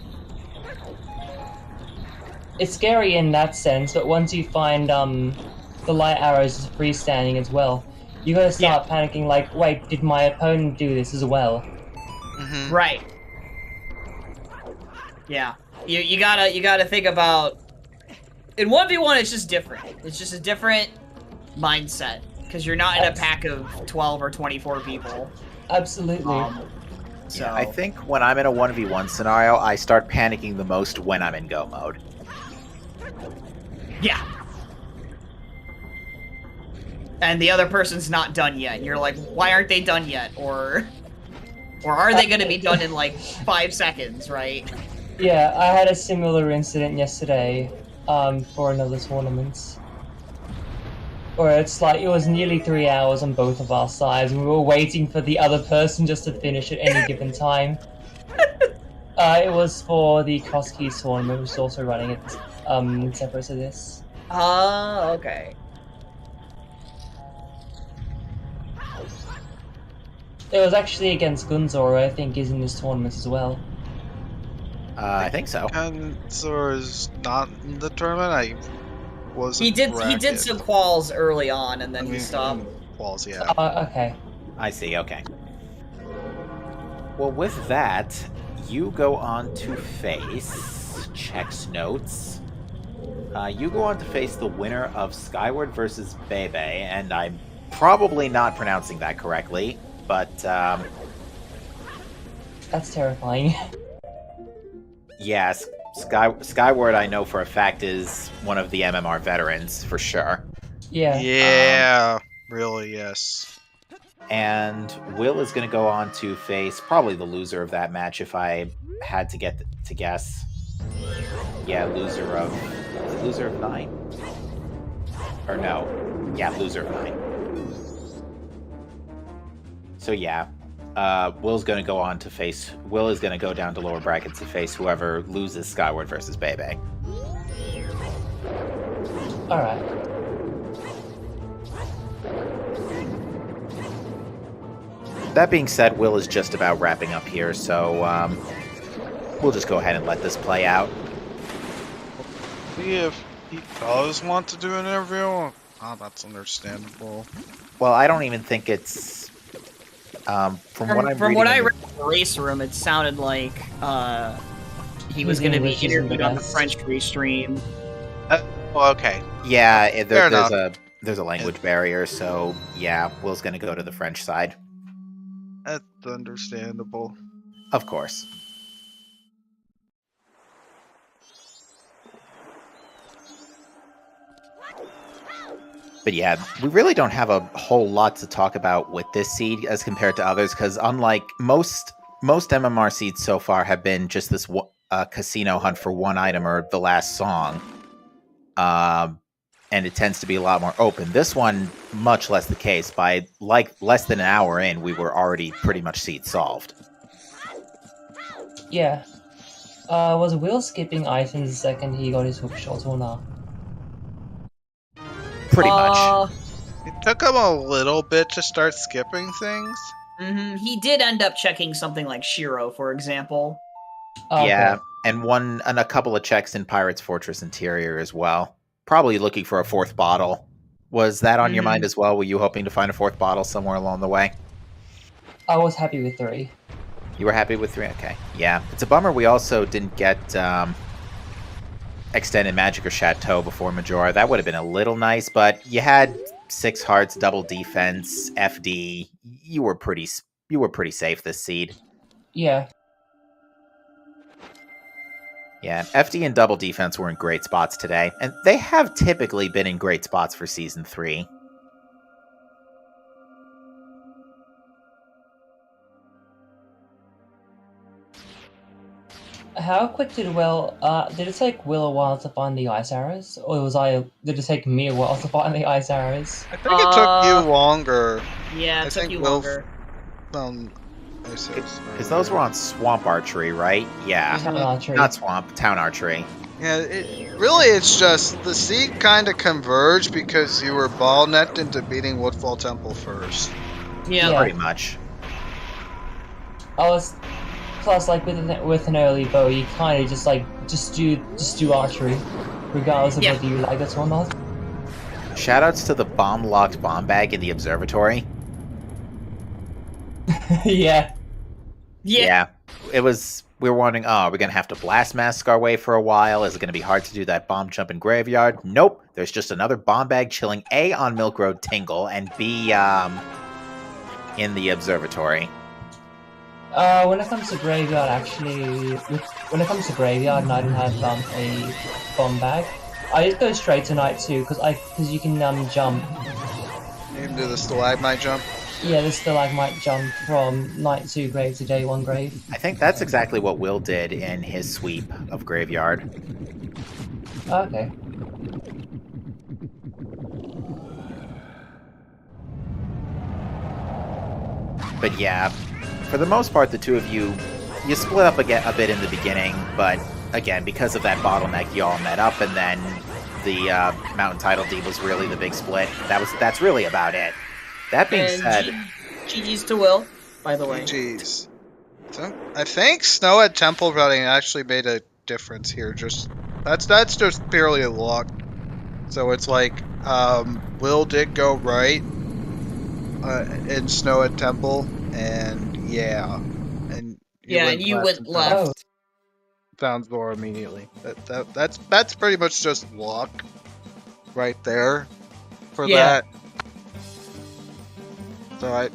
it's scary in that sense, but once you find the light arrows is freestanding as well, you gotta start panicking like, wait, did my opponent do this as well? Mm-hmm. Right. Yeah. You gotta think about in 1v1 it's just different. It's just a different mindset. Because you're not in a pack of 12 or 24 people. Absolutely. So Yeah, I think when I'm in a 1v1 scenario, I start panicking the most when I'm in go mode. yeah. And the other person's not done yet. And you're like, why aren't they done yet? Or are they going to be done in like 5 seconds, right? Yeah, I had a similar incident yesterday for another tournament. Where it's like, it was nearly 3 hours on both of our sides, and we were waiting for the other person just to finish at any given time. It was for the Cross Keys tournament, which is also running at separate to this. Oh, okay. It was actually against Gunzor, who I think is in this tournament as well. I think so. And Zora's not in the tournament. I wasn't. He did some quals early on, and then he stopped. Quals, yeah. Okay. I see, okay. Well, with that, you go on to face... Checks notes. You go on to face the winner of Skyward versus Bebe, and I'm probably not pronouncing that correctly, but, That's terrifying. yes, Skyward I know for a fact is one of the MMR veterans, for sure. Yeah. Yeah, really, yes. And Will is going to go on to face probably the loser of that match if I had to get to guess. Yeah, loser of 9? Or no. Yeah, loser of 9. So yeah, Will is going to go down to lower brackets to face whoever loses Skyward versus Bebe. Alright. That being said, Will is just about wrapping up here, so we'll just go ahead and let this play out. See if he does want to do an interview. Oh, that's understandable. Well, I don't even think it's from what I read in the race room, it sounded like he was going to be interviewed on the French restream. Okay. Yeah, Fair there's a language barrier, so yeah, Will's going to go to the French side. That's understandable. Of course. But yeah, we really don't have a whole lot to talk about with this seed as compared to others, because unlike most MMR seeds so far have been just this casino hunt for one item or the last song, and it tends to be a lot more open. This one, much less the case. By like less than an hour in, we were already pretty much seed solved. Yeah. Was Will skipping items the second he got his hook shot or not? Pretty much. It took him a little bit to start skipping things. He did end up checking something like Shiro, for example. Okay. Yeah, and a couple of checks in Pirate's Fortress Interior as well. Probably looking for a 4th bottle. Was that on your mind as well? Were you hoping to find a 4th bottle somewhere along the way? I was happy with 3. You were happy with 3? Okay. Yeah. It's a bummer we also didn't get Extended Magic or Chateau before Majora. That would have been a little nice, but you had 6 hearts, double defense, FD. You were pretty safe this seed. Yeah. Yeah, FD and double defense were in great spots today, and they have typically been in great spots for Season 3. How quick did it take Will a while to find the ice arrows? Or did it take me a while to find the ice arrows? I think it took you longer. Yeah, it took you longer. Because those were on Swamp Archery, right? Yeah. Town Archery. Not Swamp, Town Archery. Yeah, it's just the seed kind of converged because you were ball necked into beating Woodfall Temple first. Yeah, Yeah. Pretty much. Plus, like with an early bow, you kind of just do archery, regardless of whether you lag it or not. Shoutouts to the bomb-locked bomb bag in the observatory. Yeah. It was. We were wondering, are we gonna have to blast mask our way for a while? Is it gonna be hard to do that bomb jump in graveyard? Nope. There's just another bomb bag chilling A on Milk Road Tingle and B in the observatory. When it comes to graveyard, actually, when it comes to graveyard, and I didn't have a bomb bag, I just go straight to night 2 because you can jump. You can do the stalagmite jump. Yeah, the stalagmite jump from night 2 grave to day 1 grave. I think that's exactly what Will did in his sweep of graveyard. Okay. But yeah, for the most part, the two of you split up a bit in the beginning, but again, because of that bottleneck, you all met up, and then the Mountain Title Deed was really the big split. That's really about it. That being said, GG's to Will, by the way. GG's. So, I think Snow at Temple running actually made a difference here. That's just purely a luck. So it's like Will did go right in Snow at Temple, and and you went left. Found Zora immediately. That's pretty much just luck, right there, for that. So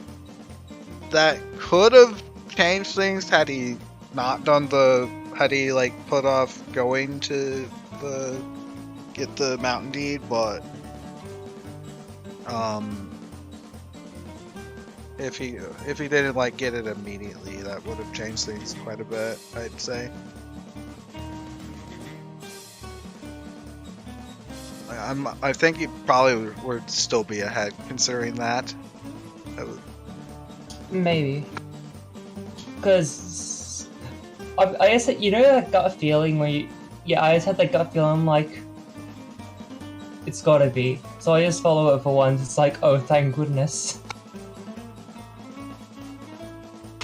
that could have changed things had he not done had he like put off going to get the Mountain Deed, but if he didn't like get it immediately, that would have changed things quite a bit, I'd say. I think he probably would still be ahead considering that. Maybe. Because I guess that, that gut feeling where I just had that gut feeling like it's gotta be. So I just follow it for once. It's like, oh, thank goodness.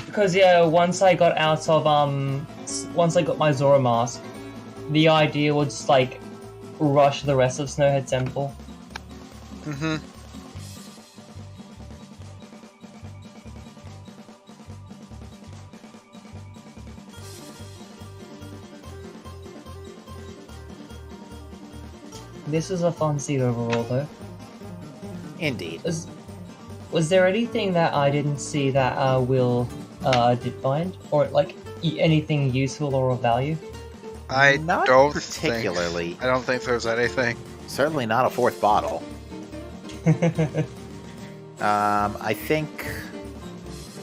Because once I got my Zora mask, the idea was just like rush the rest of Snowhead Temple. Mm-hmm. This was a fun seed overall, though. Indeed. Was there anything that I didn't see that Will did find? Or, like, anything useful or of value? Not particularly. I don't think there's anything. Certainly not a fourth bottle. I think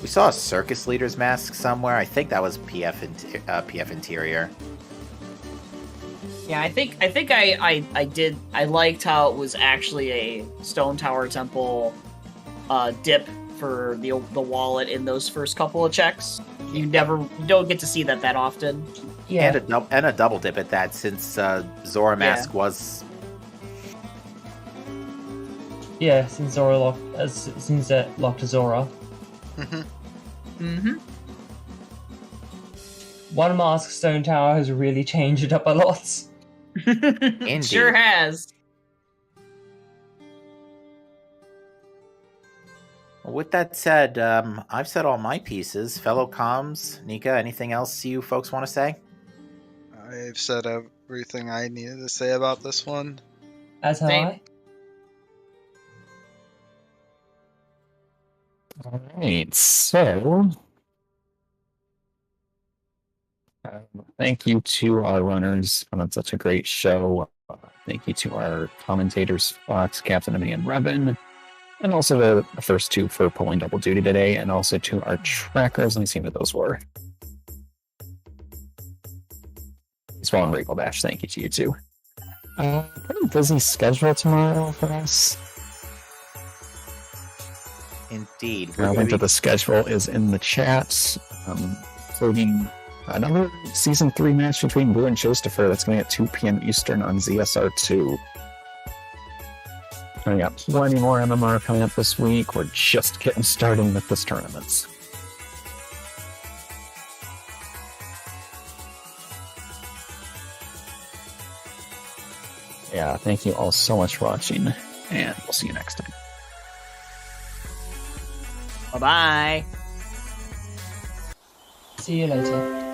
we saw a circus leader's mask somewhere. I think that was PF Interior. Yeah, I think I did. I liked how it was actually a Stone Tower Temple dip for the wallet in those first couple of checks. You don't get to see that often. Yeah, and a double dip at that, since Zora mask was. Yeah, since it locked Zora. Mm-hmm. Mm-hmm. One mask Stone Tower has really changed it up a lot. It sure has. With that said, I've said all my pieces. Fellow comms, Nika, anything else you folks want to say? I've said everything I needed to say about this one. As have I. Alright, so thank you to our runners on such a great show. Thank you to our commentators, Fox, Captain Emmy, and Revan, and also the first two for pulling double duty today, and also to our trackers. Let me see what those were. Swell and Regal Dash, thank you to you too. Pretty busy schedule tomorrow for us. Indeed. Link to the schedule is in the chat, including another Season 3 match between Blue and Jostifer that's going at 2 p.m. Eastern on ZSR2. We got plenty more MMR coming up this week. We're just getting started with this tournaments. Yeah, thank you all so much for watching, and we'll see you next time. Bye-bye. See you later.